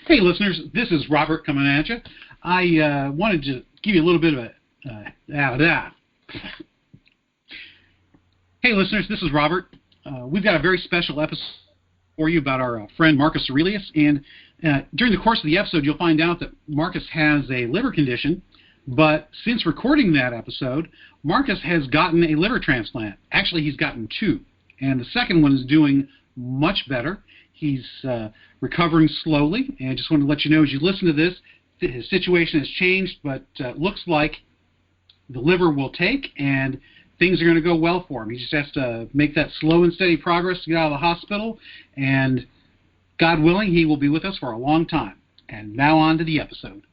Hey, listeners, this is Robert coming at you. I wanted to give you a little bit of a... Hey, listeners, this is Robert. We've got a very special episode for you about our friend Marcus Aurelius, and during the course of the episode, you'll find out that Marcus has a liver condition, but since recording that episode, Marcus has gotten a liver transplant. Actually, he's gotten two, and the second one is doing much better. He's recovering slowly, and I just wanted to let you know as you listen to this, his situation has changed, but looks like the liver will take, and things are going to go well for him. He just has to make that slow and steady progress to get out of the hospital, and God willing, he will be with us for a long time. And now on to the episode.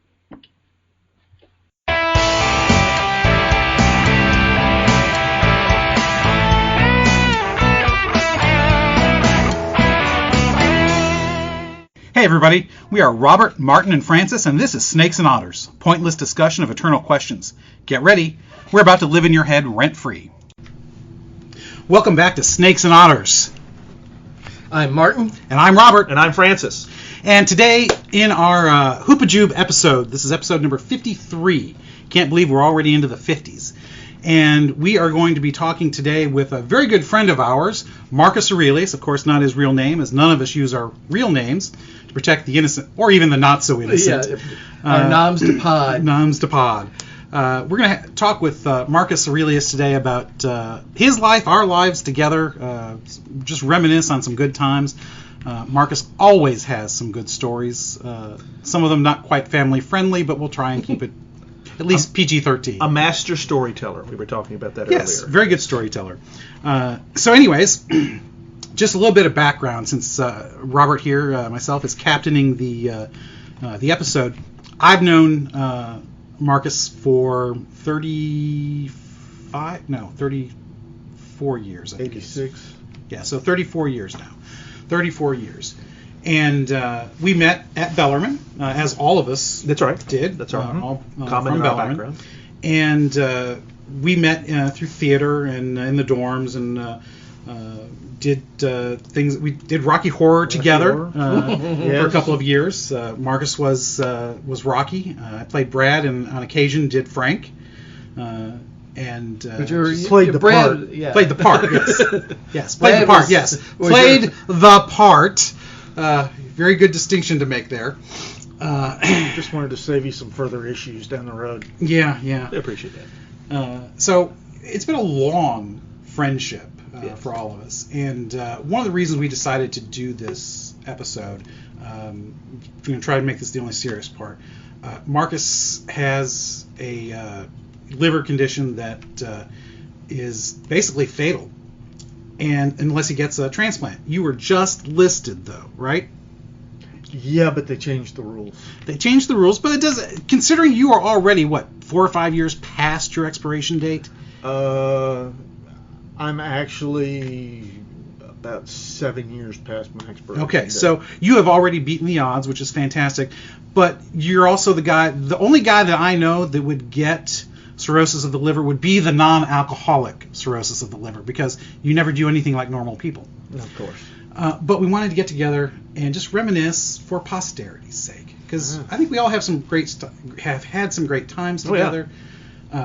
Hey everybody, we are Robert, Martin, and Francis, and this is Snakes and Otters, pointless discussion of eternal questions. Get ready, we're about to live in your head rent-free. Welcome back to Snakes and Otters. I'm Martin. And I'm Robert. And I'm Francis. And today in our Hoopajoob episode, this is episode number 53. Can't believe we're already into the 50s. And we are going to be talking today with a very good friend of ours, Marcus Aurelius. Of course, not his real name, as none of us use our real names to protect the innocent, or even the not-so-innocent. Yeah, our noms de pod. Noms de pod. We're going to talk with Marcus Aurelius today about his life, our lives together, just reminisce on some good times. Marcus always has some good stories. Some of them not quite family-friendly, but we'll try and keep it at least PG-13. A master storyteller. We were talking about that earlier. Yes, very good storyteller. So anyways, just a little bit of background since Robert here, myself, is captaining the episode. I've known Marcus for 34 years. I think 86. Yeah, so 34 years now. 34 years. And we met at Bellarmine, as all of us That's right. did. That's right. All Common from in our Bellarmine. background. And we met through theater and in the dorms and did things. We did Rocky Horror together for a couple of years. Marcus was Rocky. I played Brad, and on occasion did Frank. And played the part. Yeah. Played the part. Yes. Yes. Played Brad the part. was- Yes. was Played your- the part. Very good distinction to make there. Just wanted to save you some further issues down the road. Yeah. I appreciate that. So it's been a long friendship Yes. for all of us, and one of the reasons we decided to do this episode, I'm going to try to make this the only serious part. Marcus has a liver condition that is basically fatal, and unless he gets a transplant. You were just listed, though, right? Yeah, but they changed the rules. They changed the rules, but it does. Considering you are already 4 or 5 years past your expiration date. I'm actually about 7 years past my expiration Okay, date. so you have already beaten the odds, which is fantastic. But you're also the only guy that I know that would get cirrhosis of the liver would be the non-alcoholic cirrhosis of the liver, because you never do anything like normal people. Of course. But we wanted to get together and just reminisce for posterity's sake, because I think we all have have had some great times together.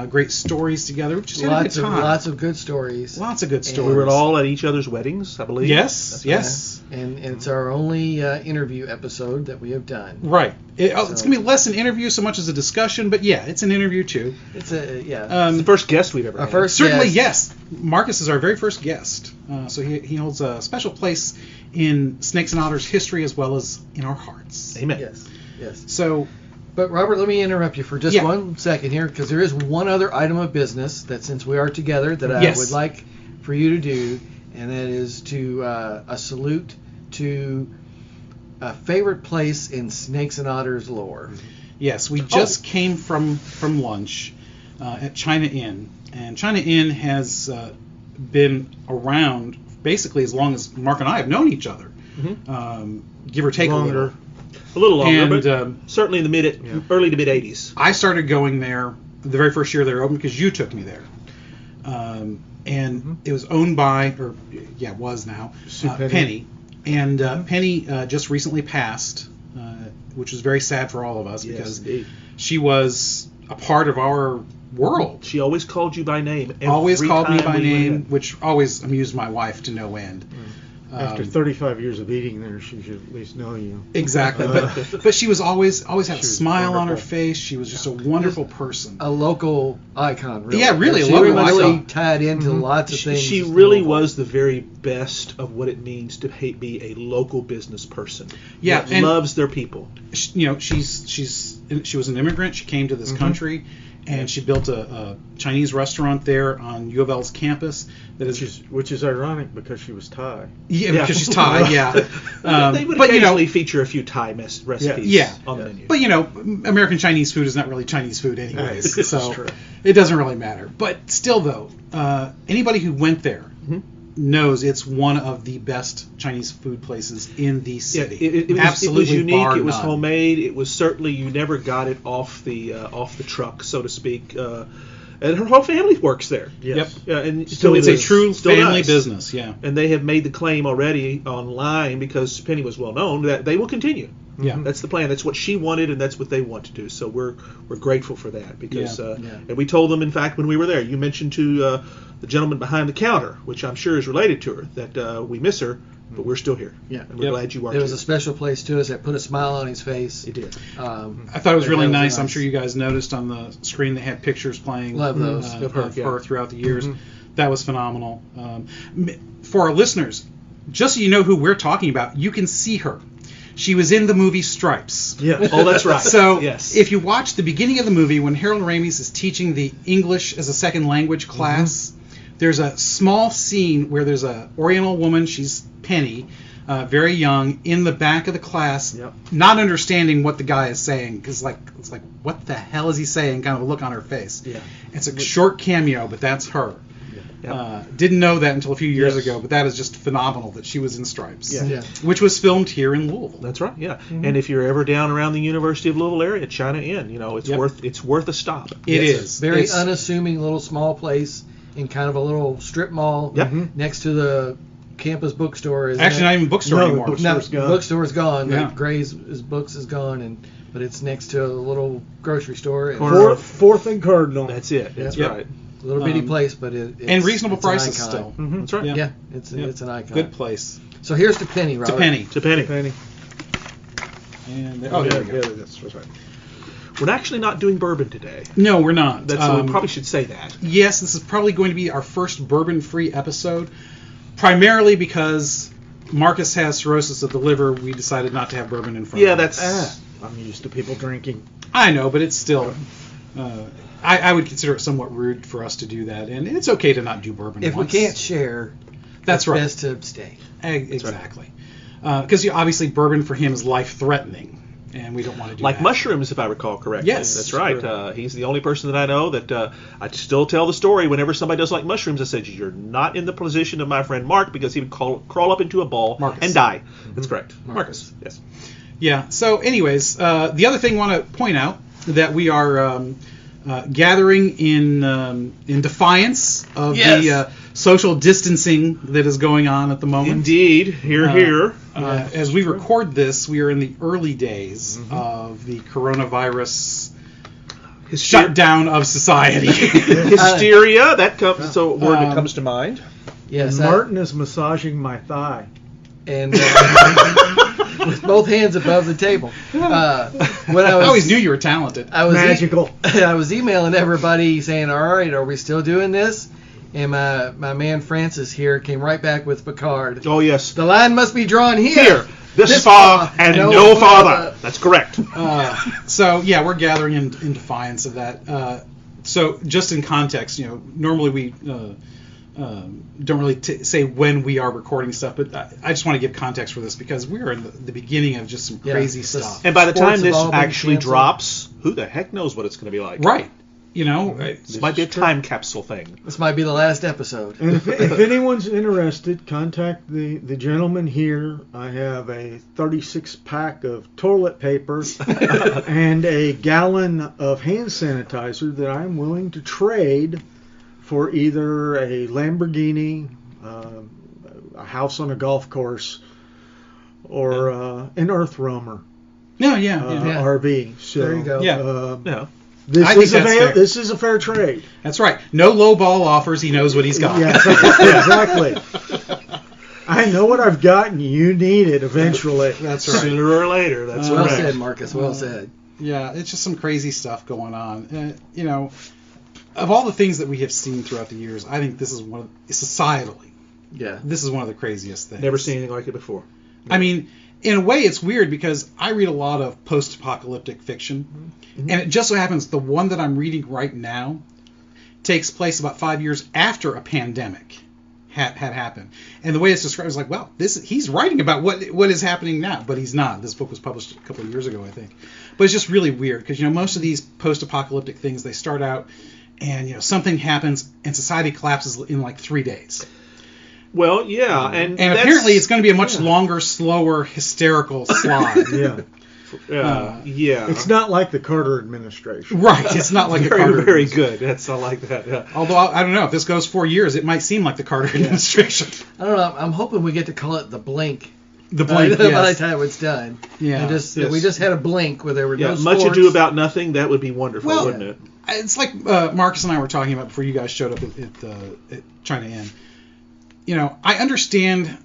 Great stories together. We just had a good time. Lots of good stories. Lots of good stories. We were all at each other's weddings, I believe. Yes, yes. And it's our only interview episode that we have done. Right. It's going to be less an interview so much as a discussion, but yeah, it's an interview too. It's a It's the first guest we've ever Our had. first Certainly, guest. yes. Marcus is our very first guest. So he holds a special place in Snakes and Otters history as well as in our hearts. Amen. Yes. So, But Robert, let me interrupt you for just Yeah. 1 second here, because there is one other item of business that, since we are together, that I Yes. would like for you to do, and that is to a salute to a favorite place in Snakes and Otters lore. yes, we just came from lunch at China Inn. And China Inn has been around basically as long as Mark and I have known each other. Give or take Longer. A little longer, And, but certainly in the early to mid 80s. I started going there the very first year they were open because you took me there. And it was owned by, was now, Sue Penny. And Penny just recently passed which was very sad for all of us Yes, because indeed. she was a part of our world. She always called you by name. Always every called me time by we went name, in. which always amused my wife to no end. After 35 years of eating there, she should at least know you. Exactly, but she was always had a She was smile on her wonderful. face. She was just a wonderful person. A local icon, really. Yeah, really, a She local really icon. tied into lots of things. She really was the very best of what it means to be a local business person. Yeah, that and- loves their people. You know, she was an immigrant. She came to this country, and she built a Chinese restaurant there on U of L's campus. That is, Which is ironic because she was Thai. yeah, because she's Thai. Yeah, They would but you know, occasionally feature a few Thai recipes Yeah. on the menu. but you know, American Chinese food is not really Chinese food anyways, That's so true. it doesn't really matter. But still, though, anybody who went there knows it's one of the best Chinese food places in the Yeah, city. it was Absolutely unique. bar It was none. homemade. It was certainly you never got it off the truck, so to speak. And her whole family works there. Yes. Yeah, and Still so It's a true still family does. business. Yeah. And they have made the claim already online because Penny was well known that they will continue. Yeah. That's the plan. That's what she wanted, and that's what they want to do. So we're grateful for that because Yeah, and we told them, in fact, when we were there, you mentioned to the gentleman behind the counter, which I'm sure is related to her, that we miss her, but we're still here. Yeah. and we're Yep. glad you are. There was too. a special place to us that put a smile on his face. It did. I thought it was That really was nice. nice. I'm sure you guys noticed on the screen they had pictures playing Love those. of Of her, her throughout the years. That was phenomenal. For our listeners, just so you know who we're talking about, you can see her. She was in the movie Stripes. Yeah. Oh, that's right. So yes. if you watch the beginning of the movie when Harold Ramis is teaching the English as a second language class, there's a small scene where there's a Oriental woman, she's Penny, very young, in the back of the class, Yep. not understanding what the guy is saying, because it's like, what the hell is he saying? Kind of a look on her face. Yeah. It's a short cameo, but that's her. Yep. Didn't know that until a few years Yes. ago, but that is just phenomenal that she was in Stripes. Yeah. Yeah. Which was filmed here in Louisville. That's right. Yeah. And if you're ever down around the University of Louisville area, China Inn, it's Yep. worth a stop. It Yes. is. Very It's- unassuming little small place in kind of a little strip mall Yep. next to the campus bookstore. Actually, not even bookstore No, anymore. bookstore. Store's gone. Bookstore's gone. Yeah. Gray's his books is gone, but it's next to a little grocery store. And Corner. Fourth and Cardinal. That's it. That's Yep. right. a little bitty place, but it's And reasonable it's an prices icon. still. That's right. Yeah. Yeah, it's Yep. it's an icon. Good place. So here's to Penny, Robert. To Penny. To Penny. Penny. And Oh, there yeah, we go. yeah, that's right. We're actually not doing bourbon today. No, we're not. So we probably should say that. Yes, this is probably going to be our first bourbon-free episode, primarily because Marcus has cirrhosis of the liver. We decided not to have bourbon in front Yeah, of him. that's. I'm used to people drinking. I know, but it's still... I would consider it somewhat rude for us to do that, and it's okay to not do bourbon If once. we can't share, That's it's right. best to abstain. Exactly. Because obviously bourbon for him is life-threatening, and we don't want to do Like that. mushrooms, if I recall correctly. Yes, That's right. sure. He's the only person that I know that I still tell the story whenever somebody does like mushrooms. I said, you're not in the position of my friend Mark because he would crawl up into a ball Marcus. and die. That's correct. Marcus. Yes. Yeah. So, anyways, the other thing I want to point out that we are gathering in defiance of the social distancing that is going on at the moment. Indeed. Here. As we record this, we are in the early days of the coronavirus shutdown of society. Hysteria. That comes. So a word that comes to mind. Yes, And Martin is massaging my thigh. and with both hands above the table. When I I always knew you were talented. I was Magical. I was emailing everybody saying, "All right, are we still doing this?" And my man Francis here came right back with Picard. Oh yes. The line must be drawn here. Here. This far and no farther. That's correct. So yeah, we're gathering in defiance of that. So just in context, normally we don't really say when we are recording stuff, but I just want to give context for this because we're in the beginning of just some crazy stuff. And by the Sports time have this all been actually canceled. drops, who the heck knows what it's going to be like? Right. This might be a time capsule thing. This might be the last episode. And if anyone's interested, contact the gentleman here. I have a 36-pack of toilet paper and a gallon of hand sanitizer that I'm willing to trade for either a Lamborghini, a house on a golf course, or an Earth Roamer. No, yeah. RV. So, There you go. Yeah. This I think is that's fair. This is a fair trade. That's right. No low ball offers. He knows what he's got. Yeah, exactly. I know what I've got, and you need it eventually. That's right. Sooner or later. That's Well correct. said, Marcus. Well said. Yeah, it's just some crazy stuff going on. Of all the things that we have seen throughout the years, I think this is societally, Yeah. this is one of the craziest things. Never seen anything like it before. I mean, in a way, it's weird because I read a lot of post-apocalyptic fiction, and it just so happens the one that I'm reading right now takes place about 5 years after a pandemic had happened. And the way it's described is like, well, he's writing about what is happening now, but he's not. This book was published a couple of years ago, I think. But it's just really weird because most of these post-apocalyptic things, they start out and something happens and society collapses in like 3 days. Well, yeah, and apparently it's going to be a much longer, slower, hysterical slide. Yeah. It's not like the Carter administration. Right. It's not like very, a Carter very good. I like that. Yeah. Although, I don't know, if this goes 4 years, it might seem like the Carter administration. I don't know. I'm hoping we get to call it the blink. The blink, by the yes. time it's done. Yeah. And we just had a blink where there were no much sports. ado about nothing. That would be wonderful, wouldn't it? It's like Marcus and I were talking about before you guys showed up at China Inn. I understand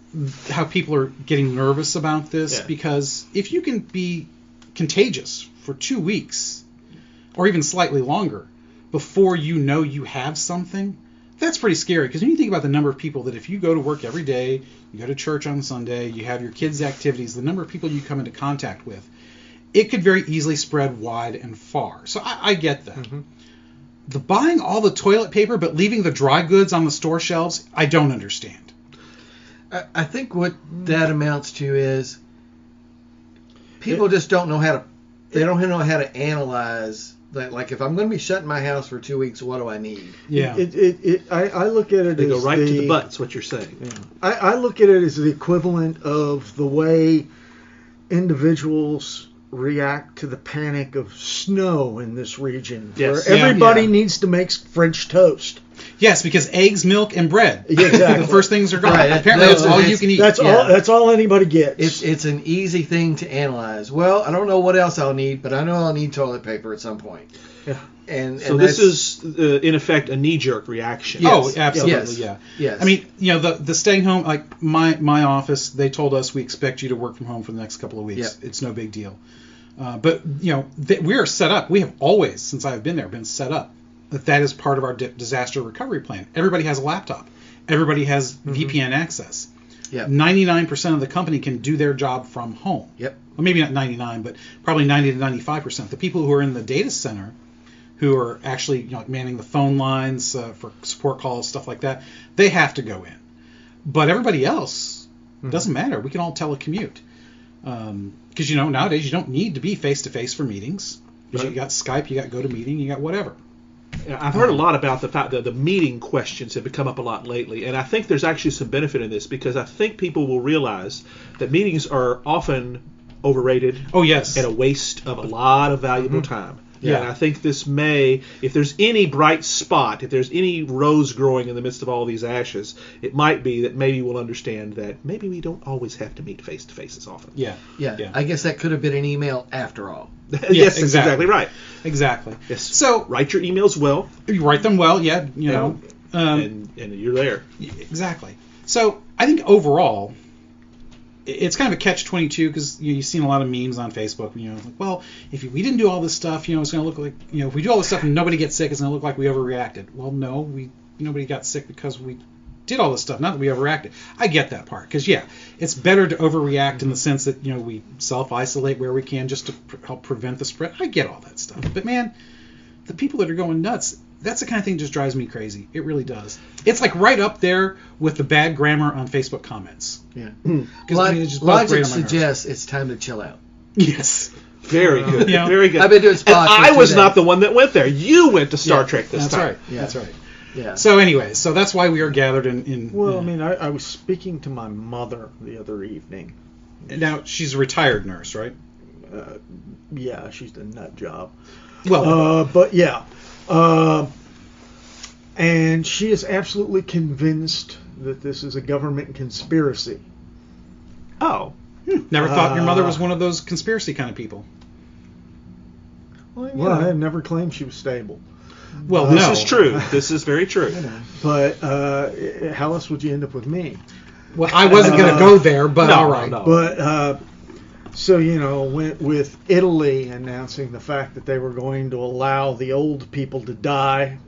how people are getting nervous about this because if you can be contagious for 2 weeks or even slightly longer before you have something, that's pretty scary. Because when you think about the number of people that if you go to work every day, you go to church on Sunday, you have your kids' activities, the number of people you come into contact with, it could very easily spread wide and far. So I get that. Mm-hmm. The buying all the toilet paper but leaving the dry goods on the store shelves, I don't understand. I think what that amounts to is people just don't know how to. They don't know how to analyze. Like if I'm going to be shut in my house for 2 weeks, what do I need? Yeah. I look at it they as go right to the butts. What you're saying. Yeah. I look at it as the equivalent of the way individuals react to the panic of snow in this region, yes. where everybody needs to make French toast. Yes, because eggs, milk, and bread. Exactly. The first things are gone. Right. Apparently, that's all you can eat. That's all anybody gets. It's an easy thing to analyze. Well, I don't know what else I'll need, but I know I'll need toilet paper at some point. Yeah. And so this is in effect a knee-jerk reaction. Yes. Oh, absolutely, yes. yeah. Yes. I mean, the staying home, like my office, they told us we expect you to work from home for the next couple of weeks. Yep. It's no big deal. But we are set up. We have always, since I've been there, been set up that is part of our disaster recovery plan. Everybody has a laptop. Everybody has VPN access. Yep. 99% of the company can do their job from home. Yep. Well, maybe not 99, but probably 90 to 95%. The people who are in the data center, who are actually manning the phone lines for support calls, stuff like that, they have to go in. But everybody else, doesn't matter. We can all telecommute. Because nowadays you don't need to be face to face for meetings. Because you got Skype, you got GoToMeeting, you got whatever. I've heard a lot about the fact that the meeting questions have come up a lot lately, and I think there's actually some benefit in this because I think people will realize that meetings are often overrated. Oh yes, and a waste of a lot of valuable time. Yeah. And I think this may, if there's any bright spot, if there's any rose growing in the midst of all these ashes, it might be that maybe we'll understand that maybe we don't always have to meet face to face as often. Yeah. I guess that could have been an email after all. Yes, exactly right. Exactly. Yes. So write your emails well. You write them well, yeah. And you're there. Exactly. So I think overall, it's kind of a catch-22 because you've seen a lot of memes on Facebook. Like, well, if we didn't do all this stuff, it's going to look like, if we do all this stuff and nobody gets sick, it's going to look like we overreacted. Well, no, nobody got sick because we did all this stuff, not that we overreacted. I get that part because it's better to overreact in the sense that we self-isolate where we can just to help prevent the spread. I get all that stuff, but man, the people that are going nuts. That's the kind of thing that just drives me crazy. It really does. It's like right up there with the bad grammar on Facebook comments. Yeah. Logic suggests it's time to chill out. Yes. Very good. Very good. I've been doing spots. I was not the one that went there. You went to Star Trek this time. Right. Yeah. That's right. Yeah. So anyway, that's why we are gathered in. Well, I mean, I was speaking to my mother the other evening. Now she's a retired nurse, right? Yeah, she's a nut job. Well, but yeah. And she is absolutely convinced that this is a government conspiracy. Oh. Never thought your mother was one of those conspiracy kind of people. Well, Well, I never claimed she was stable. Well, This no. is true. This is very true. But how else would you end up with me? Well, I wasn't going to go there, but all right. No. But so with Italy announcing the fact that they were going to allow the old people to die,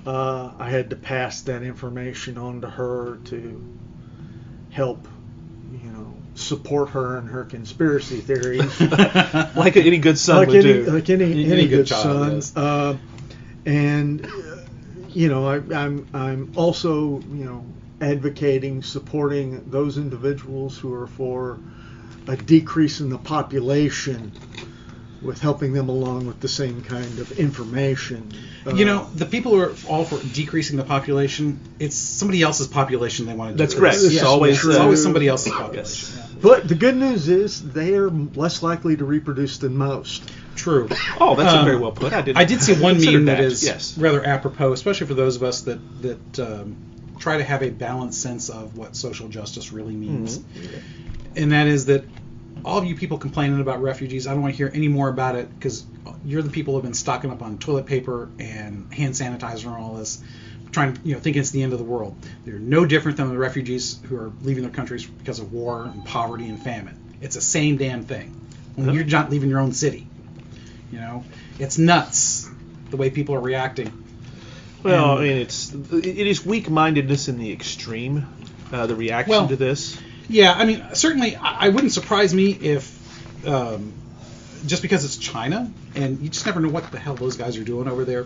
I had to pass that information on to her to help, support her in her conspiracy theories. Like any good son like would any, do. like any good child, son. And I'm also advocating supporting those individuals who are for a decrease in the population, with helping them along with the same kind of information. The people who are all for decreasing the population, it's somebody else's population they want to That's decrease. correct. Yes, It's always It's always somebody else's population. Yes. Yeah. But the good news is they are less likely to reproduce than most. True. Oh, that's very well put. I did see one considered meme that is yes. rather apropos, especially for those of us that try to have a balanced sense of what social justice really means. And that is that all of you people complaining about refugees, I don't want to hear any more about it, because you're the people who have been stocking up on toilet paper and hand sanitizer and all this, trying thinking it's the end of the world. They're no different than the refugees who are leaving their countries because of war and poverty and famine. It's the same damn thing. When you're not leaving your own city. It's nuts the way people are reacting. Well, I mean, it is weak-mindedness in the extreme, the reaction to this. Yeah, I mean, certainly, I wouldn't surprise me if, just because it's China, and you just never know what the hell those guys are doing over there,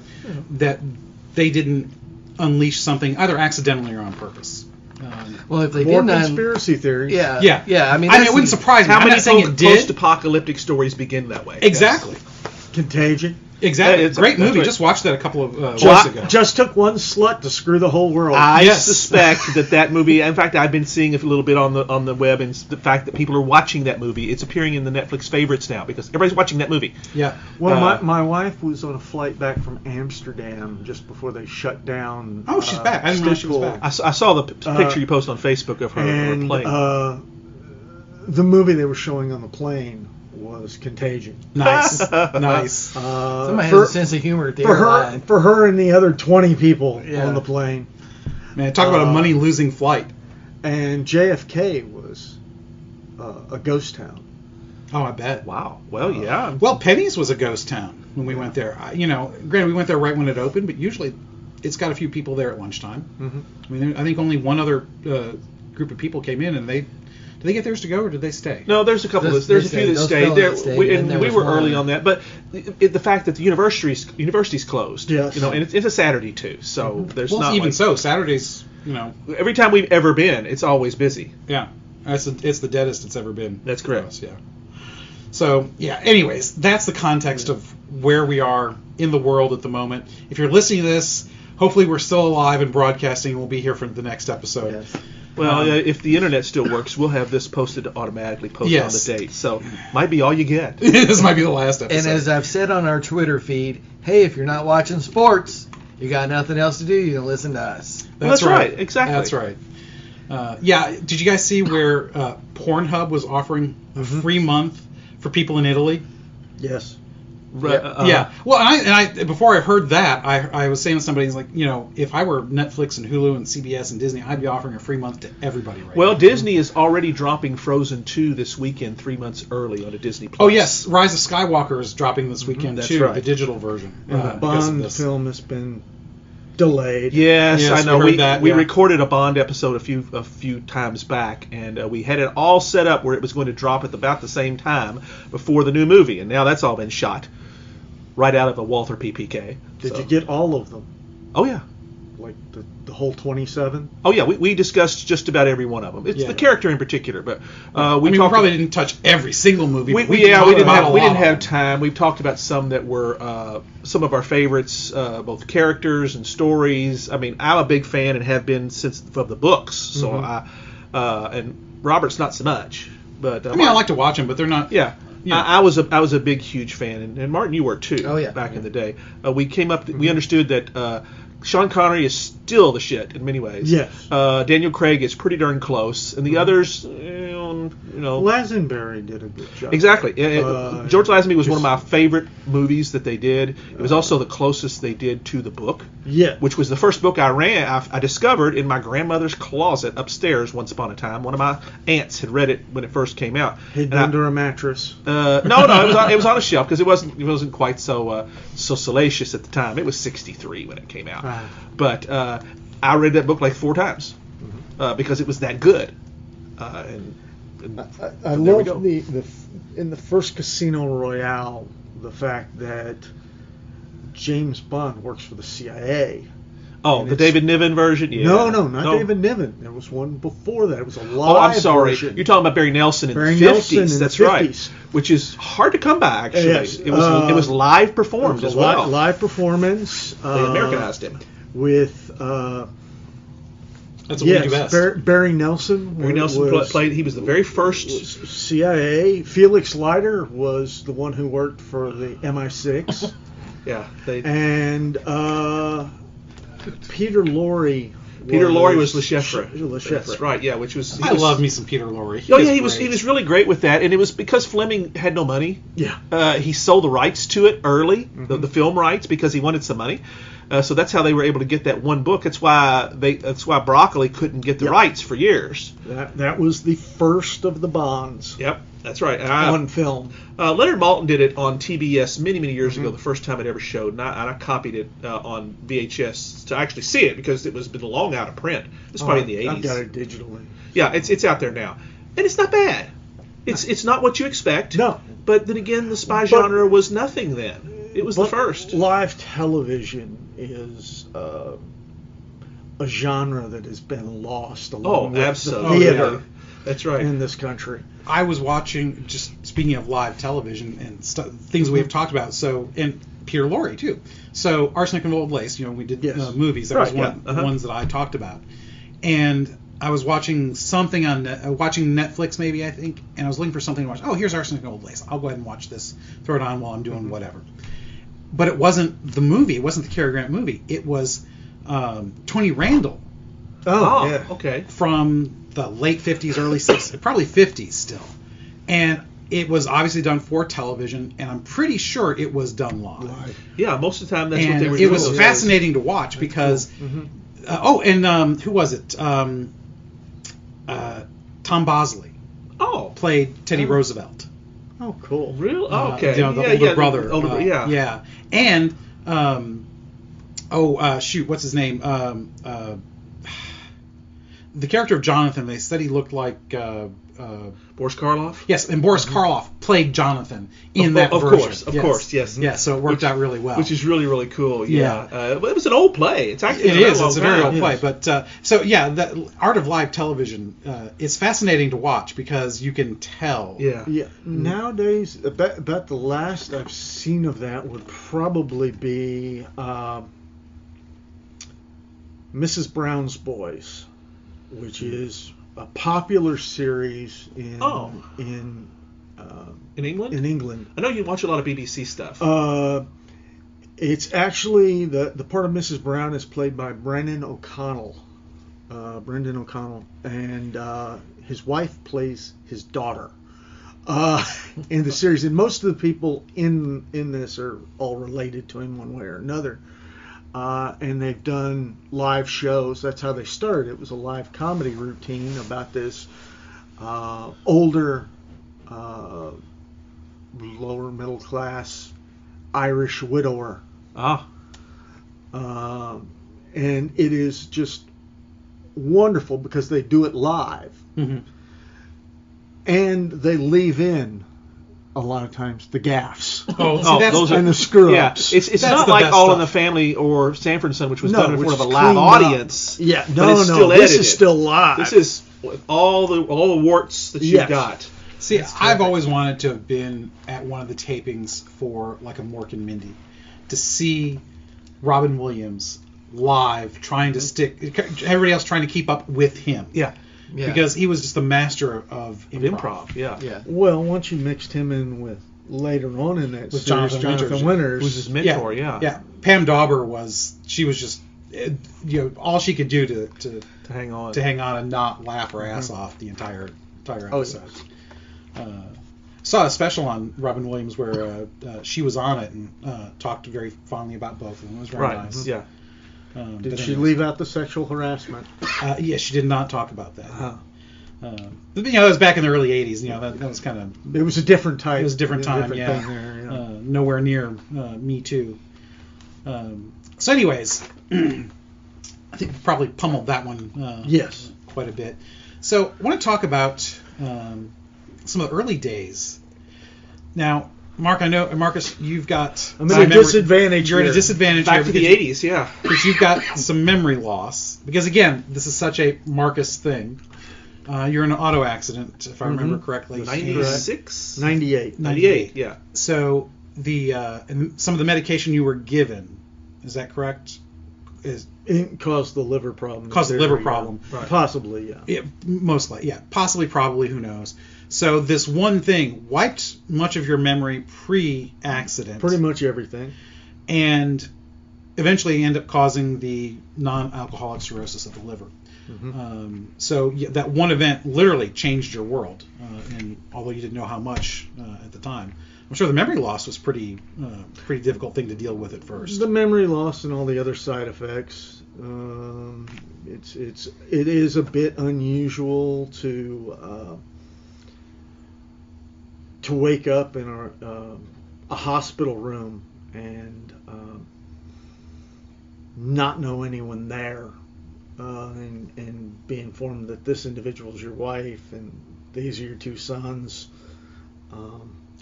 that they didn't unleash something either accidentally or on purpose. Well, if they More didn't, conspiracy theories. yeah. I mean, it wouldn't surprise me. How I'm many not saying it did. post-apocalyptic stories begin that way? Exactly. Contagion. Exactly. It's Great movie. right. Just watched that a couple of weeks ago. Just took one slut to screw the whole world. I Yes. suspect that movie. In fact, I've been seeing it a little bit on the web, and the fact that people are watching that movie. It's appearing in the Netflix favorites now because everybody's watching that movie. Yeah. Well, my wife was on a flight back from Amsterdam just before they shut down. Oh, she's back. I didn't know she was Schiphol. back. I saw the picture you posted on Facebook of her And plane. the movie they were showing on the plane was Contagion. Nice. Nice. Somebody has a sense of humor at the airline. For her and the other 20 people Yeah. on the plane. Man, talk about a money-losing flight. And JFK was a ghost town. Oh, I bet. Wow. Well, yeah. Well, Penny's was a ghost town when we went there. Granted, we went there right when it opened, but usually it's got a few people there at lunchtime. Mm-hmm. I mean, I think only one other group of people came in, and did they get theirs to go, or did they stay? No, there's a couple. Those- There's a they few that those stayed. fell that stayed, We and there was were one. early on that, but the fact that the university's closed. Yes. And it's a Saturday too, so there's Well, not even like, so, Saturdays, every time we've ever been, it's always busy. yeah, it's the deadest it's ever been. That's for correct. us, yeah. So, yeah, anyways, that's the context of where we are in the world at the moment. If you're listening to this, hopefully we're still alive and broadcasting, and we'll be here for the next episode. Yes. Well, if the internet still works, we'll have this posted automatically Yes. on the date. So might be all you get. This might be the last episode. And as I've said on our Twitter feed, hey, if you're not watching sports, you got nothing else to do, you can listen to us. That's right, exactly. That's right. Yeah, did you guys see where Pornhub was offering a free month for people in Italy? Yes. Yeah. Well, and I before I heard that, I was saying to somebody, like, if I were Netflix and Hulu and CBS and Disney, I'd be offering a free month to everybody right Well, now. Disney is already dropping Frozen 2 this weekend, 3 months early on a Disney Plus. Oh, yes. Rise of Skywalker is dropping this weekend, That's too, right. the digital version. And the because of Bond this. film has been delayed. Yes, Yes, I know. we heard that, we yeah. recorded a Bond episode a few times back, and we had it all set up where it was going to drop at about the same time before the new movie, and now that's all been shot right out of a Walther PPK. Did you get all of them? Oh yeah. Like the whole 27? Oh yeah, we discussed just about every one of them. It's Yeah. the character in particular, but we probably didn't touch every single movie. We but didn't talked about a have lot of them. time. We've talked about some that were some of our favorites, both characters and stories. I mean, I'm a big fan and have been since from the books. So and Robert's not so much, but I mean, I like to watch them, but they're not. yeah. Yeah. I was a big huge fan, and Martin, you were too. Oh, yeah. Back in the day, we came up. We understood that Sean Connery is still the shit in many ways. Yes. Daniel Craig is pretty darn close, and the others, cartoon, Lazenby did a good job. Exactly. George Lazenby was one of my just- favorite movies that they did. It was also the closest they did to the book, Yeah. which was the first book I discovered in my grandmother's closet upstairs once upon a time. One of my aunts had read it when it first came out. Hidden And under a mattress. no, it was on a shelf because it wasn't quite so salacious at the time. It was 1963 when it came out, Ah. but I read that book like 4 times because it was that good. And I there we love go. in the first Casino Royale, the fact that James Bond works for the CIA. Oh, And the it's- David Niven version? Yeah. No, not David Niven. There was one before that. It was a live Oh, I'm sorry. version. You're talking about Barry Nelson in Barry the 50s. Nelson in That's the right. 50s. Which is hard to come by, actually. Yes. It was live performed It was as a well. live performance. They Americanized him. With That's what we do yes, best. Barry Nelson. Barry Nelson was, played. He was the very first. was CIA. Felix Leiter was the one who worked for the MI6, Yeah. and Peter Lorre. Was Lechefre. Lechefre. That's right. Yeah. Which was. I love me some Peter Lorre. Oh yeah, he was really great with that, and it was because Fleming had no money. Yeah. He sold the rights to it early, the film rights, because he wanted some money. So that's how they were able to get that one book. That's why Broccoli couldn't get the Yep. rights for years. That was the first of the Bonds Yep, that's right. And on film. Leonard Maltin did it on TBS many years ago, the first time it ever showed, and I copied it on VHS to actually see it because it was been long out of print. It's probably in the 80s. I've got it digitally. Yeah, it's out there now, and it's not bad. It's not what you expect. No. But then again, the spy genre was nothing then. It was the first. Live television is a genre that has been lost along with absolutely. the theater That's right. in this country. I was watching, just speaking of live television and things we have talked about, and Peter Lorre too. So Arsenic and Old Lace, we did Yes. movies. That Right, was one yeah, of the ones that I talked about. And I was watching something on watching Netflix maybe, I think, and I was looking for something to watch. Oh, here's Arsenic and Old Lace. I'll go ahead and watch this, throw it on while I'm doing whatever. But it wasn't the movie. It wasn't the Cary Grant movie. It was Tony Randall Oh, yeah. okay. from the late 50s, early 60s, probably 50s still. And it was obviously done for television, and I'm pretty sure it was done live. Yeah, most of the time that's what And they were it doing. was those fascinating to watch because, who was it? Tom Bosley days. Oh, played Teddy Roosevelt. Oh, cool. real? Oh, okay. The older brother. the older, yeah. Yeah. And, what's his name? The character of Jonathan, they said he looked like... Boris Karloff? yes, and Boris Karloff played Jonathan in that of version. course, of course, yes. Yeah, so it worked out really well. Which is really, really cool. Yeah. But it was an old play. It's actually It is. long It's a very time. old play. But the art of live television is fascinating to watch because you can tell. Yeah. Yeah. Nowadays, about the last I've seen of that would probably be Mrs. Brown's Boys, which is a popular series in In England? Mm-hmm. in England. I know you watch a lot of BBC stuff. It's actually the part of Mrs. Brown is played by Brendan O'Connell. And his wife plays his daughter in the series. And most of the people in this are all related to him one way or another. And they've done live shows. That's how they started. It was a live comedy routine about this older, lower middle class Irish widower. And it is just wonderful because they do it live. Mm-hmm. And they leave in a lot of times the gaffes. Those are and the screw yeah. ups. It's not the like best All in stuff. the Family or Sanford and Son, which was No, done in which front of a is live cleaned up. audience. Yeah, but no, it's no, still this edited. is still live. This is all the warts that you Yes. got. See, I've always wanted to have been at one of the tapings for like a Mork and Mindy to see Robin Williams live trying to stick, everybody else trying to keep up with him. Yeah. Yeah. Because he was just a master of Improv. Yeah. Yeah. Well, once you mixed him in with later on in that With series, Jonathan Winters, Who's his mentor? Yeah. Yeah. Pam Dauber was just, all she could do to To hang on. hang on and not laugh her ass off the entire entire Oh, episode. Saw a special on Robin Williams where she was on it and talked very fondly about both of them. It was very nice. Yeah. Did she leave out the sexual harassment? Yeah, she did not talk about that. Uh-huh. But, that was back in the early '80s. That was kind of. It was a different type. It was a different time. thing there, yeah. Nowhere near Me Too. So, anyways, I think we probably pummeled that one. Yes. Quite a bit. So, I want to talk about some of the early days. Now, Marcus, you've got. I'm at a disadvantage. You're at a here. disadvantage Back here to the 80s, yeah. because you've got some memory loss. Because again, this is such a Marcus thing. You're in an auto accident, if I remember correctly. 96? 98. 98, yeah. So and some of the medication you were given, is that correct? It caused the liver problem. Caused the liver problem. Right. Possibly, yeah. Yeah, most likely, yeah. Possibly, probably, who knows. So this one thing wiped much of your memory pre-accident. Pretty much everything. And eventually end up causing the non-alcoholic cirrhosis of the liver. Mm-hmm. So that one event literally changed your world, and although you didn't know how much at the time, I'm sure the memory loss was pretty difficult thing to deal with at first. The memory loss and all the other side effects. It is a bit unusual to wake up in a hospital room and not know anyone there. And be informed that this individual is your wife and these are your two sons.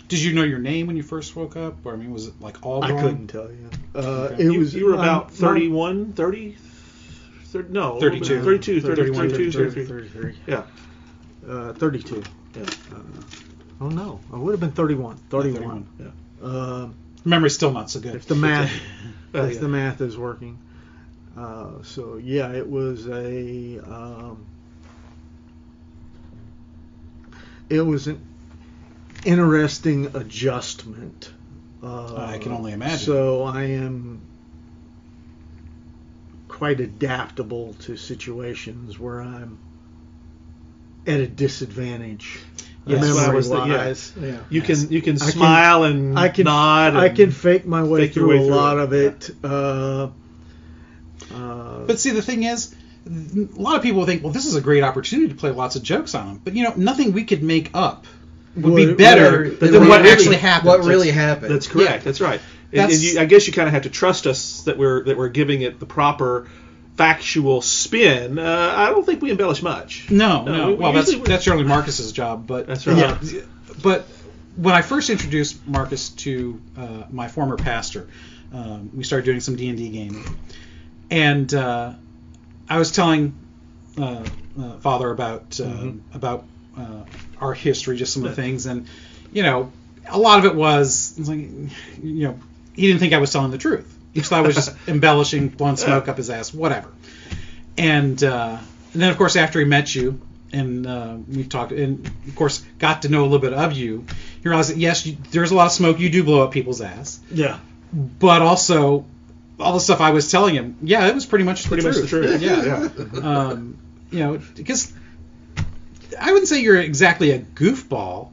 Did you know your name when you first woke up? Or was it like all I gone? couldn't tell you. Okay. You were about 31, 30? No. 32. 32, 31, 32, 33. Yeah. 32. Yeah. Oh no, I would have been 31. 31. Yeah. Memory's still not so good. If the math, Yeah. the math is working. So yeah, it was an interesting adjustment. I can only imagine. So I am quite adaptable to situations where I'm at a disadvantage. Yes, memory-wise. Yeah. You can I smile and I can nod. I can fake my way fake your through way a through lot it. of it. But see, the thing is, a lot of people think, well, this is a great opportunity to play lots of jokes on them. But nothing we could make up would be better than what actually happened. What really happened. That's correct. Yeah. That's right. That's- I guess you kind of have to trust us that we're giving it the proper factual spin. I don't think we embellish much. No. we Well, usually- that's certainly Marcus's job. But That's right. Yeah. But when I first introduced Marcus to my former pastor, we started doing some D&D gaming, and I was telling Father about our history, just some of the things, and a lot of it was like, he didn't think I was telling the truth. He thought I was just embellishing, blowing smoke up his ass, whatever. And then, of course, after he met you, and we talked, and of course, got to know a little bit of you, he realized that yes, there's a lot of smoke. You do blow up people's ass, Yeah. but also all the stuff I was telling him, yeah, it was pretty much the truth. Yeah. Because I wouldn't say you're exactly a goofball,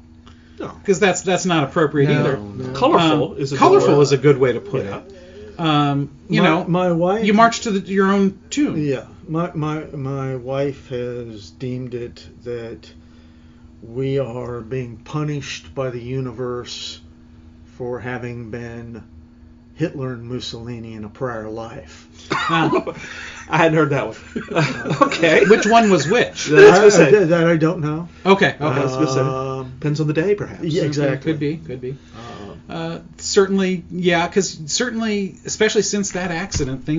No. because that's not appropriate either. No. Colorful is a good colorful word. is a good way to put Yeah. it. My wife. You march to your own tune. Yeah, my wife has deemed it that we are being punished by the universe for having been Hitler and Mussolini in a prior life. Now, I hadn't heard that one. Okay. which one was which? That's what I say. That I don't know. Okay. I was gonna say. Depends on the day, perhaps. Yeah, exactly. Could be. Certainly, yeah, because certainly, especially since that accident, a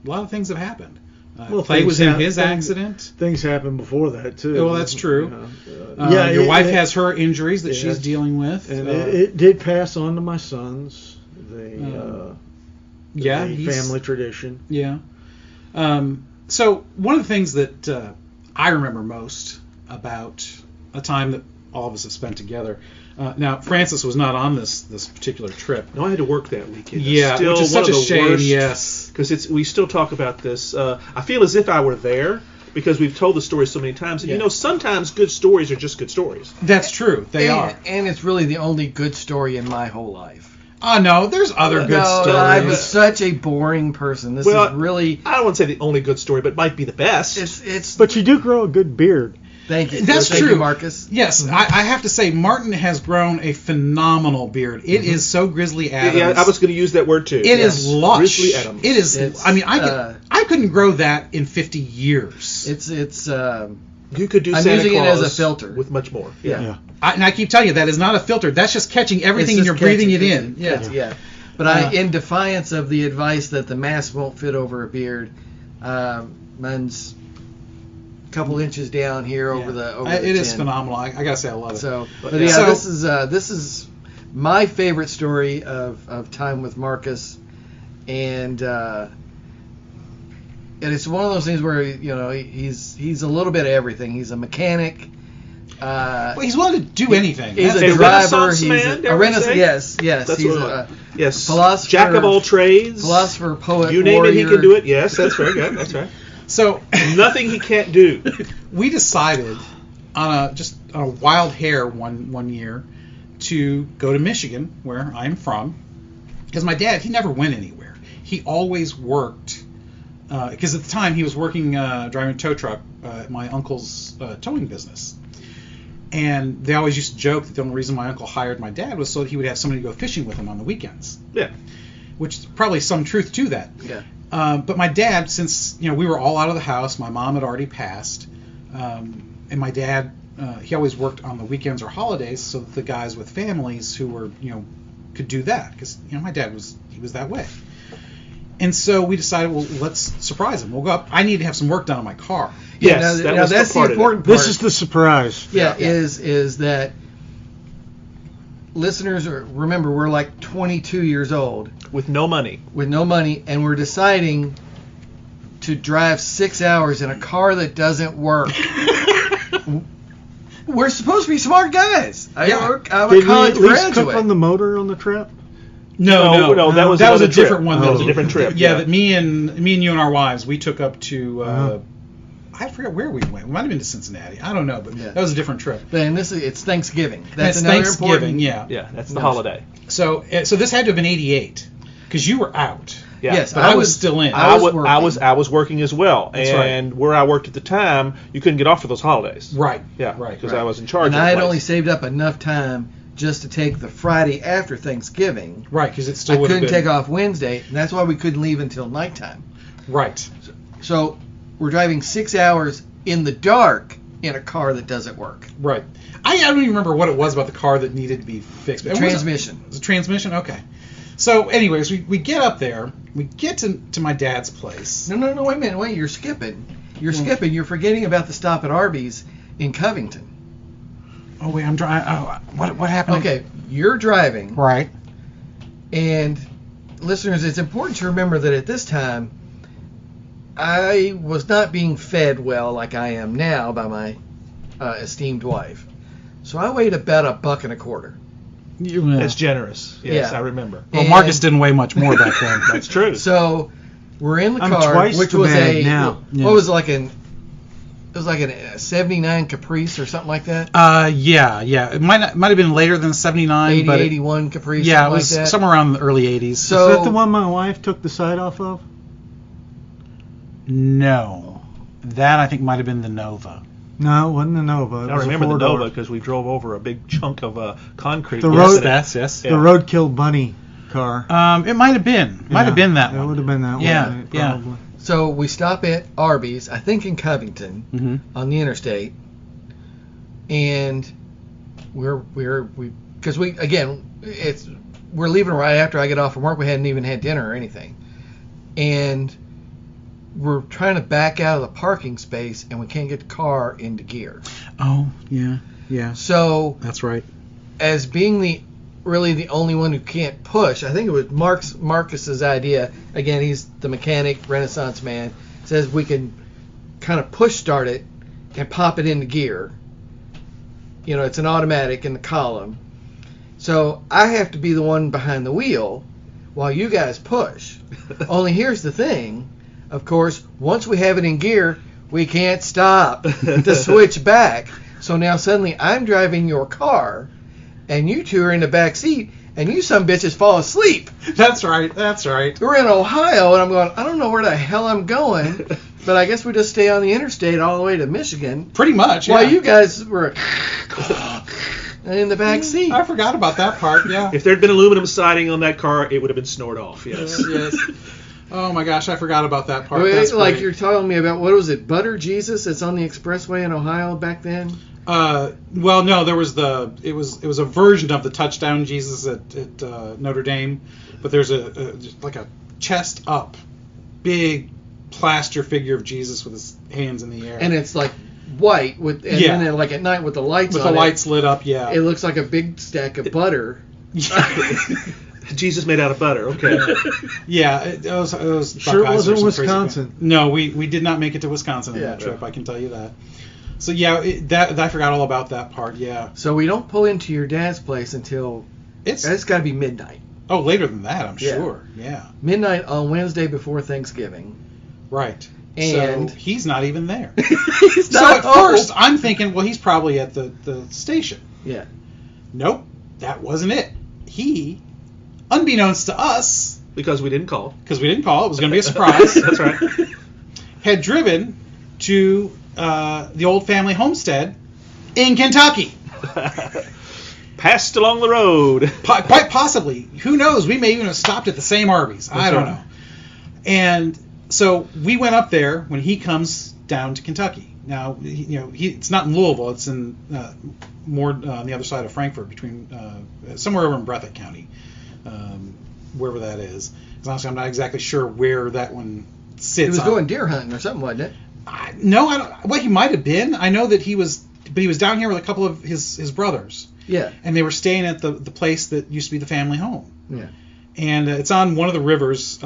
lot of things have happened. Clay was in his accident. Things happened before that too. Well, that's true. Your wife has her injuries that she's dealing with. And it did pass on to my sons. Yeah, the family tradition. Yeah. So one of the things that I remember most about a time that all of us have spent together. Now, Francis was not on this particular trip. No, I had to work that weekend. Yeah, which is such a shame. Yes, because we still talk about this. I feel as if I were there, because we've told the story so many times. And Yeah. sometimes good stories are just good stories. That's true. They are. And it's really the only good story in my whole life. Oh no, there's other good stories. I'm such a boring person. This is really. I don't want to say the only good story, but might be the best. It's. But you do grow a good beard. Thank you. That's Thank true, you, Marcus. Yes, I have to say, Martin has grown a phenomenal beard. It is so Grizzly Adams. Yeah, I was going to use that word too. It is lush. Grizzly Adams. It is. It's, I mean, I couldn't grow that in 50 years. It's. You could do I'm Santa using it Claus as a filter. with much more. Yeah. And I keep telling you, that is not a filter. That's just catching everything and It's you're just breathing it catching- in. Yeah. But in defiance of the advice that the mask won't fit over a beard, mine's a couple inches down here over the. It is chin. phenomenal. I gotta say, I love it. So, but So- this is my favorite story of time with Marcus, and it's one of those things where he's a little bit of everything. He's a mechanic. Well, he's willing to do anything. He's That's a the- driver. Renaissance He's man, a dare we Renaissance. say? Yes. That's He's what a yes. philosopher, Jack of all trades. philosopher, poet, You name warrior. it, he can do it. Yes, that's very good. That's right. So Nothing he can't do. we decided on a wild hair one year to go to Michigan, where I'm from, because my dad, he never went anywhere. He always worked, because at the time he was working driving a tow truck at my uncle's towing business. And they always used to joke that the only reason my uncle hired my dad was so that he would have somebody to go fishing with him on the weekends. Yeah. Which is probably some truth to that. Yeah. But my dad, since we were all out of the house, my mom had already passed, and my dad, he always worked on the weekends or holidays so that the guys with families who were could do that, because my dad was that way. And so we decided, well, let's surprise him. We'll go up. I need to have some work done on my car. Yeah, Yes, that now was that's the part of it. important part. This is the surprise. Yeah, is that listeners remember we're like 22 years old With no money. with no money, and we're deciding to drive 6 hours in a car that doesn't work. We're supposed to be smart guys. Yeah. I'm a Did we college at least cook graduate. on the motor on the trip? No, that was a another trip. different one. That was a different trip. Yeah, that me and you and our wives, we took up to. I forget where we went. We might have been to Cincinnati. I don't know, but Yeah. that was a different trip. And it's Thanksgiving. That's another Thanksgiving. important. Yeah. Yeah, that's the No. holiday. So this had to have been '88 because you were out. Yeah. Yes, But I was still in. I was I was working as well, That's right. and where I worked at the time, you couldn't get off for those holidays. Right. Yeah, Right. because I was in charge. And of the I had place. only saved up enough time just to take the Friday after Thanksgiving. Right, because it still I would have couldn't been. take off Wednesday, and that's why we couldn't leave until nighttime. Right. So we're driving 6 hours in the dark in a car that doesn't work. Right. I don't even remember what it was about the car that needed to be fixed. It Transmission. Was a transmission? Okay. So, anyways, we get up there. We get to my dad's place. No, wait a minute. Wait, you're skipping. You're skipping. You're forgetting about the stop at Arby's in Covington. Oh, wait, I'm driving. Oh, what happened? Okay, you're driving. Right. And listeners, it's important to remember that at this time, I was not being fed well like I am now by my esteemed wife. So I weighed about $1.25. That's generous. Yes, Yeah. I remember. Well, And- Marcus didn't weigh much more back then. That's true. So we're in the I'm car, twice which the was bag now. Yeah. What was it, like an? It was like a 79 Caprice or something like that. Yeah. It might have been later than 79, 80, but 81 Caprice. yeah, it something was like that. somewhere around the early 80s. So- Is that the one my wife took the side off of? No, that I think might have been the Nova. No, it wasn't the Nova. It I was a remember the four-door. Nova because we drove over a big chunk of concrete. The yesterday. road- Yes. The roadkill bunny car. It might have been. Might have been that It one. would have been that Yeah, one. Right, yeah. probably. So we stop at Arby's, I think in Covington, Mm-hmm. on the interstate, and we're because we're leaving right after I get off from work. We hadn't even had dinner or anything, and we're trying to back out of the parking space, and we can't get the car into gear. Oh, yeah. So That's right. as being the only one who can't push, I think it was Marcus's idea. Again, he's the mechanic, Renaissance man. Says we can kind of push start it and pop it into gear. It's an automatic in the column. So I have to be the one behind the wheel while you guys push. Only here's the thing. Of course, once we have it in gear, we can't stop to switch back. So now suddenly I'm driving your car, and you two are in the back seat, and you some bitches fall asleep. That's right. We're in Ohio, and I'm going, I don't know where the hell I'm going, but I guess we just stay on the interstate all the way to Michigan. Pretty much, yeah. While you guys were in the back seat. I forgot about that part, yeah. If there'd been aluminum siding on that car, it would have been snored off, yes. Yes. Oh my gosh, I forgot about that part. Wait, That's like great. you're telling me about, what was it, Butter Jesus that's on the expressway in Ohio back then? Well, no, there was it was a version of the touchdown Jesus at Notre Dame, but there's like a chest up, big plaster figure of Jesus with his hands in the air. And it's like white with, and Yeah. then like at night with the lights with on the lights lit up, yeah. it looks like a big stack of butter. Jesus made out of butter, okay. Yeah, it was Sure it Buckeyes wasn't or some crazy Wisconsin. thing. No, we did not make it to Wisconsin on that trip, I can tell you that. So yeah, I forgot all about that part, yeah. So we don't pull into your dad's place until it's got to be midnight. Oh, later than that, I'm Yeah. sure. Yeah. Midnight on Wednesday before Thanksgiving. Right. And so he's not even there. He's So not at home. first, I'm thinking, well, he's probably at the station. Yeah. Nope, that wasn't it. He, unbeknownst to us, Because we didn't call. because we didn't call, it was going to be a surprise, That's right. had driven to the old family homestead in Kentucky. Passed along the road. Quite possibly. Who knows? We may even have stopped at the same Arby's. I don't know. And so we went up there when he comes down to Kentucky. Now, it's not in Louisville. It's in more on the other side of Frankfort, between somewhere over in Breathitt County, wherever that is. 'Cause honestly, I'm not exactly sure where that one sits. He was going deer hunting or something, wasn't it? No, I don't. Well, he might have been. I know that he was down here with a couple of his brothers. Yeah. And they were staying at the place that used to be the family home. Yeah. And it's on one of the rivers.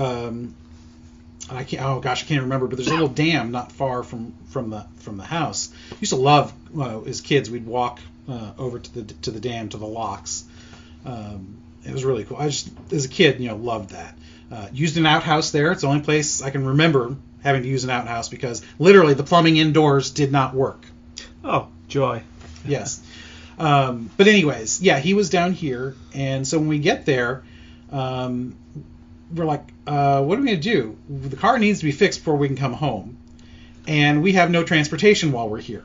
I can't remember. But there's a little dam not far from the house. Used to love as kids. We'd walk over to the dam, to the locks. It was really cool. I just, as a kid, loved that. Used an outhouse there. It's the only place I can remember having to use an outhouse, because literally the plumbing indoors did not work. Oh, joy. Yes. But anyways, yeah, he was down here, and so when we get there, we're like, what are we going to do? The car needs to be fixed before we can come home, and we have no transportation while we're here.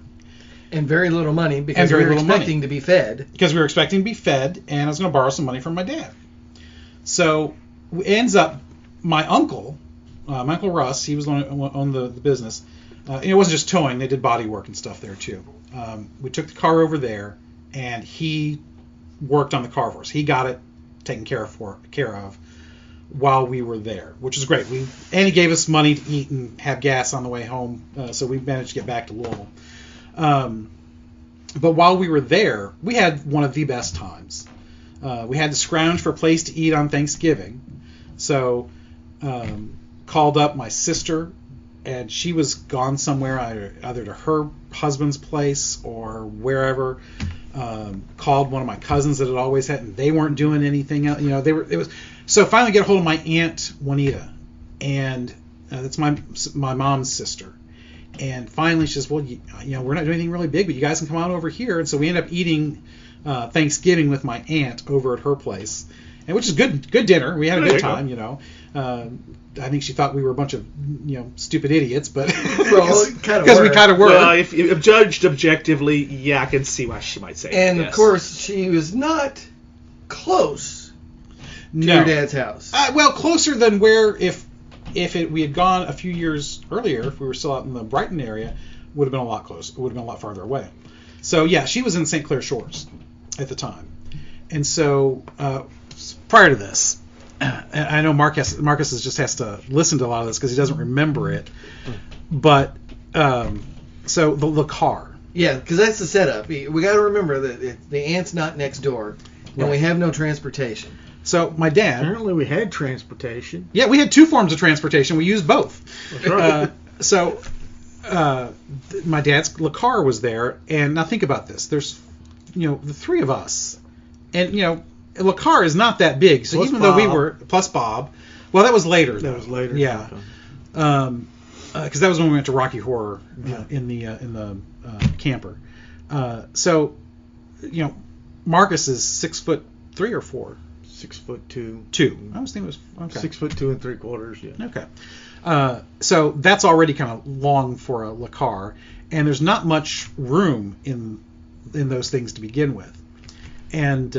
And very little money, because we were expecting to be fed. Because we were expecting to be fed, and I was going to borrow some money from my dad. So it ends up, my uncle Russ, he was on the business. And it wasn't just towing; they did body work and stuff there too. We took the car over there, and he worked on the car for us. He got it taken care of while we were there, which is great. And he gave us money to eat and have gas on the way home, so we managed to get back to Louisville. But while we were there, we had one of the best times. We had to scrounge for a place to eat on Thanksgiving, so called up my sister, and she was gone somewhere, either to her husband's place or wherever. Called one of my cousins that had always had, and they weren't doing anything else. So finally get a hold of my aunt Juanita, and that's my mom's sister. And finally she says, well, we're not doing anything really big, but you guys can come on over here. And so we end up eating Thanksgiving with my aunt over at her place, and which is good dinner. We had a good time, I think she thought we were a bunch of stupid idiots, but because we kind of were. Well, if judged objectively, yeah, I can see why she might say and that. Of course, she was not close to your dad's house. Well, closer than where if we had gone a few years earlier, if we were still out in the Brighton area, would have been a lot closer. It would have been a lot farther away. So yeah, she was in St. Clair Shores at the time, and so prior to this. I know Marcus has to listen to a lot of this because he doesn't remember it. But so the car. Yeah, because that's the setup. We got to remember that the aunt's not next door, and we have no transportation. So my dad. Apparently, we had transportation. Yeah, we had two forms of transportation. We used both. That's right. So my dad's car was there, and now think about this. There's the three of us, and the car is not that big, so plus even Bob. though we were plus Bob, well, that was later. That was later. Yeah. because that was when we went to Rocky Horror in the camper. So, Marcus is 6'3" or 4. 6'2". 2. I was thinking it was okay. 6'2 3/4". Yeah. Okay. So that's already kind of long for a Lakar, and there's not much room in those things to begin with. And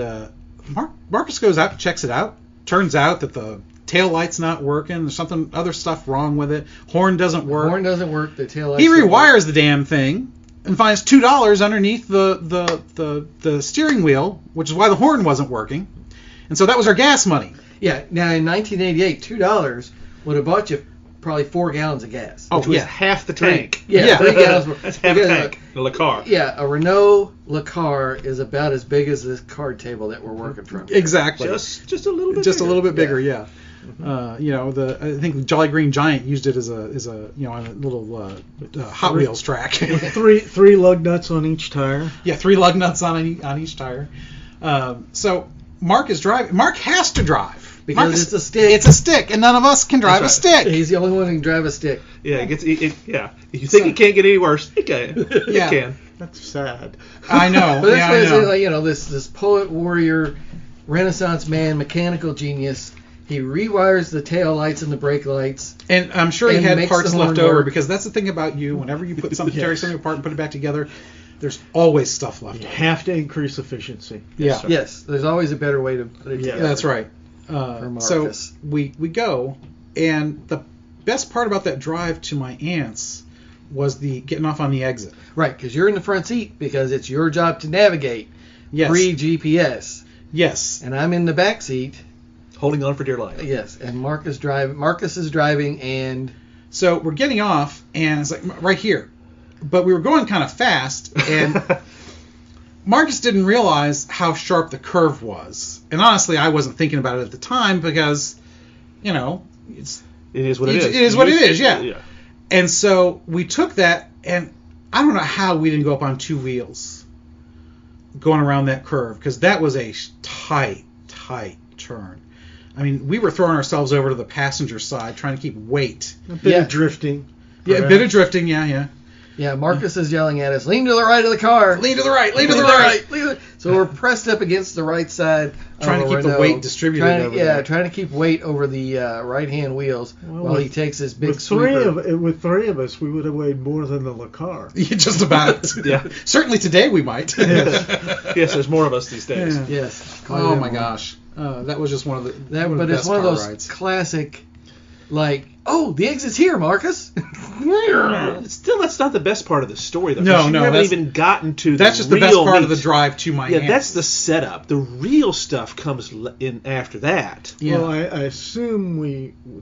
Marcus goes out, checks it out. Turns out that the tail light's not working. There's other stuff wrong with it. Horn doesn't work. Horn doesn't work. The tail light. He rewires the damn thing and finds $2 underneath the steering wheel, which is why the horn wasn't working. And so that was our gas money. Yeah. Now in 1988, $2 would have bought you probably 4 gallons of gas. Which was half the tank. Yeah. 3 gallons. That's half the tank. The Lakar. Yeah, a Renault Lakar is about as big as this card table that we're working from. Exactly. Just a little bit. Just bigger. a little bit bigger. Yeah. I think Jolly Green Giant used it as a on a little Hot Wheels track. three lug nuts on each tire. Yeah, 3 lug nuts on each tire. So Mark is driving. Mark has to drive because it's a stick. It's a stick, and none of us can drive a stick. He's the only one who can drive a stick. Yeah, it gets. Yeah, if you think it can't get any worse, it can. Yeah. It can. That's sad. I know. But that's I know. like, this poet, warrior, Renaissance man, mechanical genius. He rewires the tail lights and the brake lights. And I'm sure he and had makes parts the left horn over, work. because that's the thing about you. Whenever you put something, tear something apart and put it back together, there's always stuff left You over. have to increase efficiency. Yeah. Yes, there's always a better way to put it together. That's right. For So Marcus. we go, and the best part about that drive to my aunt's was the getting off on the exit. Right, because you're in the front seat because it's your job to navigate. Yes. Pre-GPS. Yes. And I'm in the back seat. Holding on for dear life. Yes, and Marcus is driving, and So we're getting off, and it's like right here, but we were going kind of fast, and Marcus didn't realize how sharp the curve was. And honestly, I wasn't thinking about it at the time because, It is what it is. It is what it is, yeah. Yeah. And so we took that, and I don't know how we didn't go up on 2 wheels going around that curve, because that was a tight turn. I mean, we were throwing ourselves over to the passenger side trying to keep weight. A bit of drifting. Yeah, a bit of drifting, yeah. yeah, Marcus is yelling at us, lean to the right of the car. Lean to the right, lean to the right. So we're pressed up against the right side. Trying of to a keep the Renault, weight distributed over there. trying to keep weight over the right-hand wheels while he takes his big With three sweeper. of us, we would have weighed more than the Lakar. Yeah, just about. Yeah. Certainly today we might. Yes, there's more of us these days. Yeah. Yes. Oh my gosh. That was just one of the But it's best one of car those rides. classic, like, oh, the exit's here, Marcus. Still, that's not the best part of the story, though. No, 'cause you haven't that's- even gotten to That's the just the best real part of meat. the drive to my Yeah, aunt's. that's the setup. The real stuff comes in after that. Yeah. Well, I assume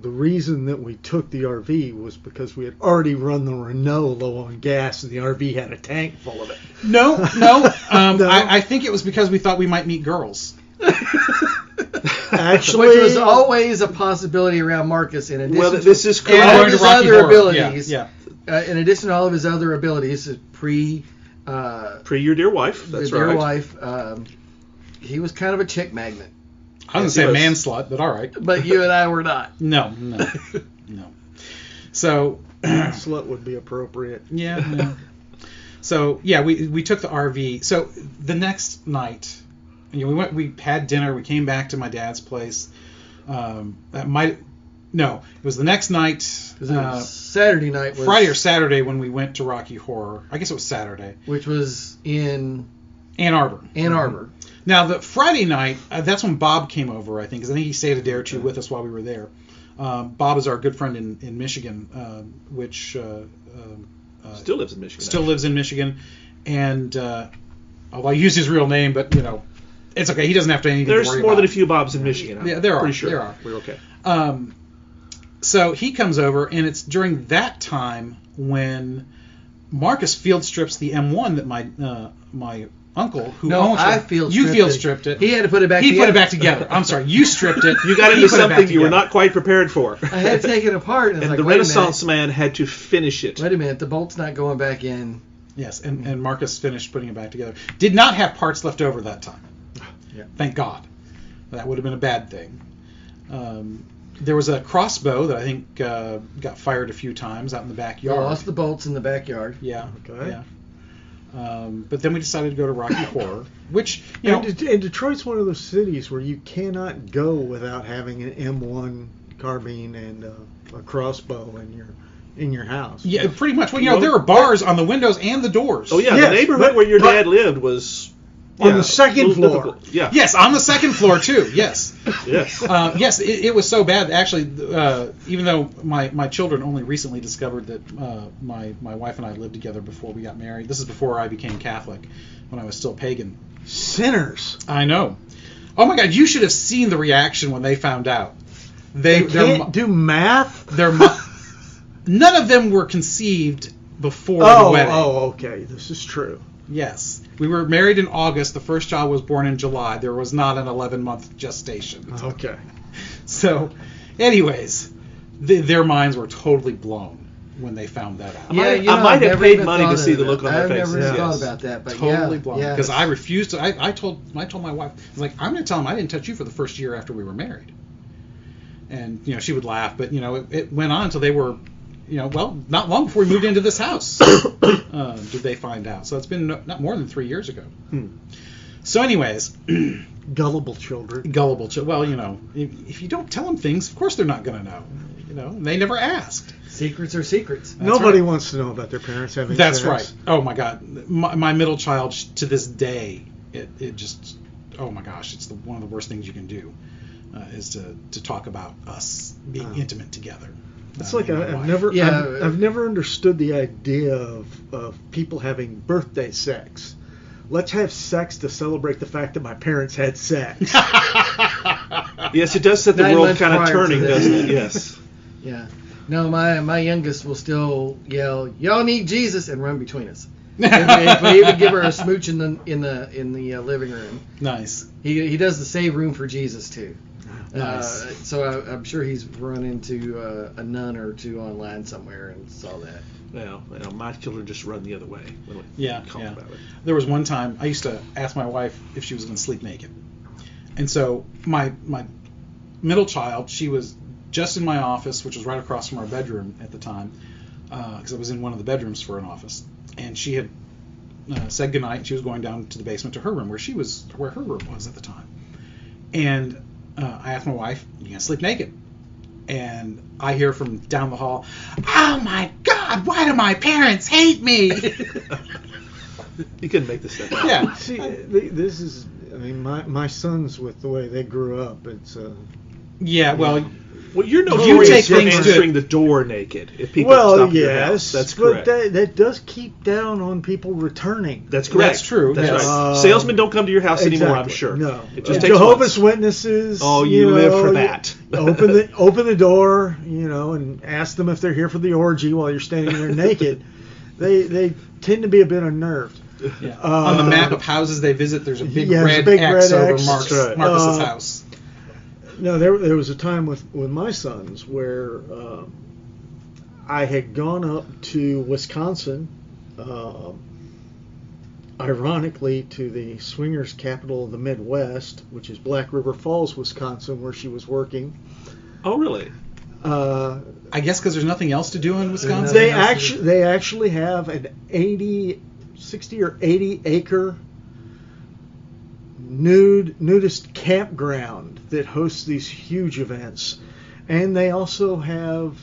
the reason that we took the RV was because we had already run the Renault low on gas, and the RV had a tank full of it. No. No? I think it was because we thought we might meet girls. Actually, Which was always a possibility around Marcus in addition Well, to this is And correct. all going to his Rocky other Horror. abilities. Yeah. In addition to all of his other abilities, Pre your dear wife. That's dear right. wife, he was kind of a chick magnet. I was Yes, going to he say was. man slut, but all right. But you and I were not. No. So, slut would be appropriate. yeah. So, yeah, we took the RV. So, the next night, we had dinner, we came back to my dad's place. It was the next night. 'Cause it was Saturday night was Friday or Saturday when we went to Rocky Horror. I guess it was Saturday. which was in Ann Arbor. Ann Arbor. Now, the Friday night, that's when Bob came over, I think, because I think he stayed a day or two with us while we were there. Bob is our good friend in Michigan, which Still lives in Michigan. still lives in Michigan. And although I use his real name, but, it's okay. He doesn't have to anything There's to worry more about. than a few Bobs in Michigan. I'm Yeah, there are. Pretty sure. There are. We're okay. So he comes over, and it's during that time when Marcus field strips the M1 that my uncle, who owns it, you field stripped it. He had to put it back He together. put it back together. I'm sorry, you stripped it. You got he into put it back something you were together. not quite prepared for. I had to take it apart. And, And it's the like, Renaissance man had to finish it. Wait a minute, the bolt's not going back in. Yes, and Marcus finished putting it back together. Did not have parts left over that time. Yeah. Thank God. That would have been a bad thing. There was a crossbow that I think got fired a few times out in the backyard. Lost the bolts in the backyard. Yeah. Okay. Yeah. But then we decided to go to Rocky Horror, which, you know... And Detroit's one of those cities where you cannot go without having an M1 carbine and a crossbow in your house. Yeah, pretty much. Well, there were bars on the windows and the doors. Oh yeah, Yes, the neighborhood where your dad lived was on the second floor. difficult. Yeah. Yes, on the second floor, too. Yes. Yes. Yes, it was so bad. Actually, even though my children only recently discovered that my wife and I lived together before we got married. This is before I became Catholic, when I was still pagan. Sinners. I know. Oh my God, you should have seen the reaction when they found out. They can't do math? None of them were conceived before the wedding. Oh, okay. This is true. Yes. We were married in August. The first child was born in July. There was not an 11-month gestation. Okay. So, anyways, their minds were totally blown when they found that out. Yeah, I might have paid money to see the look on their I've faces. never Yes. thought about that, but Totally blown. yeah. Because I refused to. I told my wife, I was like, I'm going to tell them I didn't touch you for the first year after we were married. And, she would laugh, but, it went on until they were, not long before we moved into this house did they find out. So it's been not more than 3 years ago. So anyways. Gullible children. Gullible children. Well, if you don't tell them things, of course they're not going to know. They never asked. Secrets are secrets. Nobody wants to know about their parents having That's sex. right. Oh my God. My middle child, to this day, it just, oh my gosh, it's one of the worst things you can do. Is to talk about us being intimate together. It's like I've never understood the idea of people having birthday sex. Let's have sex to celebrate the fact that my parents had sex. Yes, it does set the 9 world months kind of prior to turning, this. doesn't it? Yes. Yeah. No, my youngest will still yell, "Y'all need Jesus," and run between us. If we even give her a smooch in the living room. Nice. He does the save room for Jesus too. Nice. So I'm sure he's run into a nun or two online somewhere and saw that. Well, my children just run the other way when we talk about it. There was one time I used to ask my wife if she was going to sleep naked, and so my middle child, she was just in my office, which was right across from our bedroom at the time, because I was in one of the bedrooms for an office, and she had said goodnight, and she was going down to the basement to her room, where her room was at the time, and I asked my wife, "You gonna sleep naked?" And I hear from down the hall, "Oh my God, why do my parents hate me?" You couldn't make this stuff up. Yeah. See, this is, my sons, with the way they grew up, it's... Yeah, well, you're You notorious take for things to- answering the door naked if people stop at your house. That's correct. But that does keep down on people returning. That's correct. That's true. That's Yes. right. Salesmen don't come to your house anymore, I'm Exactly. sure. No. It just takes Jehovah's once. Witnesses. Oh, you live for that. Open the door, and ask them if they're here for the orgy while you're standing there naked. They tend to be a bit unnerved. yeah. On the map of houses they visit, there's a big Yeah, there's red a big X red over X. Marcus's Right. house. No, there was a time with my sons where I had gone up to Wisconsin, ironically to the swingers capital of the Midwest, which is Black River Falls, Wisconsin, where she was working. Oh, really? I guess because there's nothing else to do in Wisconsin. They actually have an 60 or 80 acre nudist campground that hosts these huge events, and they also have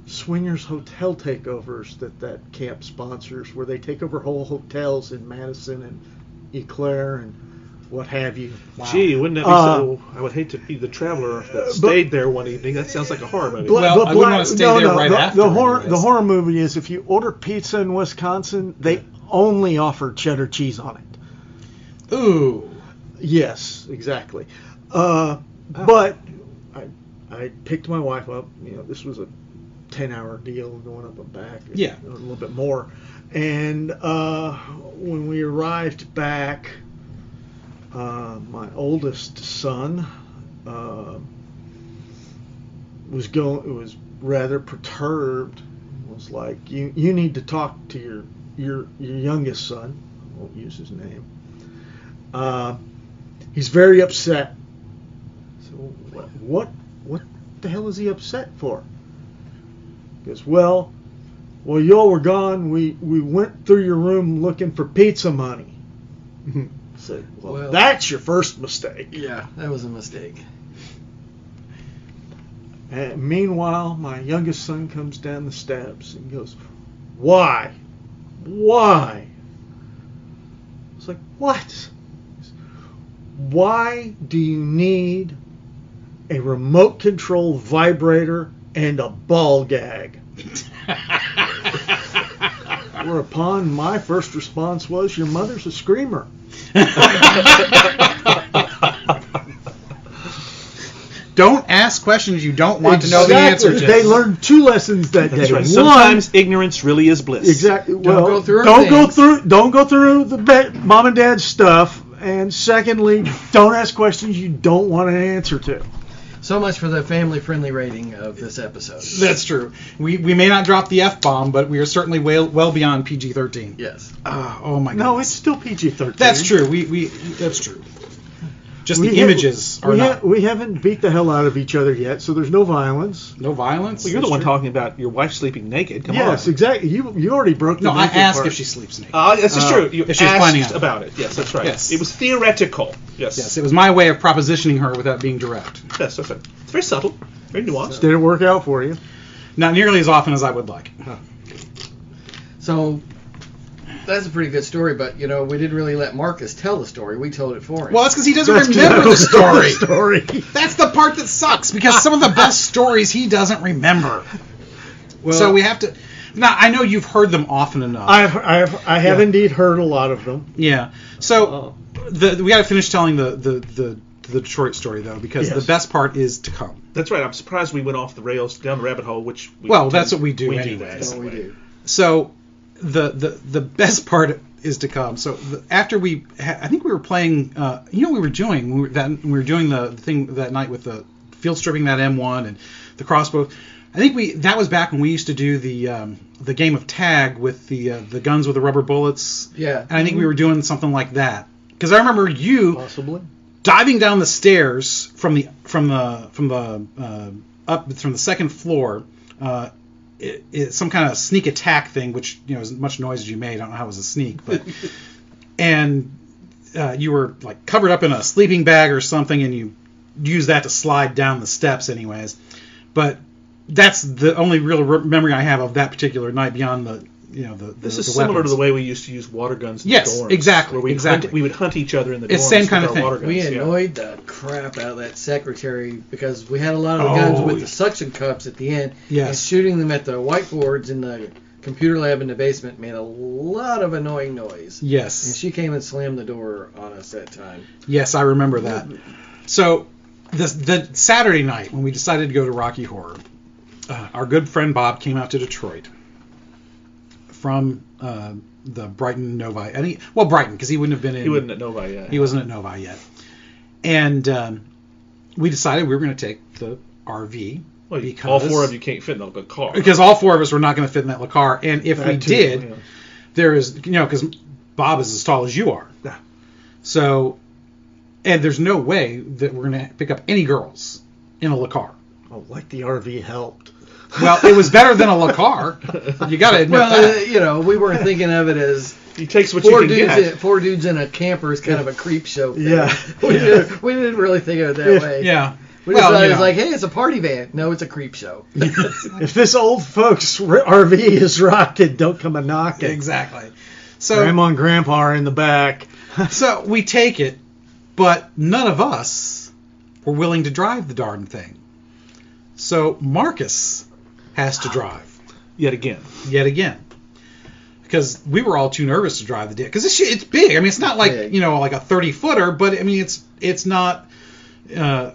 swingers hotel takeovers that camp sponsors, where they take over whole hotels in Madison and Eau Claire and what have you. Wow. Gee, wouldn't that be so... I would hate to be the traveler that stayed there one evening. That sounds like a horror movie. Well, I wouldn't want to stay there right after. The anyways. horror movie is if you order pizza in Wisconsin, they only offer cheddar cheese on it. Ooh. Yes, exactly. But I picked my wife up. This was a 10-hour deal going up and back. Yeah. A little bit more. And when we arrived back, my oldest son was rather perturbed. Was like, you need to talk to your youngest son. I won't use his name. He's very upset. So what what the hell is he upset for? He goes, well, y'all were gone. We went through your room looking for pizza money. I said, well, that's your first mistake. Yeah, that was a mistake. And meanwhile, my youngest son comes down the steps and goes, why? Why? It's like, what? Why do you need a remote control vibrator and a ball gag? Whereupon my first response was, your mother's a screamer. Don't ask questions you don't want to know the answer to. They learned 2 lessons that day. That's right. One, Sometimes ignorance really is bliss. exactly. Don't go through Don't go through the mom and dad's stuff. And secondly, don't ask questions you don't want an answer to. So much for the family-friendly rating of this episode. That's true. We may not drop the F-bomb, but we are certainly well beyond PG-13. Yes. Oh my god. No, it's still PG-13. That's true. That's true. Just the images are not. We haven't beat the hell out of each other yet, so there's no violence. No violence? Well, you're the one talking about your wife sleeping naked. Come on. Yes, exactly. You already broke the No, I naked asked part. if she sleeps naked. This is true. You if she's planning asked on it. about it. Yes, that's right. Yes. It was theoretical. Yes. Yes, it was my way of propositioning her without being direct. Yes, that's right. It's very subtle, very nuanced. Did it work out for you? Not nearly as often as I would like. So that's a pretty good story, but we didn't really let Marcus tell the story. We told it for him. Well, that's because he doesn't That's 'cause remember I the don't know story. story. That's the part that sucks, because some of the best stories he doesn't remember. Well, So we have to. Now, I know you've heard them often enough. I have indeed heard a lot of them. Yeah. So we got to finish telling the Detroit story, though, because Yes. the best part is to come. That's right. I'm surprised we went off the rails down the rabbit hole, which That's what we do that anyways. anyway. we do. So the best part is to come. So after I think we were playing. We were doing we were doing the thing that night with the field stripping that M1 and the crossbow. I think that was back when we used to do the game of tag with the guns with the rubber bullets. Yeah. And I think we were doing something like that, because I remember you Possibly. diving down the stairs from the second floor. It's some kind of sneak attack thing, which as much noise as you made, I don't know how it was a sneak, but and you were like covered up in a sleeping bag or something, and you used that to slide down the steps, anyways. But that's the only real memory I have of that particular night, beyond the This is the similar weapons. to the way we used to use water guns in Yes, the dorms. exactly, Where we would hunt each other in the dorms It's same with kind of our thing. water guns. We yeah. annoyed the crap out of that secretary because we had a lot of guns with the suction cups at the end. Yes. And shooting them at the whiteboards in the computer lab in the basement made a lot of annoying noise. And Yes. she came and slammed the door on us that time. Yes, I remember that. So the Saturday night when we decided to go to Rocky Horror, our good friend Bob came out to Detroit from the Brighton Novi. Brighton, because he wouldn't have been in. He wasn't at Novi yet. He wasn't at Novi yet. And we decided we were going to take the RV. Well, because all 4 of you can't fit in a car. Because all 4 of us were not going to fit in that car. And if we That too, did, yeah. there is, because Bob is as tall as you are. Yeah. So, and there's no way that we're going to pick up any girls in a Le Car. Oh, like the RV helped. Well, it was better than a Le Car. You got to admit that. Well, we weren't thinking of it as He takes what you can get. 4 dudes in a camper is kind of a creep show thing. Yeah. we didn't really think of it that way. Yeah. We Well, decided you it's know. like, hey, it's a party van. No, it's a creep show. If this old folks RV is rocking, don't come a knocking. Exactly. So, Grandma and Grandpa are in the back. so we take it, but none of us were willing to drive the darn thing. So Marcus has to drive Yet again. because we were all too nervous to drive the damn. Because it's big. I mean, it's not like Big. like a 30-footer, but I mean it's not an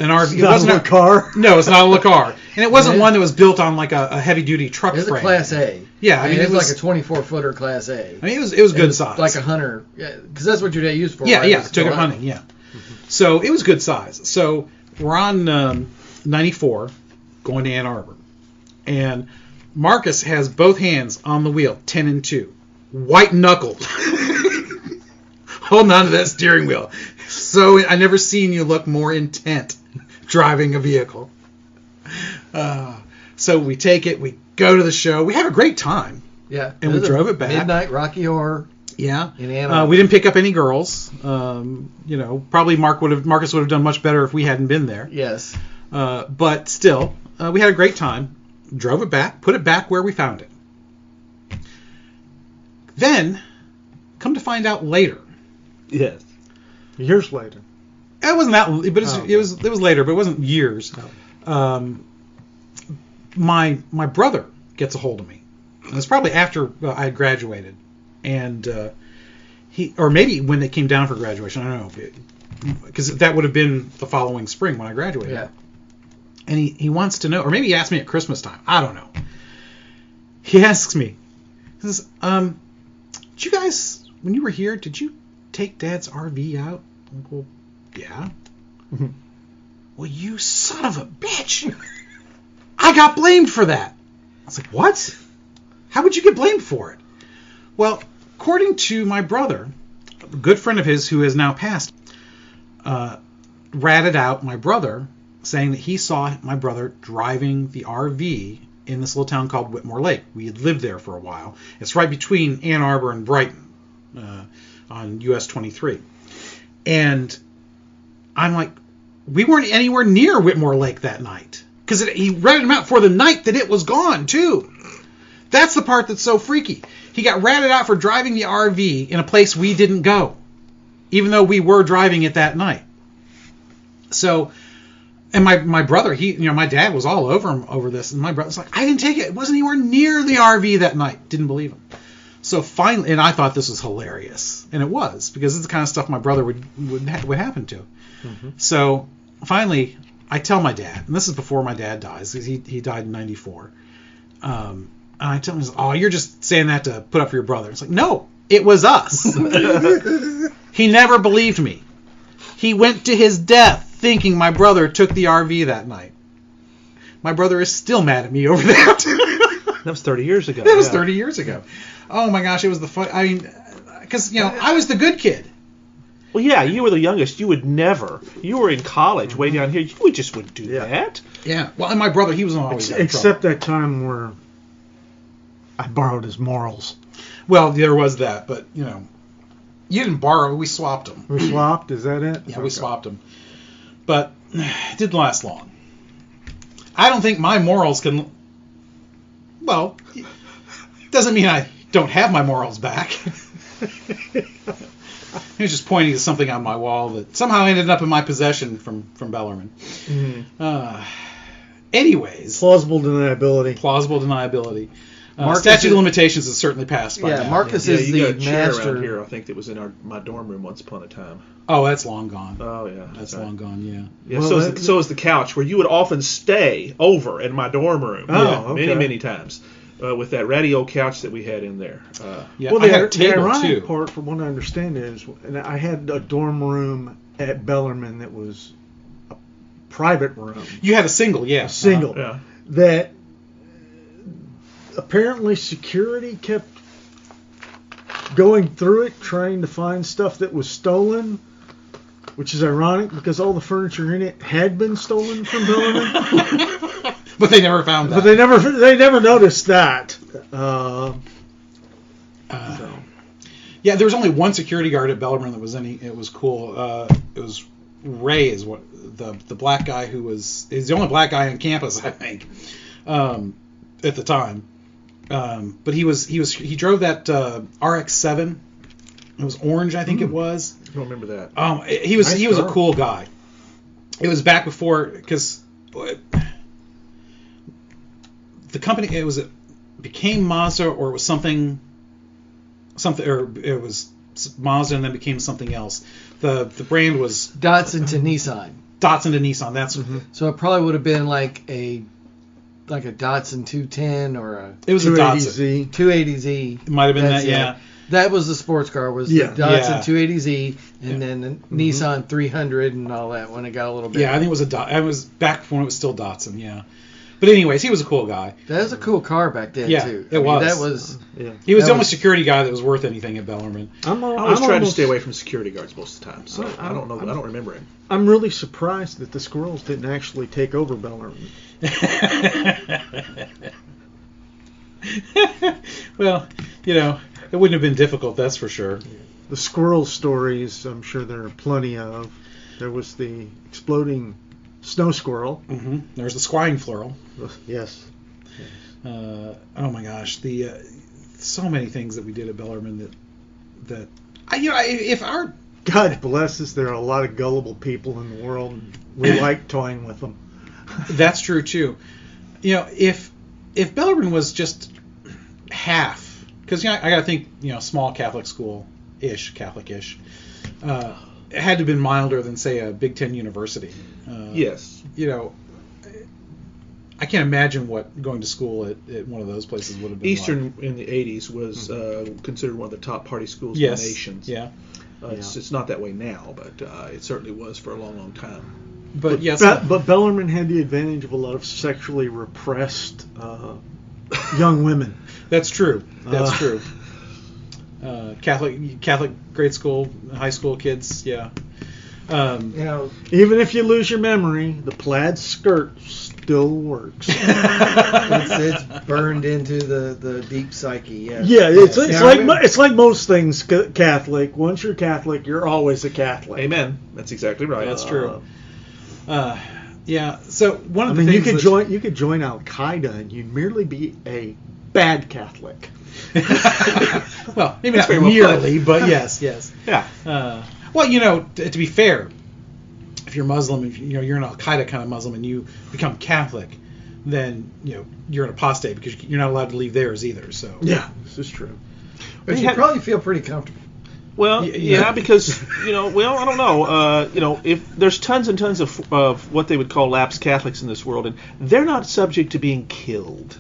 RV. It wasn't a car. No, it's not a Le Car, and it wasn't one that was built on like a heavy-duty truck It's frame. a Class A. Yeah, I mean, it's it was like a 24-footer Class A. I mean, it was good It's size. Like a hunter. Yeah, because that's what your dad used for. Yeah, right? yeah, Was took it to hunt. hunting, yeah. So it was good size. So we're on 94 going to Ann Arbor. And Marcus has both hands on the wheel, 10 and 2. White knuckled. Holding on to that steering wheel. So I never seen you look more intent driving a vehicle. So we take it, we go to the show, we have a great time. Yeah. And we drove it back. Midnight Rocky Horror. Yeah. In Ann Arbor. We didn't pick up any girls. Probably Marcus would have done much better if we hadn't been there. Yes. But still, we had a great time. Drove it back, put it back where we found it. Then, come to find out later. Yes. Years later. It wasn't that, but it was later, but it wasn't years. No. My brother gets a hold of me. And it's probably after I had graduated, and or maybe when they came down for graduation. I don't know, because that would have been the following spring when I graduated. Yeah. And he wants to know, or maybe he asked me at Christmas time. I don't know. He asks me, he says, "Did you guys, when you were here, did you take Dad's RV out?" I'm like, "Well, yeah." Mm-hmm. "Well, you son of a bitch! I got blamed for that." I was like, "What? How would you get blamed for it?" Well, according to my brother, a good friend of his who has now passed, ratted out my brother, saying that he saw my brother driving the RV in this little town called Whitmore Lake. We had lived there for a while. It's right between Ann Arbor and Brighton on US 23. And I'm like, we weren't anywhere near Whitmore Lake that night. Because he ratted him out for the night that it was gone, too. That's the part that's so freaky. He got ratted out for driving the RV in a place we didn't go, even though we were driving it that night. So, and my brother, my dad was all over him over this, and my brother's like, "I didn't take it. It wasn't anywhere near the RV that night." Didn't believe him. So finally, and I thought this was hilarious, and it was, because it's the kind of stuff my brother would happen to. Mm-hmm. So finally, I tell my dad, and this is before my dad dies, because he died in '94. And I tell him, "Oh, you're just saying that to put up for your brother." It's like, no, it was us. He never believed me. He went to his death thinking my brother took the RV that night. My brother is still mad at me over that. That was 30 years ago. That was 30 years ago. Oh my gosh, it was the fun. I mean, because I was the good kid. Well, yeah, you were the youngest. You would never. You were in college, way down here. You just wouldn't do that. Yeah. Well, and my brother, he was always except that time where I borrowed his morals. Well, there was that, but you didn't borrow. We swapped them. We swapped. Is that it? Yeah, we swapped them. But it didn't last long. I don't think my morals can. Well, doesn't mean I don't have my morals back. He was just pointing to something on my wall that somehow ended up in my possession from Bellarmine. Mm-hmm. Anyways. Plausible deniability. Statute of limitations is certainly passed by now. Marcus is the got a chair master. around here, I think, that was in my dorm room once upon a time. Oh, that's long gone. Oh, yeah. That's long gone, yeah. Yeah, Well, so is the couch, where you would often stay over in my dorm room. Oh, okay. Many, many times. With that ratty old couch that we had in there. Yeah, Well, I had a the table, ironic too. part, from what I understand, is and I had a dorm room at Bellarmine that was a private room. You had a single, yeah. A single. Yeah. That apparently security kept going through it, trying to find stuff that was stolen, which is ironic because all the furniture in it had been stolen from Bellarmine. But they never found that. But they never noticed that. Yeah, there was only one security guard at Bellarmine that was it was cool. It was Ray, is what the black guy he's the only black guy on campus, I think, at the time. But he drove that RX-7. It was orange, I think it was. I don't remember that. He was a cool guy. It was back before, because the company it became Mazda, or it was something, or it was Mazda and then became something else. The brand was Datsun to Nissan. Datsun to Nissan. That's So it probably would have been like a Datsun 210 or a it was a Datsun 280Z. It might have been That's that, yeah. it. That was the sports car, was the Datsun 280Z, and then the Nissan 300 and all that when it got a little bit. Yeah, I think it was it was back when it was still Datsun, yeah. But anyways, he was a cool guy. That was a cool car back then, Yeah, too. it was. That was... Yeah. He was That the only was- security guy that was worth anything at Bellarmine. I always I'm try to almost- stay away from security guards most of the time, so I- I don't know. I'm- I don't remember him. I'm really surprised that the squirrels didn't actually take over Bellarmine. Well, it wouldn't have been difficult, that's for sure. The squirrel stories, I'm sure there are plenty of. There was the exploding snow squirrel. Mm-hmm. There's the squine floral. Yes. Oh my gosh, the so many things that we did at Bellarmine that if our God bless us, there are a lot of gullible people in the world, and we like toying with them. that's true too. If Bellarmine was just half, because I got to think, small Catholic school-ish, Catholic-ish, it had to have been milder than, say, a Big Ten university. Yes. I can't imagine what going to school at one of those places would have been Eastern like. in the 80s was considered one of the top party schools Yes. in the nation. Yeah. It's not that way now, but it certainly was for a long, long time. But yes. But Bellarmine had the advantage of a lot of sexually repressed young women. That's true. That's Uh, true. Catholic grade school, high school kids, yeah. Even if you lose your memory, the plaid skirt still works. It's burned into the deep psyche. Yes. Yeah, it's Now, like remember- it's like most things Catholic. Once you're Catholic, you're always a Catholic. Amen. That's exactly right. That's true. Yeah. So one I of the mean, things you could join Al Qaeda and you'd merely be a bad Catholic. well, maybe That's not very well merely, but yes. Yeah. Well, to be fair, if you're Muslim, if you're an Al Qaeda kind of Muslim, and you become Catholic, then you're an apostate because you're not allowed to leave theirs either. So Yeah, this is true. But you probably feel pretty comfortable. Well, Yeah. because I don't know. If there's tons and tons of what they would call lapsed Catholics in this world, and they're not subject to being killed.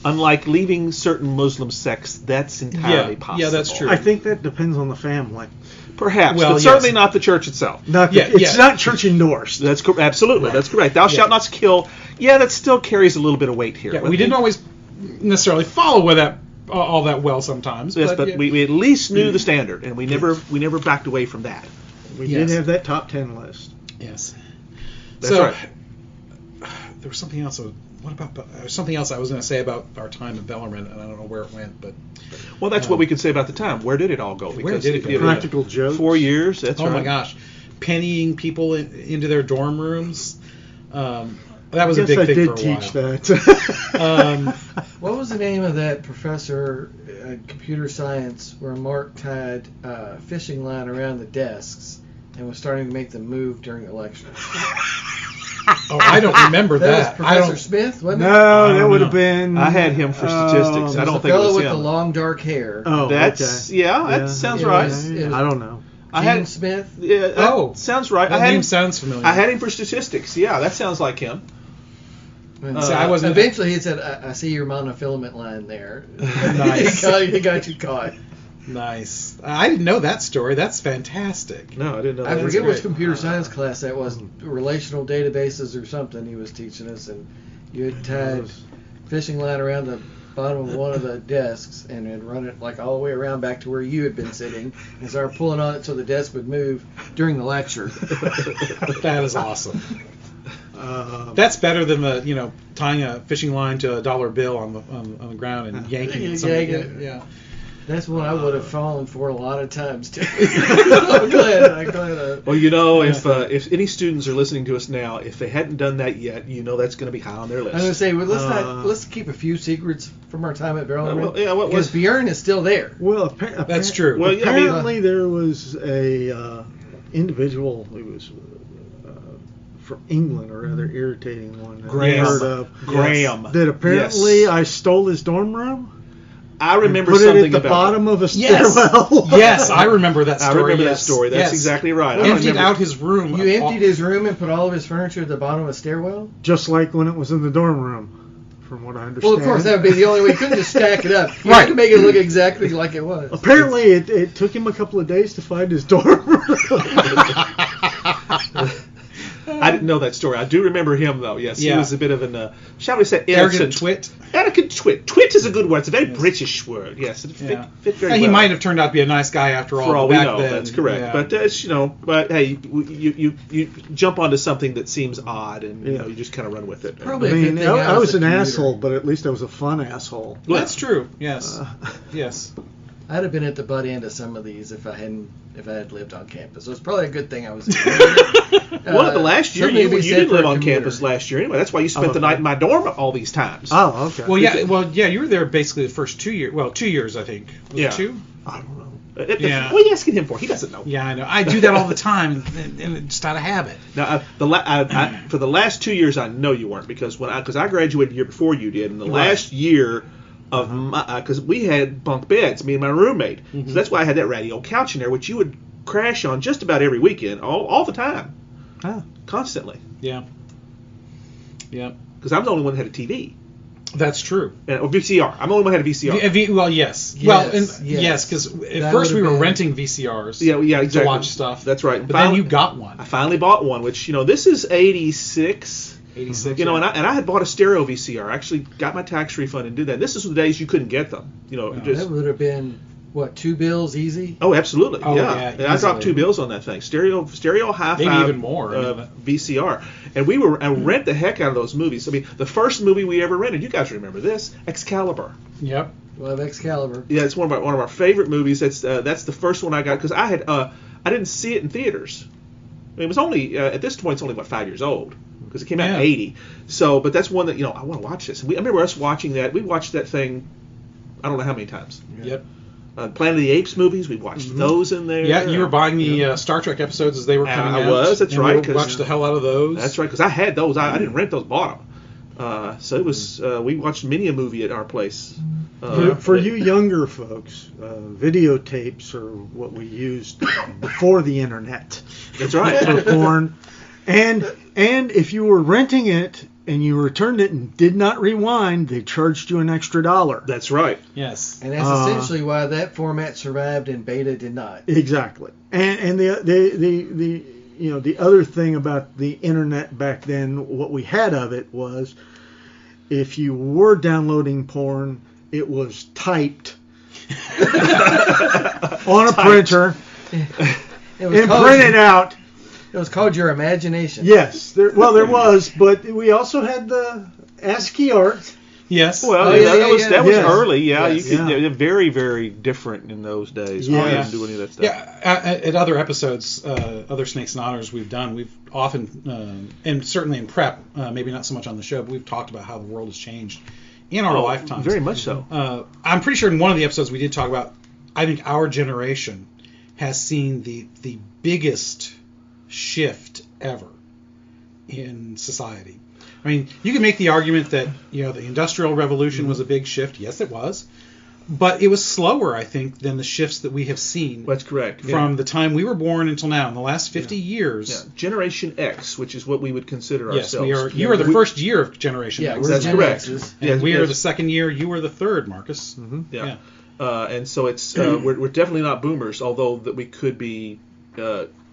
Unlike leaving certain Muslim sects, that's entirely possible. Yeah, that's true. I think that depends on the family. Perhaps, Well, but yes. certainly not the church itself. It's not church endorsed. That's absolutely. That's correct. Thou shalt not kill. Yeah, that still carries a little bit of weight here. yeah, But we didn't always necessarily follow with that all that well sometimes. Yes, but yeah. we at least knew the standard, and we never backed away from that. We Yes. did have that top 10 list. Yes. That's so right. there was something else. What about something else I was going to say about our time at Bellarmine, and I don't know where it went, but Well, that's what we could say about the time. Where did it all go? Where did it go? Practical jokes. 4 years. That's oh right. my gosh, pennying people into their dorm rooms. That was I a guess big I thing did for a teach while. that. What was the name of that professor in computer science where Mark tied a fishing line around the desks and was starting to make them move during the lecture? Oh, I don't remember That was that. I Professor don't. Smith, wasn't it? No, that don't would know. have been. I had him for statistics. I don't The think it fellow was with him. the long dark hair. Oh, That's okay. that sounds It right. was- I don't know. I Gene had Smith. Yeah, that Oh. sounds right. That I had name him. sounds familiar. I had him for statistics. Yeah, that sounds like him. See, I wasn't. Eventually, he said, "I see your monofilament line there." Nice. he got you caught. Nice. I didn't know that story. That's fantastic. No, I didn't know. I that. forget which great. computer science class that was, relational databases or something he was teaching us, and you had tied fishing line around the bottom of one of the desks and had run it like all the way around back to where you had been sitting and started pulling on it so the desk would move during the lecture. That is awesome. That's better than the tying a fishing line to a dollar bill on the ground and yanking it. Yanking it. Yeah. That's one I would have fallen for a lot of times too. I'm glad. Well, if any students are listening to us now, if they hadn't done that yet, that's going to be high on their list. I'm gonna say, well, let's keep a few secrets from our time at Bellarmine. what because was? Bjorn is still there. Well, That's true. Well, yeah, I mean, apparently there was a individual who was from England, or rather irritating one. that I heard of. Graham. That apparently Yes. I stole his dorm room. I remember Put something it at the about bottom that. of a Yes. stairwell. Yes, I remember that I story. remember that yes. story. That's Yes. exactly right. I Emptied remember. out his room. You emptied his room and put all of his furniture at the bottom of a stairwell? Just like when it was in the dorm room, from what I understand. Well, of course, that would be the only way. You couldn't just stack it up. You Right. had to make it look exactly like it was. Apparently, it took him a couple of days to find his dorm room. didn't know that story. I do remember him, though. Yes, Yeah. he was a bit of an, shall we say, Arrogant innocent. twit. Arrogant twit. Twit is a good word. It's a very British word. Yes, it fit very well. He might have turned out to be a nice guy after all. For all we back know, then. that's correct. Yeah. But it's, but hey, you jump onto something that seems odd, and you just kind of run with it. Probably I a good mean, thing I was a an commuter. asshole, but at least I was a fun asshole. Well, that's true. Yes. Yes. I'd have been at the butt end of some of these if I had lived on campus. So it's probably a good thing I was a commuter. Well, the last year something to you be said didn't for live a on commuter. campus last year anyway. That's why you spent the okay. night in my dorm all these times. Oh, okay. Well, yeah. You were there basically the first 2 years. Well, 2 years, I think. Was it 2? I don't know. Yeah. What are you asking him for? He doesn't know. Yeah, I know. I do that all the time, and it's just out of habit. Now, for the last 2 years, I know you weren't because I graduated the year before you did, and the last year of because we had bunk beds, me and my roommate, so that's why I had that ratty old couch in there, which you would crash on just about every weekend, all the time, constantly. Yeah. Yeah. Because I'm the only one that had a TV. That's true. Or VCR. I'm the only one that had a VCR. Well, yes. Yes, Well, yes. yes, because at That first we would've were been- renting VCRs. Yeah, exactly. To watch stuff. That's right. But then you got one. I finally bought one, which this is 86. 86. And I had bought a stereo VCR. I actually got my tax refund and did that. This is the days you couldn't get them. That would have been, what, $2 easy? Oh, absolutely. Oh, yeah. yeah, And I dropped easily. $2 on that thing. Stereo hi-fi. Maybe even more. VCR. And I rent the heck out of those movies. I mean, the first movie we ever rented, you guys remember this, Excalibur. Yep. Well, Excalibur. Yeah, it's one of our favorite movies. That's the first one I got because I didn't see it in theaters. I mean, it was only at this point it's only 5 years old because it came out in '80. So, but that's one that I want to watch this. I remember us watching that. We watched that thing, I don't know how many times. Yep. Planet of the Apes movies. We watched those in there. Yeah, you were buying the Star Trek episodes as they were coming out. I was. That's and right. We watched the hell out of those. That's right, because I had those. I didn't rent those. Bought them. So it was. We watched many a movie at our place. For you younger folks, videotapes are what we used before the internet. That's right. For porn. And if you were renting it and you returned it and did not rewind, they charged you an extra $1. That's right. Yes. And that's essentially why that format survived and beta did not. Exactly. And the other thing about the internet back then, what we had of it was, if you were downloading porn, it was typed on a printer and printed out. It was called your imagination. Yes, there was, but we also had the ASCII art. Yes. Well, that was early. Yeah, Yes. you could. They're very, very different in those days. Yeah. We didn't do any of that stuff. Yeah, at other episodes, other Snakes and Otters we've done, we've often, and certainly in prep, maybe not so much on the show, but we've talked about how the world has changed in our lifetimes. Very much so. I'm pretty sure in one of the episodes we did talk about, I think our generation has seen the biggest shift ever in society. I mean, you can make the argument that the Industrial Revolution was a big shift. Yes, it was, but it was slower, I think, than the shifts that we have seen. That's correct. From the time we were born until now, in the last 50 years. Yeah. Generation X, which is what we would consider yes, ourselves. you are the first year of Generation Yeah, X. we're That's Gen correct. X's. And we are the second year. You were the third, Marcus. Mm-hmm. Yeah. And so it's we're definitely not boomers, although that we could be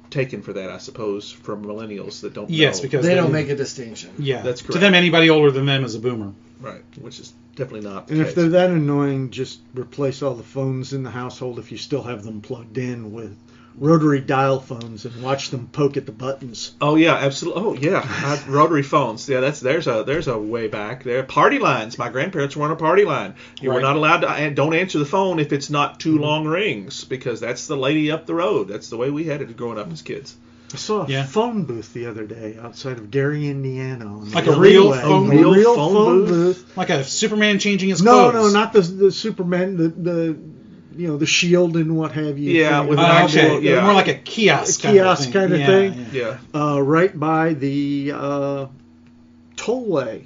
taken for that, I suppose, from millennials that don't know. Yes, because They don't make a distinction. Yeah, That's correct. To them, anybody older than them is a boomer. Right, which is definitely not the And case. if they're that annoying, just replace all the phones in the household if you still have them plugged in with rotary dial phones and watch them poke at the buttons. Oh yeah, absolutely. Oh yeah, rotary phones. Yeah, there's a way back there. Party lines. My grandparents were on a party line. You were Right. not allowed to don't answer the phone if it's not two long rings because that's the lady up the road. That's the way we had it growing up as kids. I saw a phone booth the other day outside of Gary, Indiana. On Like the a real freeway. phone A booth? real phone booth. Like a Superman changing his No, clothes. not the Superman, the shield and what have you. Yeah, thing. with an Okay, actual- yeah. more like a kiosk. Kiosk kind of thing. Yeah. Right by the tollway,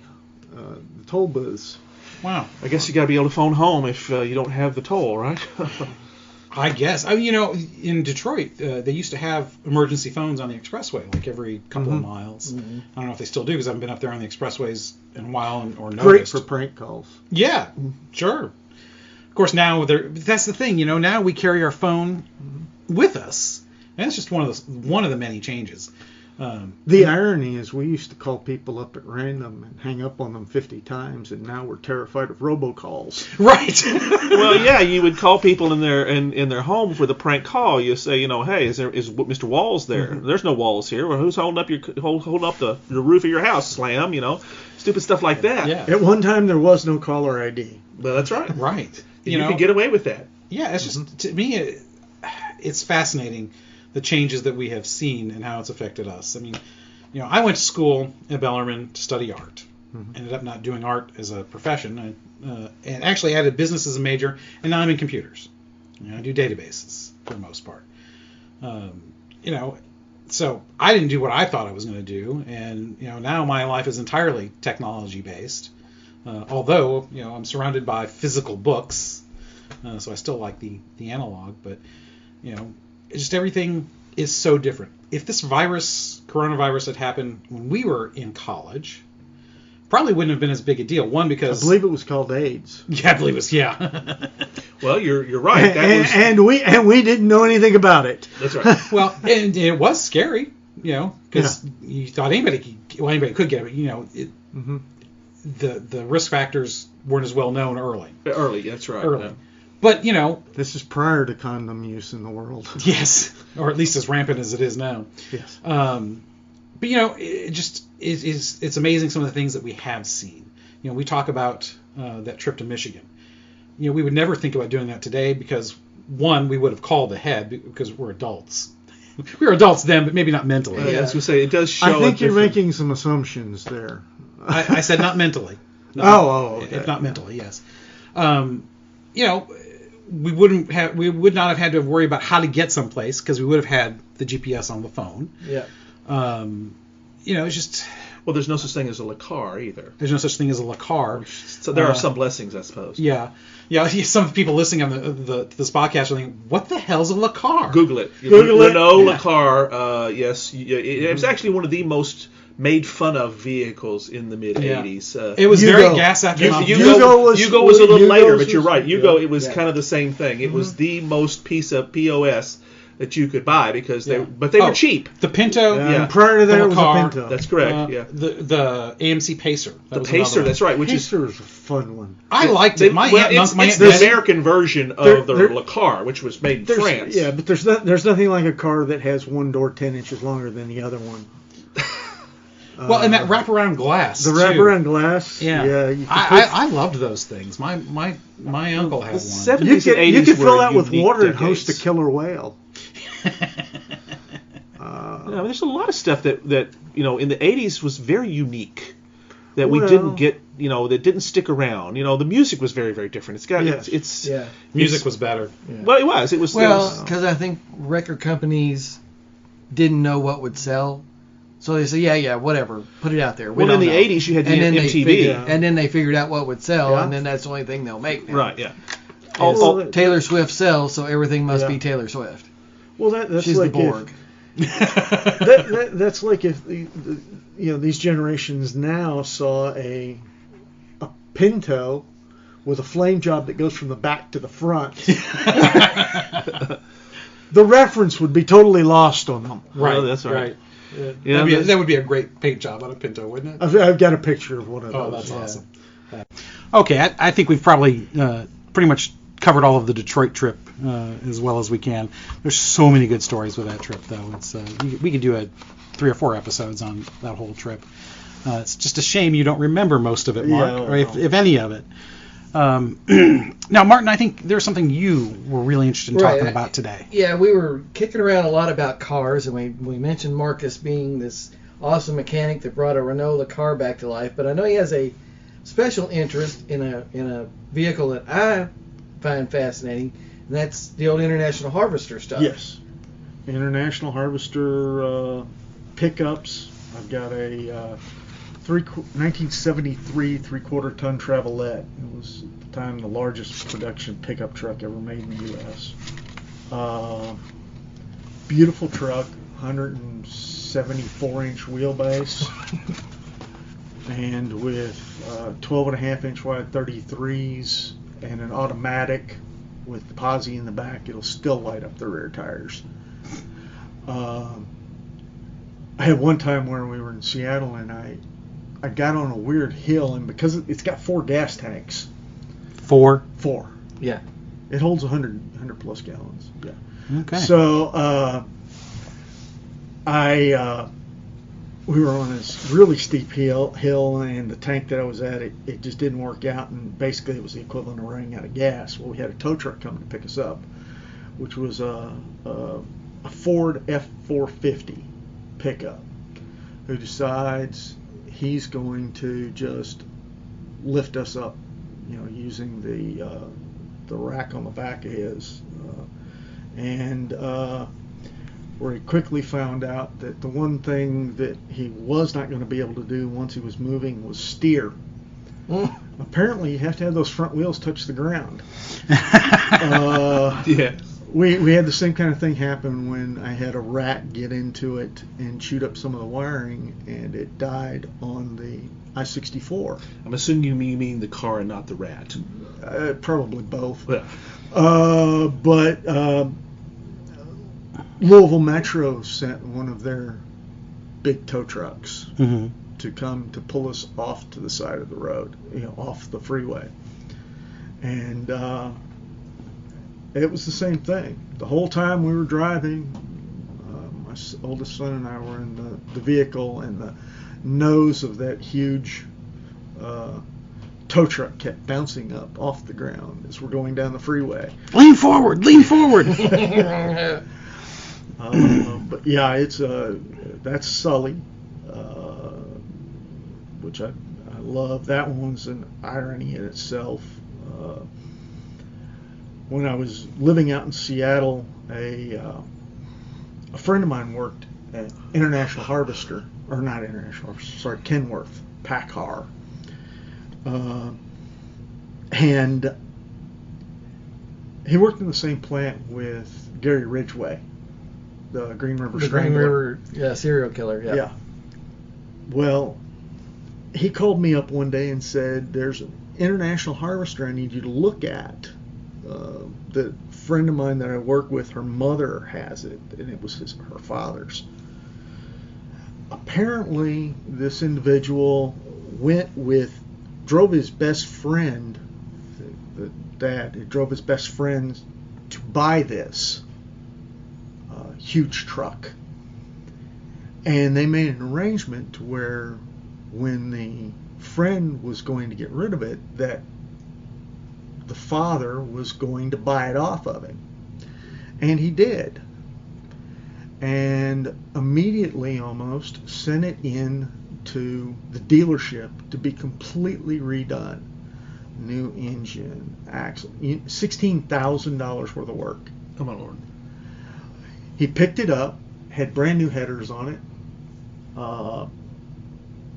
the toll booths. Wow. I guess you got to be able to phone home if you don't have the toll, right? I guess. I mean, in Detroit, they used to have emergency phones on the expressway, like every couple of miles. I don't know if they still do because I haven't been up there on the expressways in a while or noticed. Great for prank calls. Yeah, sure. Of course, now that's the thing. Now we carry our phone with us, and that's just one of the many changes. The irony is we used to call people up at random and hang up on them 50 times, and now we're terrified of robocalls. Right. Well, yeah, you would call people in their homes with a prank call. You say, hey, is Mr. Walls there? Mm-hmm. There's no walls here. Well, who's holding up the roof of your house? Slam, stupid stuff like that. Yeah. At one time, there was no caller ID. Well, that's right. Right. You could get away with that. Yeah, it's just, to me, it's fascinating, the changes that we have seen and how it's affected us. I mean, I went to school in Bellarmine to study art. Mm-hmm. Ended up not doing art as a profession, and actually added business as a major, and now I'm in computers. I do databases for the most part. So I didn't do what I thought I was going to do, and now my life is entirely technology based. Although I'm surrounded by physical books, so I still like the analog, but just everything is so different. If this coronavirus had happened when we were in college, probably wouldn't have been as big a deal. One, because I believe it was called AIDS. Yeah, I believe it was. Yeah. Well, you're right. And we didn't know anything about it. That's right. Well, and it was scary, because you thought anybody could get it. Mm-hmm. The risk factors weren't as well known early. That's right. Early. Yeah. But, This is prior to condom use in the world. Yes, or at least as rampant as it is now. Yes. But, it's amazing some of the things that we have seen. We talk about that trip to Michigan. We would never think about doing that today because, one, we would have called ahead because we're adults. We were adults then, but maybe not mentally. I was going to say, it does show. I think you're making some assumptions there. I said not mentally. Okay. If not mentally, yes. We would not have had to worry about how to get someplace because we would have had the GPS on the phone. Yeah. It's just. Well, there's no such thing as a car either. There's no such thing as a car. So there are some blessings, I suppose. Yeah. Some people listening on this podcast are thinking, "What the hell's a car?" Google it. Google it. Renault car. Yes, it was actually one of the most made fun of vehicles in the mid '80s. It was Yugo. very gas economic. Yugo was a little later, but you're right. Yugo, yeah. it was kind of the same thing. It was the most piece of POS that you could buy because they were cheap. The Pinto. And prior to that, it was car. a Pinto. That's correct. The AMC Pacer. The Pacer. That's right. Which Pacer is a fun one. I liked it. It's the American version of the Le Car, which was made in France. Yeah, but there's nothing like a car that has one door 10 inches longer than the other one. Well, and that wraparound glass. The wraparound glass. Yeah. I loved those things. My uncle had one. 70s and 80s you could fill that with unique water decades. and host a killer whale. There's a lot of stuff that in the 80s was very unique that we didn't get, that didn't stick around. The music was very, very different. Music was better. Yeah. Well, it was. Because I think record companies didn't know what would sell. So they say, whatever, put it out there. Well, in the 80s, you had MTV. And then they figured out what would sell, and then that's the only thing they'll make now. Right, yeah. Taylor Swift sells, so everything must be Taylor Swift. Well, that's She's like the Borg. That's like if these generations now saw a Pinto with a flame job that goes from the back to the front. The reference would be totally lost on them. Right, well, that's right. That would be a great paint job on a Pinto, wouldn't it? I've got a picture of one of those. Oh, that's awesome. Okay, I think we've probably pretty much covered all of the Detroit trip as well as we can. There's so many good stories with that trip, though. It's we could do 3 or 4 episodes on that whole trip. It's just a shame you don't remember most of it, Mark, or if any of it. Now, Martin, I think there's something you were really interested in talking about today. Yeah, we were kicking around a lot about cars, and we mentioned Marcus being this awesome mechanic that brought a Renault car back to life. But I know he has a special interest in a vehicle that I find fascinating, and that's the old International Harvester stuff. Yes, International Harvester pickups. I've got a 1973 3/4 ton Travelette. It was at the time the largest production pickup truck ever made in the U.S. Beautiful truck, 174-inch wheelbase, and with 12.5-inch wide 33s and an automatic with the posi in the back. It'll still light up the rear tires. I had one time where we were in Seattle, and I got on a weird hill, and because it's got 4 gas tanks. 4? 4. Yeah. It holds 100 plus gallons. Yeah. Okay. So we were on this really steep hill, and the tank that I was at, it just didn't work out, and basically it was the equivalent of running out of gas. Well, we had a tow truck coming to pick us up, which was a Ford F-450 pickup, who decides he's going to just lift us up, using the rack on the back of his, and where he quickly found out that the one thing that he was not going to be able to do once he was moving was steer. Apparently, you have to have those front wheels touch the ground. Yeah. We had the same kind of thing happen when I had a rat get into it and chewed up some of the wiring, and it died on the I-64. I'm assuming you mean the car and not the rat. Probably both. Yeah. But Louisville Metro sent one of their big tow trucks to come to pull us off to the side of the road, off the freeway. And it was the same thing. The whole time we were driving, my oldest son and I were in the vehicle, and the nose of that huge tow truck kept bouncing up off the ground as we're going down the freeway. Lean forward! Lean forward! But yeah, that's Sully, which I love. That one's an irony in itself. When I was living out in Seattle, a friend of mine worked at International Harvester, or not International Harvester, sorry, Kenworth, PACCAR. And he worked in the same plant with Gary Ridgway, the Green River Strangler. Serial killer, yeah. Yeah. Well, he called me up one day and said, there's an International Harvester I need you to look at. The friend of mine that I work with, her mother has it, and it was her father's. Apparently, this individual drove his best friend, the dad, drove his best friend to buy this huge truck. And they made an arrangement to where when the friend was going to get rid of it, that the father was going to buy it off of him. And he did. And immediately almost sent it in to the dealership to be completely redone. New engine, axle, $16,000 worth of work. Oh my Lord. He picked it up, had brand new headers on it,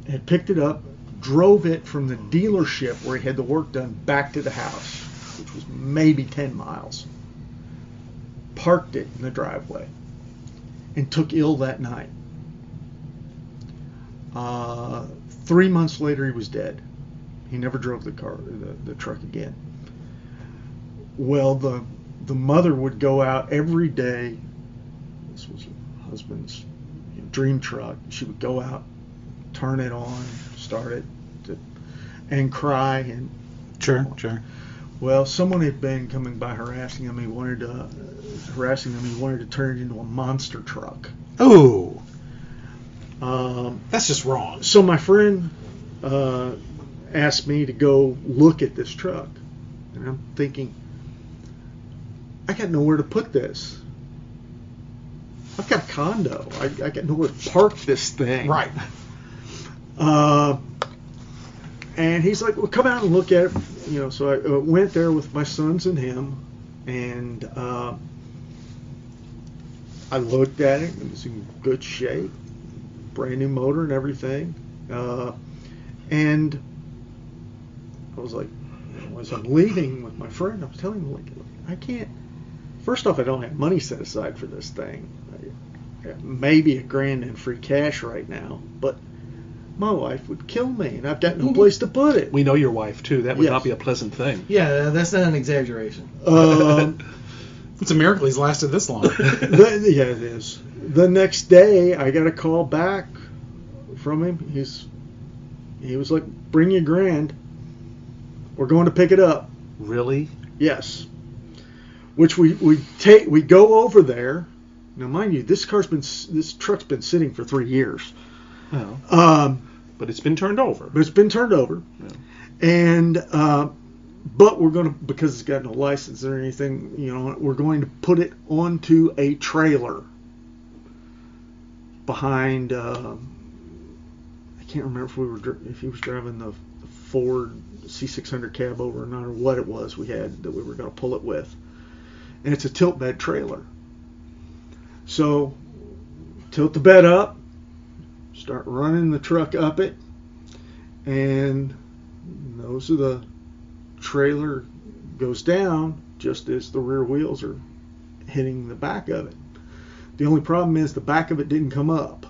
had picked it up, drove it from the dealership where he had the work done back to the house, which was maybe 10 miles, parked it in the driveway, and took ill that night. 3 months later, he was dead. He never drove the truck again. Well, the mother would go out every day. This was her husband's dream truck. She would go out, turn it on, start it, and cry. And Sure. well, someone had been coming by harassing him. He wanted to turn it into a monster truck. Oh. That's just wrong. So my friend asked me to go look at this truck, and I'm thinking, I got nowhere to put this. I've got a condo. I got nowhere to park this thing. Right. And he's like, well, come out and look at it. So I went there with my sons and him, and I looked at it. It was in good shape, brand new motor and everything. And I was like, as I'm leaving with my friend, I was telling him, like, I can't. First off, I don't have money set aside for this thing. Maybe $1,000 in free cash right now, but my wife would kill me, and I've got no place to put it. We know your wife too. That would Yes. not be a pleasant thing. Yeah, that's not an exaggeration. It's a miracle he's lasted this long. Yeah, it is. The next day, I got a call back from him. He was like, "Bring your grand. We're going to pick it up." Really? Yes. Which we go over there. Now, mind you, this truck's been sitting for 3 years. Well, but it's been turned over. Yeah. And but we're going to, because it's got no license or anything, we're going to put it onto a trailer behind. I can't remember if he was driving the Ford C600 cab over or not, or what it was we had that we were going to pull it with. And it's a tilt bed trailer. So tilt the bed up, start running the truck up it, and nose of the trailer goes down just as the rear wheels are hitting the back of it. The only problem is the back of it didn't come up.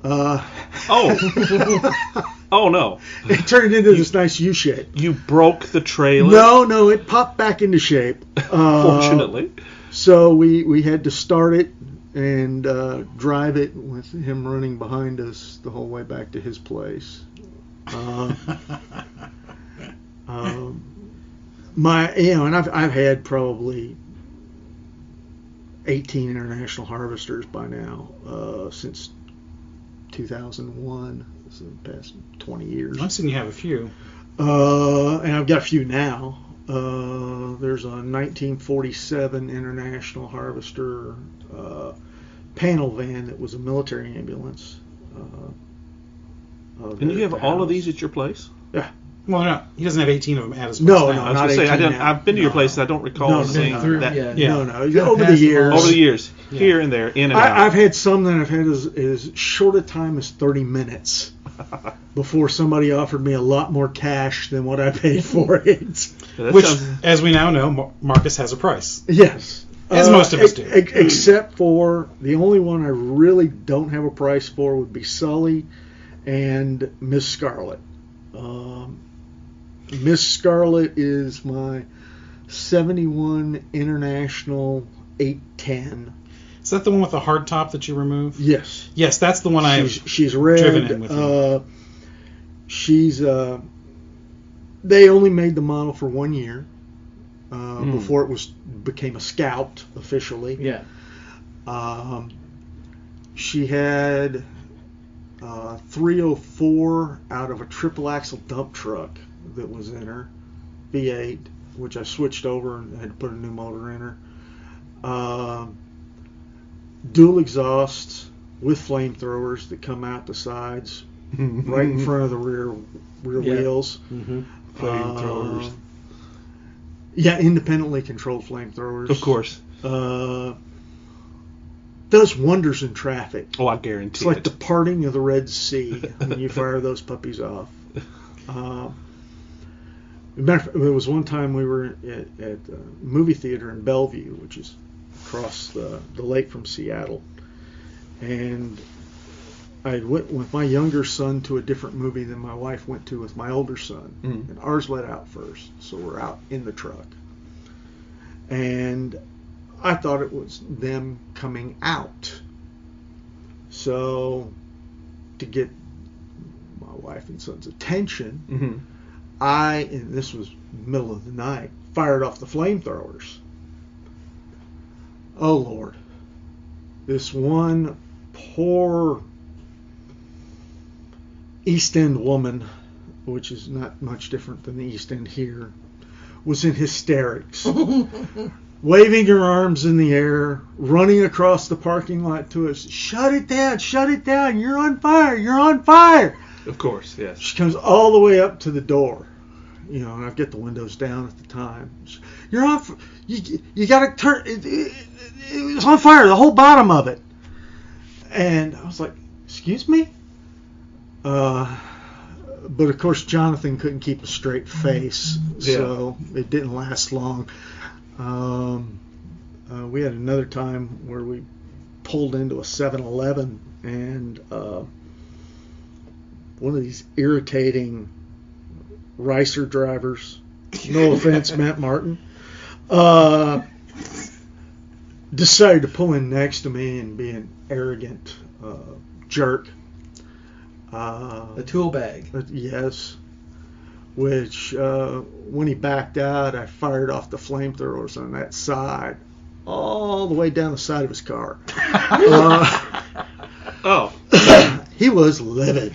Oh no! It turned into this nice U shape. You broke the trailer? No, it popped back into shape. Fortunately. So we had to start it and drive it with him running behind us the whole way back to his place. And I've had probably 18 international harvesters by now since 2001. So the past 20 years. I've seen you have a few. And I've got a few now. There's a 1947 International Harvester panel van that was a military ambulance. And you have all of these at your place? Yeah. Well, no, he doesn't have 18 of them at his place. No, now. I was going to say, I've been to your place and I don't recall seeing that. Over the years. Here and there, in and out. I've had some that I've had as short a time as 30 minutes before somebody offered me a lot more cash than what I paid for it. Which, as we now know, Marcus has a price. Yes. As most of us do. Except for the only one I really don't have a price for would be Sully and Miss Scarlet. Miss Scarlet is my 71 International 810. Is that the one with the hard top that you remove? Yes. Yes, that's the one she's red. Driven in with you. She's they only made the model for 1 year before it became a Scout officially. Yeah. She had 304 out of a triple axle dump truck that was in her, V8, which I switched over and had to put a new motor in her. Dual exhausts with flamethrowers that come out the sides, right in front of the rear wheels. Mm-hmm. Flamethrowers. Independently controlled flamethrowers. Of course. Does wonders in traffic. Oh, I guarantee it's like the parting of the Red Sea when you fire those puppies off. There was one time we were at a movie theater in Bellevue, which is across the lake from Seattle, and I went with my younger son to a different movie than my wife went to with my older son, and ours let out first, so we're out in the truck, and I thought it was them coming out. So, to get my wife and son's attention, and this was middle of the night, fired off the flamethrowers. Oh, Lord. This one poor East End woman, which is not much different than the East End here, was in hysterics. Waving her arms in the air, running across the parking lot to us. Shut it down, you're on fire. Of course, yes. She comes all the way up to the door, and I've got the windows down at the time. You're on, you got to turn, it was on fire, the whole bottom of it. And I was like, excuse me? But of course Jonathan couldn't keep a straight face, so it didn't last long. We had another time where we pulled into a 7-Eleven and one of these irritating ricer drivers, no offense, Matt Martin, decided to pull in next to me and be an arrogant jerk. The tool bag. Yes. Which, when he backed out, I fired off the flamethrowers on that side, all the way down the side of his car. Oh. He was livid.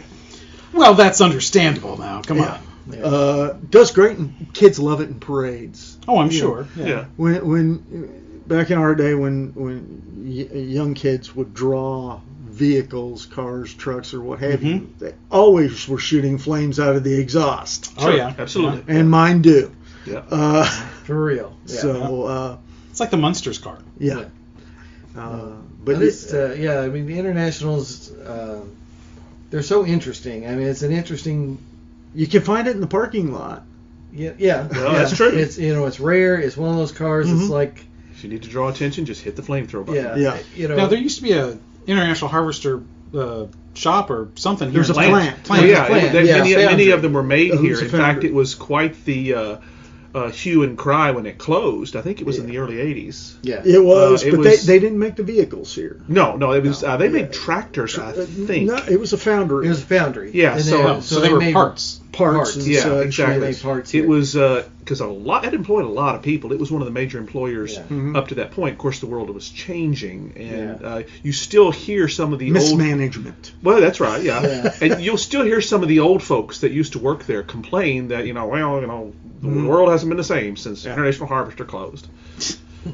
Well, that's understandable now. Come on. Yeah. Does great, and kids love it in parades. Oh, I'm sure. Yeah. When back in our day, when young kids would draw vehicles, cars, trucks, or what have you, they always were shooting flames out of the exhaust. Oh, yeah. Absolutely. And mine do. Yeah. For real. Yeah. So, It's like the Munsters car. yeah. But it's, I mean, the internationals, they're so interesting. I mean, it's an interesting. You can find it in the parking lot. Yeah. Well, that's true. It's it's rare. It's one of those cars. It's like. If you need to draw attention, just hit the flamethrower button. Yeah. Now, there used to be a International Harvester shop or something here. There's a in plant. Well, yeah, Plant. many of them were made It here. was a In fact, foundry. it was quite the hue and cry when it closed. I think it was in the early 80s. Yeah. It was, it but was- they didn't make the vehicles here. No, it was. They made tractors, I think. No, it was a foundry. It was a foundry. Yeah, And so they were made parts. parts and yeah, such. exactly. They made parts It here. was because it employed a lot of people. It was one of the major employers up to that point. Of course, the world was changing, and you still hear some of the old. Mismanagement. Well, that's right, yeah. And you'll still hear some of the old folks that used to work there complain that the world hasn't been the same since International Harvester closed.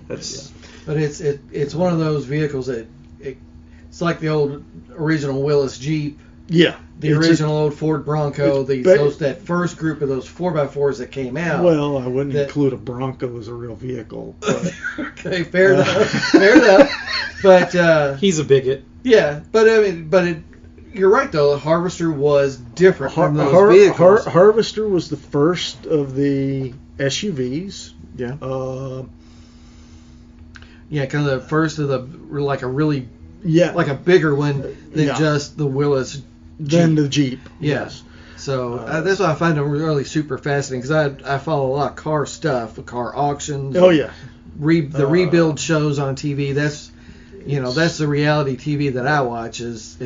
That's But it's one of those vehicles that it's like the old original Willis Jeep. Yeah. The original old Ford Bronco, that first group of those 4x4s that came out. Well, I wouldn't include a Bronco as a real vehicle. But Okay, fair enough. But He's a bigot. yeah, you're right though. The Harvester was different from those vehicles. Harvester was the first of the SUVs. Yeah. Yeah, kind of the first of the like a bigger one than Yeah. just the Willis. Then the Jeep. Yes. So that's why I find them really super fascinating because I follow a lot of car stuff, car auctions. Oh yeah. The rebuild shows on TV. That's the reality TV that I watch is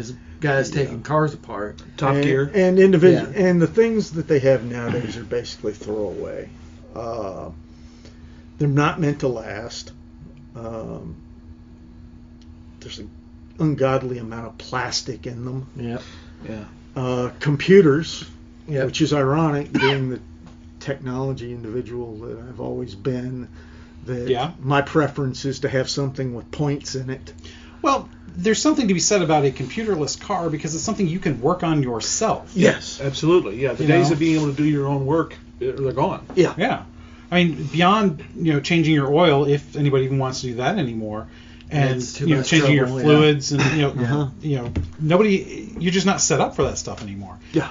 guys taking cars apart. Top Gear. And and the things that they have nowadays are basically throwaway. They're not meant to last. There's an ungodly amount of plastic in them. Yep. Yeah. Computers, Yep. which is ironic, being the technology individual that I've always been. That my preference is to have something with points in it. Well, there's something to be said about a computerless car because it's something you can work on yourself. Yes, absolutely. Yeah, the days of being able to do your own work, they're gone. Yeah. I mean, beyond changing your oil, if anybody even wants to do that anymore, and It's too much changing trouble, your fluids, and nobody, you're just not set up for that stuff anymore. Yeah.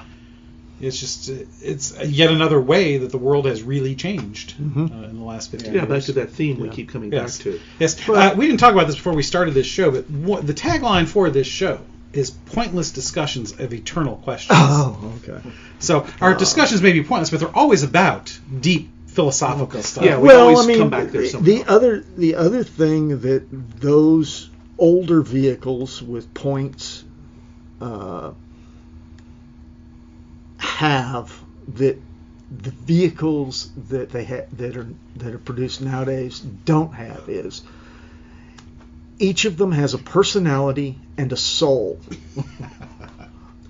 It's just it's yet another way that the world has really changed in the last 15 years. Yeah, back to that theme we keep coming back to. Yes, we didn't talk about this before we started this show, but the tagline for this show is pointless discussions of eternal questions. Oh, okay. So our discussions may be pointless, but they're always about deep philosophical stuff. Yeah, we Well, always I mean, come back there somehow. the other thing that those older vehicles with points have that the vehicles that they that are produced nowadays don't have is each of them has a personality and a soul.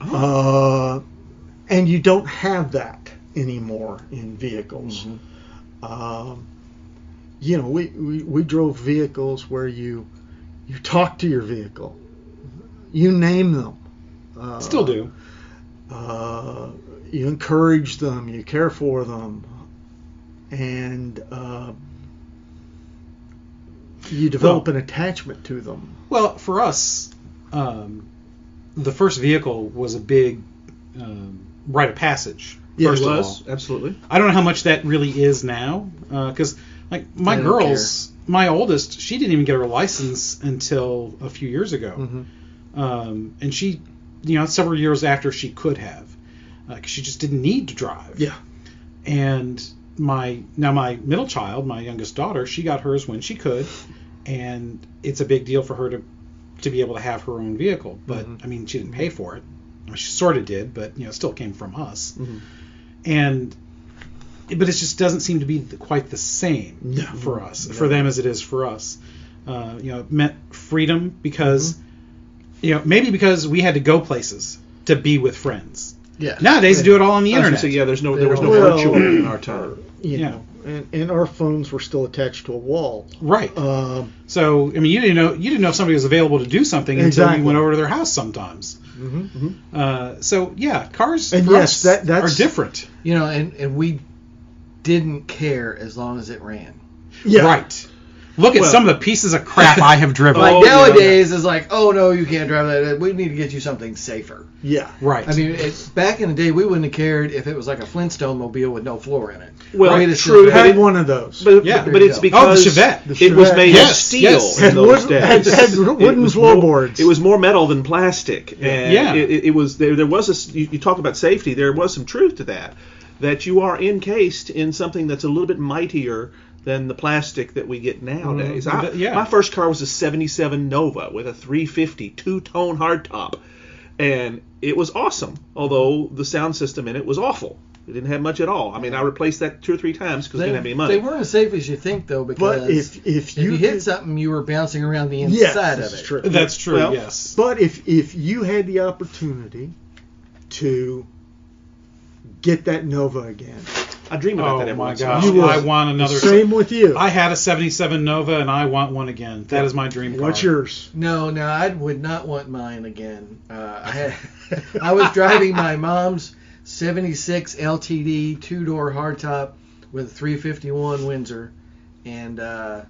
And you don't have that anymore in vehicles. We drove vehicles where you talk to your vehicle, you name them, Still do. you encourage them, you care for them, and you develop an attachment to them. Well, for us, the first vehicle was a big rite of passage. Yeah, first It of was, all. absolutely. I don't know how much that really is now, because like my I don't girls, my oldest, she didn't even get her license until a few years ago, and she, several years after she could have, 'cause she just didn't need to drive. Yeah. And my middle child, my youngest daughter, she got hers when she could, and it's a big deal for her to be able to have her own vehicle. But I mean, she didn't pay for it. She sort of did, but it still came from us. But it just doesn't seem to be quite the same for us, for them as it is for us. It meant freedom because, maybe because we had to go places to be with friends. Yeah. Nowadays, they do it all on the internet. So there was no virtual in our time. And our phones were still attached to a wall. Right. So I mean, you didn't know if somebody was available to do something until you went over to their house sometimes. So yeah, cars and for us that's are different. And we didn't care as long as it ran. Yeah. Right. Look at some of the pieces of crap I have driven. Nowadays, it's like, oh no, you can't drive that. We need to get you something safer. Yeah. Right. I mean, back in the day, we wouldn't have cared if it was like a Flintstone mobile with no floor in it. Well, true. Had one of those. But it's because the Chevette. It was made of steel in those days. Had wooden floorboards. It was more metal than plastic. And yeah. It was there was you talk about safety. There was some truth to that you are encased in something that's a little bit mightier than the plastic that we get nowadays. My first car was a 77 Nova with a 350 two-tone hardtop, and it was awesome, although the sound system in it was awful. It didn't have much at all. I mean, I replaced that 2 or 3 times because I didn't have any money. They weren't as safe as you think, though, because but if you hit something, you were bouncing around the inside of it. True. That's true, well, yes. But if you had the opportunity to get that Nova again. I dream about that every once in a while. Oh my gosh, I want another. Same with you. I had a 77 Nova and I want one again. That is my dream car. What's yours? No, I would not want mine again. I was driving my mom's 76 LTD 2-door hardtop with a 351 Windsor, and I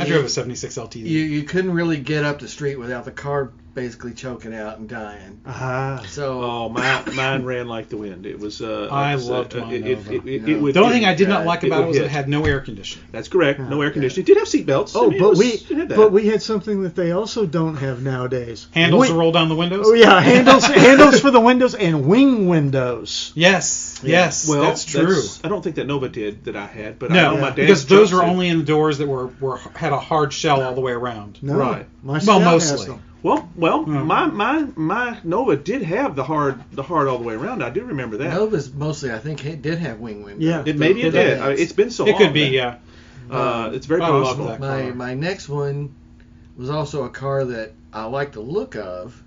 drove a 76 LTD. You couldn't really get up the street without the car basically choking out and dying. So mine ran like the wind. It was. I loved mine. The only thing I did not like about it was it had no air conditioning. That's correct. No air conditioning. It did have seatbelts. Oh, but we had something that they also don't have nowadays. Handles to roll down the windows. Oh yeah, handles for the windows and wing windows. Yes, well, that's true. I don't think that Nova did that I had, but no, I know my dad's because those were did. only in the doors that had a hard shell all the way around. No, right. Mostly. My Nova did have the hard all the way around. I do remember that. Nova's mostly, I think, it did have wing windows. Yeah, it did. It's been so long. It could be, yeah. It's very possible. Love that car. My next one was also a car that I liked the look of,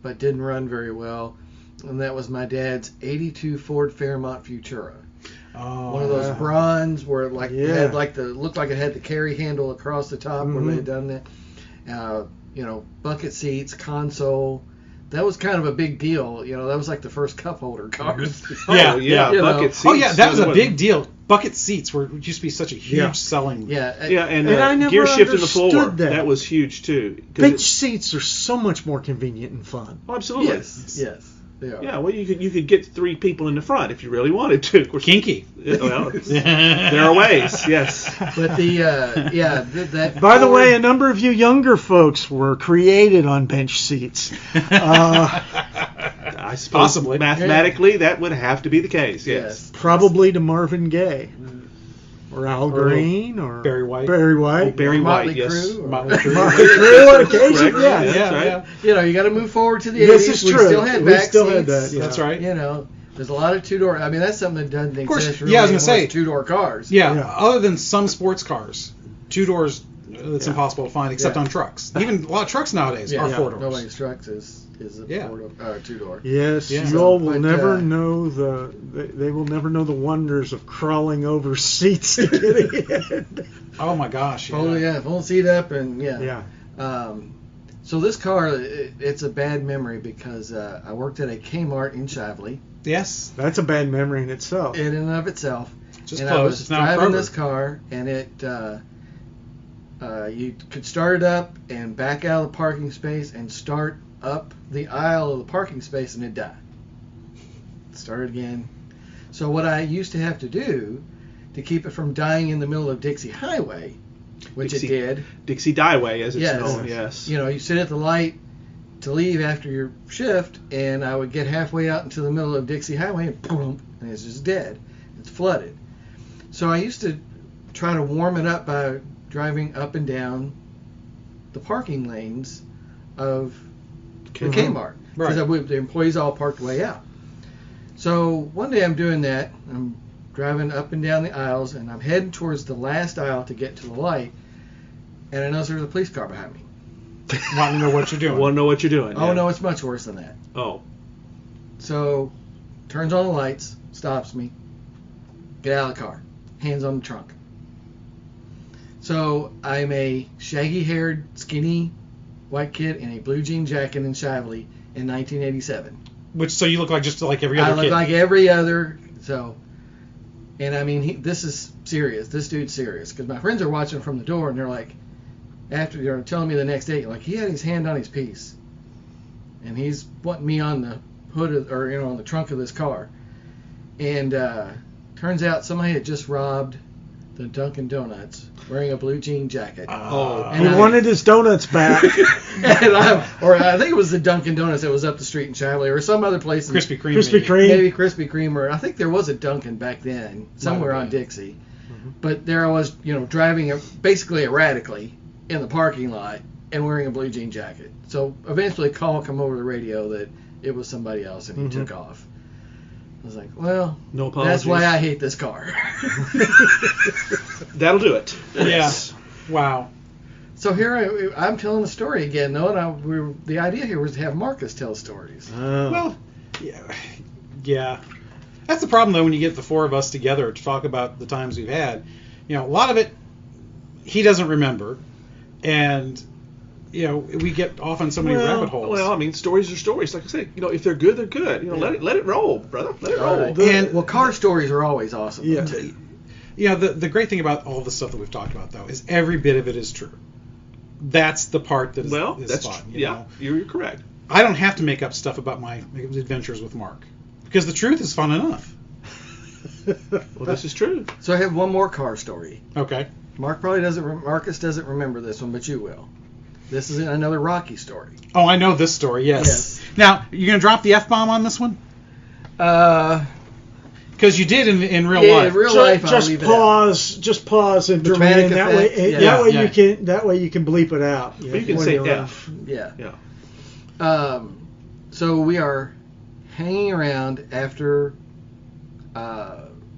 but didn't run very well, and that was my dad's '82 Ford Fairmont Futura. One of those bronze where it had looked like it had the carry handle across the top where they had done that. Bucket seats, console. That was kind of a big deal. That was like the first cup holder cars. Bucket seats. Oh yeah, that was a big deal. Bucket seats used to be such a huge selling. And I never gear shift in the floor. That was huge too. Bench seats are so much more convenient and fun. Oh, absolutely. Yes. Yeah, well, you could get 3 people in the front if you really wanted to. Of course, kinky. Well, there are ways, yes. But that. By the way, a number of you younger folks were created on bench seats. I suppose possibly mathematically that would have to be the case. Yes. Probably to Marvin Gaye. Or Al Green, or Barry White. Barry White. Oh, Barry White, Motley yes. Crue, Motley Crue. Motley Crue on occasion, Yeah. You got to move forward to the 80s. This is true. We still had back still seats. had that. Yeah. That's right. There's a lot of 2-door. I mean, that's something that doesn't exist really. I was going to say 2-door cars. Yeah, other than some sports cars, 2 doors. It's impossible to find except on trucks. Even a lot of trucks nowadays are 4 doors. Nobody's trucks is a 2-door. Yes, you all will never know they will never know the wonders of crawling over seats to get in. Oh my gosh! Full seat up and so this car, it's a bad memory because I worked at a Kmart in Shively. Yes, that's a bad memory in itself. In and of itself. Just and close. I was driving this car, and it you could start it up and back out of the parking space and start up the aisle of the parking space, and it'd die. Start again. So what I used to have to do to keep it from dying in the middle of Dixie Highway, which it did. Dixie Highway, as it's known, yes. You sit at the light to leave after your shift, and I would get halfway out into the middle of Dixie Highway, and boom, and it's just dead. It's flooded. So I used to try to warm it up by driving up and down the parking lanes of the Kmart. Because the employees all parked way out. So one day I'm doing that. I'm driving up and down the aisles, and I'm heading towards the last aisle to get to the light, and I notice there's a police car behind me. Want to know what you're doing. Want to know what you're doing. Oh, yeah. no, it's much worse than that. Oh. So, turns on the lights, stops me, get out of the car, hands on the trunk. So, I'm a shaggy-haired, skinny white kid in a blue jean jacket and Chivley in 1987. So you look like just like every other kid. I look like every other, and I mean, this is serious. This dude's serious. Because my friends are watching from the door, and they're like, after they're telling me the next day, like, he had his hand on his piece. And he's wanting me on the hood, on the trunk of this car. And turns out somebody had just robbed the Dunkin' Donuts wearing a blue jean jacket. He wanted his donuts back. I think it was the Dunkin' Donuts that was up the street in Chivley, or some other place. Krispy Kreme. Maybe Krispy Kreme, or I think there was a Dunkin' back then, somewhere on Dixie. Mm-hmm. But there I was, driving basically erratically in the parking lot and wearing a blue jean jacket. So eventually a call come over the radio that it was somebody else, and he took off. I was like, well, no apologies. That's why I hate this car. That'll do it. Yes. Yeah. Wow. So here I'm telling the story again, though, and the idea here was to have Marcus tell stories. Well, yeah. That's the problem, though, when you get the four of us together to talk about the times we've had. A lot of it he doesn't remember, and we get off on so many rabbit holes. Well, I mean, stories are stories. Like I say, if they're good, they're good. Let it roll, brother. Let it roll. Car stories are always awesome. Yeah. Too. The great thing about all the stuff that we've talked about, though, is every bit of it is true. That's the part that is fun. You're correct. I don't have to make up stuff about my adventures with Mark, because the truth is fun enough. Well, this is true. So I have one more car story. Okay. Marcus doesn't remember this one, but you will. This is another Rocky story. Oh, I know this story, yes. Now, you're going to drop the F-bomb on this one? Because you did in real life. In real life, just pause in between. Dramatic effect. That way you can bleep it out. You can say F. Yeah. So we are hanging around after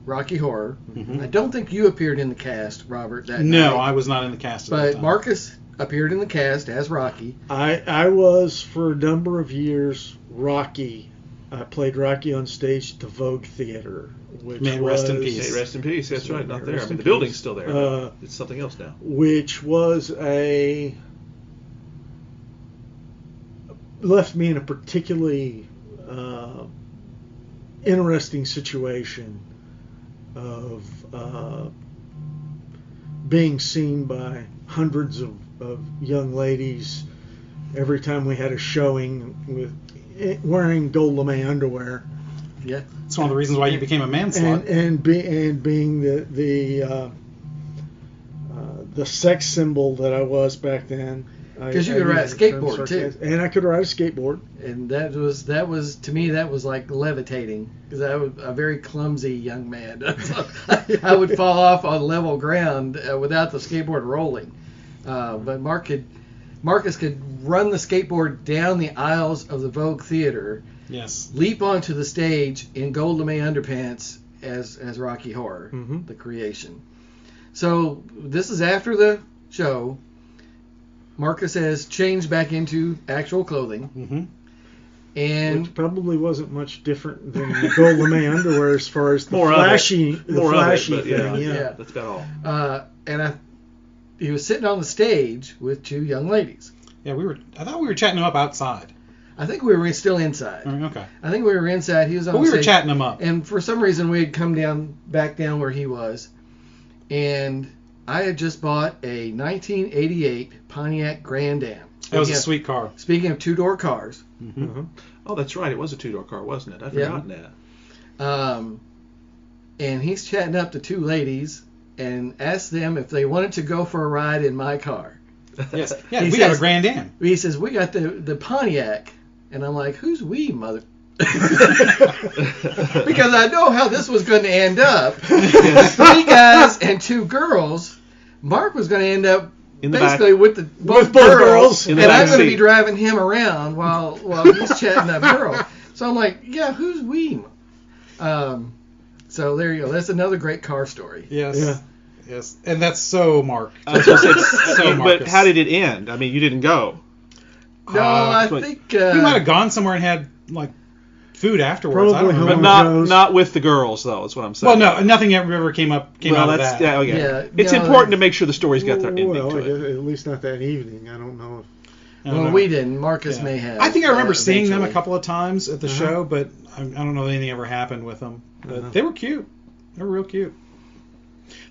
Rocky Horror. Mm-hmm. I don't think you appeared in the cast, Robert, that night. No, I was not in the cast at that time. Marcus appeared in the cast as Rocky. I was, for a number of years, Rocky. I played Rocky on stage at the Vogue Theater. Which rest in peace. Rest in peace, that's right, not there. I mean, the building's still there. It's something else now. Which was left me in a particularly interesting situation of being seen by hundreds of young ladies every time we had a showing with wearing gold lame underwear. Yeah, it's one of the reasons why you became a man slut. And being the sex symbol that I was back then. Because you could ride a skateboard too, and I could ride a skateboard. And that was to me that was like levitating, because I was a very clumsy young man. I would fall off on level ground without the skateboard rolling. But Marcus could run the skateboard down the aisles of the Vogue Theater. Yes. Leap onto the stage in gold lame underpants as Rocky Horror, the creation. So this is after the show. Marcus has changed back into actual clothing. And which probably wasn't much different than the gold lame underwear as far as the flashy thing. Yeah, that's about all. And he was sitting on the stage with two young ladies. Yeah, I thought we were chatting him up outside. I think we were still inside. Okay. I think we were inside. He was on the stage. We were chatting him up. And for some reason, we had come back down where he was. And I had just bought a 1988 Pontiac Grand Am. That was a sweet car. Speaking of two-door cars. Oh, that's right. It was a two-door car, wasn't it? I'd forgotten that. And he's chatting up to two ladies and asked them if they wanted to go for a ride in my car. Yes. Yeah, we got a Grand Am. He says, we got the Pontiac. And I'm like, who's we, mother? Because I know how this was going to end up. 3 guys and 2 girls Mark was going to end up In the basically back. with both girls, and I'm going to be driving him around while he's chatting that girl. So I'm like, yeah, who's we? So there you go. That's another great car story. Yes. Yeah. Yes. And that's so Mark. But Marcus. how did it end? I mean, you didn't go. No, I but- think We might have gone somewhere and had like food afterwards. I Probably don't home. remember. But Joe's. not with the girls, though, is what I'm saying. Well, no, nothing ever came out of that. Yeah, okay. Yeah, It's no, important to make sure the story's got their ending Well, to it. at least not that evening. I don't know. I don't well, know. we didn't. Marcus Yeah. may have. I think I remember seeing them a eventually. couple of times at the show, but I don't know if anything ever happened with them. But they were cute. They were real cute.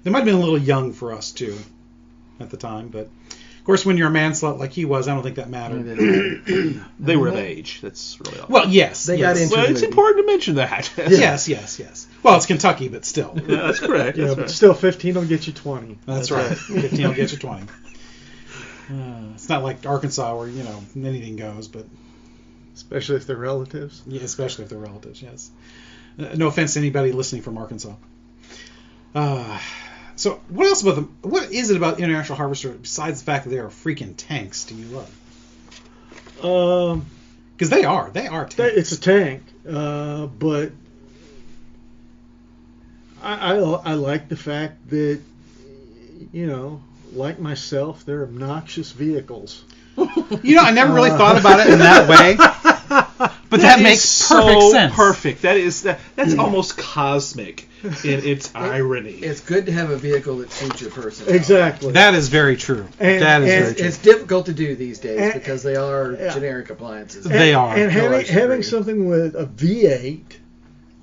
They might have been a little young for us too at the time, but of course, when you're a man slut like he was, I don't think that mattered. They were of age. That's really all. Well, yes, They yes. got into Well, it's movie. important to mention that. Yes. Well, it's Kentucky, but still. Yeah, that's correct. Yeah, That's but right. still, 15 will get you 20. That's right. 15 will get you 20. It's not like Arkansas where, anything goes, but Especially if they're relatives. yeah, especially if they're relatives, yes. No offense to anybody listening from Arkansas. So what else about them? What is it about International Harvester besides the fact that they are freaking tanks do you love? Because they are tanks. It's a tank, but I like the fact that, like myself, they're obnoxious vehicles. I never really thought about it in that way. But that makes perfect sense. Perfect. That's almost cosmic in its irony. It's good to have a vehicle that suits your person. Exactly. That is very true. It's difficult to do these days And- because they are yeah. generic appliances. They are. And No, I having, should having agree. something with a V8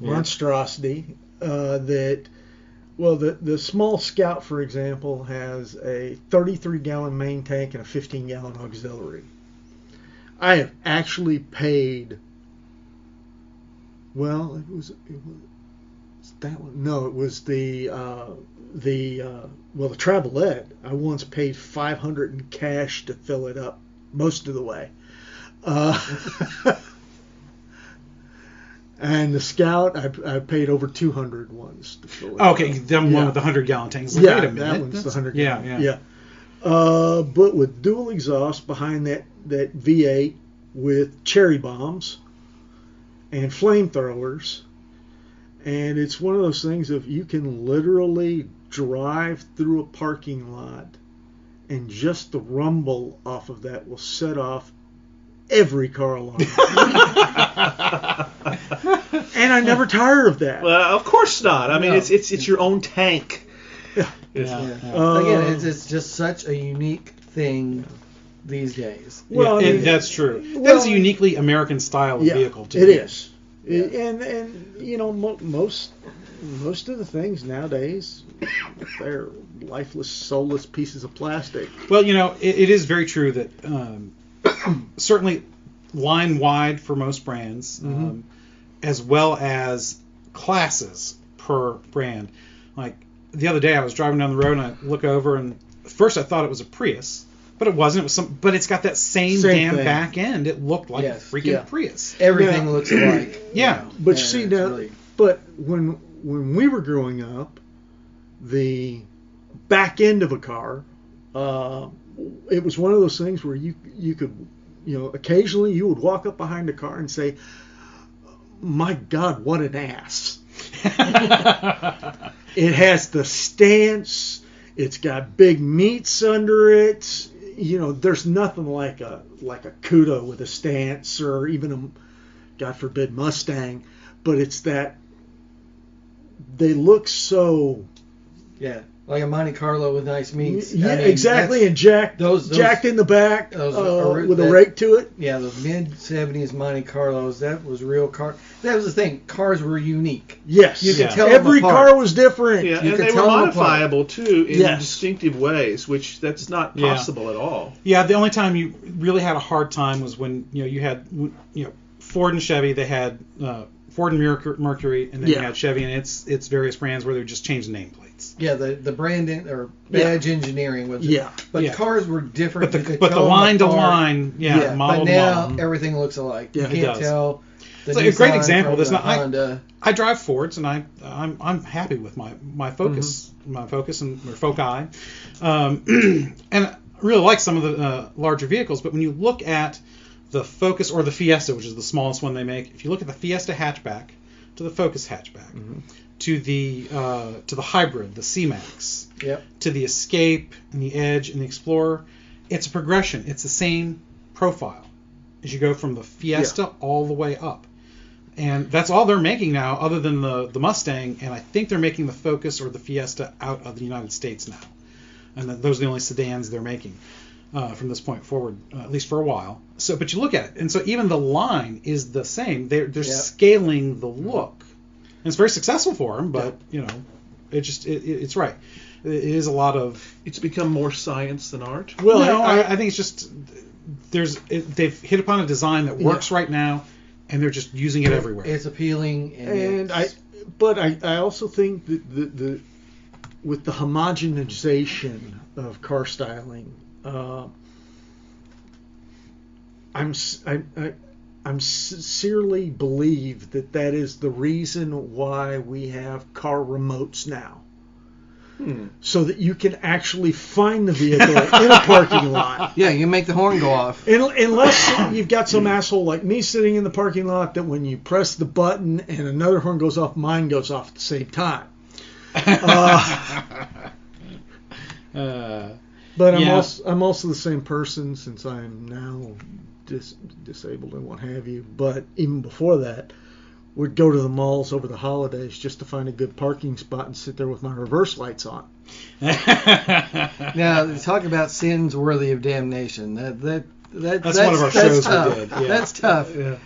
monstrosity the small Scout, for example, has a 33-gallon main tank and a 15-gallon auxiliary. I have actually paid. Well, it was that one. No, it was the Travelette. I once paid $500 in cash to fill it up most of the way. And the Scout, I paid over 200 once to fill it Okay, up. them one with the 100-gallon tanks. Wait a minute. that one's the 100 gallon. Yeah. But with dual exhaust behind that V8 with cherry bombs and flamethrowers, and it's one of those things of you can literally drive through a parking lot and just the rumble off of that will set off every car alarm. And I never tire of that. Well, of course not. I mean, No. it's your own tank. Yeah. Again, it's just such a unique thing these days. Well, I mean, that's true. That well, is a uniquely American style of vehicle, too. It is. And most of the things nowadays, they're lifeless, soulless pieces of plastic. Well, it is very true that certainly line wide for most brands, as well as classes per brand. Like the other day, I was driving down the road and I look over, and at first I thought it was a Prius, but it wasn't. It was but it's got that same damn thing. back end. It looked like a freaking Prius. Everything Yeah. looks alike. Yeah. But Yeah, see it's now, really- but when we were growing up, the back end of a car, it was one of those things where you could, occasionally you would walk up behind a car and say, "My God, what an ass!" It has the stance. It's got big meats under it. There's nothing like a Cuda with a stance, or even a, God forbid, Mustang. But it's that they look so. Yeah, like a Monte Carlo with nice meats. Yeah, I mean, exactly, and jacked in the back with a rake to it. Yeah, the mid-'70s Monte Carlos, that was real car. That was the thing. Cars were unique. Yes. You could tell them every apart. car was different. Yeah, You and could they were tell them apart. modifiable too in Yes. distinctive ways, which that's not Yeah. possible at all. Yeah, the only time you really had a hard time was when you had Ford and Chevy. They had Ford and Mercury, and then you had Chevy and its various brands where they would just change the nameplates. Yeah, the branding or badge engineering was. But Yeah. cars were different. But You could the tell them line to apart. line, model but to now model. everything looks alike. Yeah, You it can't does. tell It's like a great example. That's I drive Fords, and I'm happy with my Focus, my Focus and my Foci, and I really like some of the larger vehicles. But when you look at the Focus or the Fiesta, which is the smallest one they make, if you look at the Fiesta hatchback to the Focus hatchback, to the hybrid, the C-Max, to the Escape and the Edge and the Explorer, it's a progression. It's the same profile as you go from the Fiesta all the way up. And that's all they're making now, other than the Mustang, and I think they're making the Focus or the Fiesta out of the United States now. And those are the only sedans they're making from this point forward, at least for a while. So, but you look at it, and so even the line is the same. They're scaling the look. And it's very successful for them, but it's right. It is a lot of. It's become more science than art. Well, no, I think it's just they've hit upon a design that works right now, and they're just using it everywhere. It's appealing, but I also think that the with the homogenization of car styling, I'm sincerely believe that is the reason why we have car remotes now. So that you can actually find the vehicle in a parking lot. Yeah, you make the horn go off. Unless you've got some asshole like me sitting in the parking lot that when you press the button and another horn goes off, mine goes off at the same time. But I'm also the same person since I'm now disabled and what have you. But even before that, would go to the malls over the holidays just to find a good parking spot and sit there with my reverse lights on. Now, talk about sins worthy of damnation. That's one of our shows tough. we did. Yeah. That's tough. Yeah.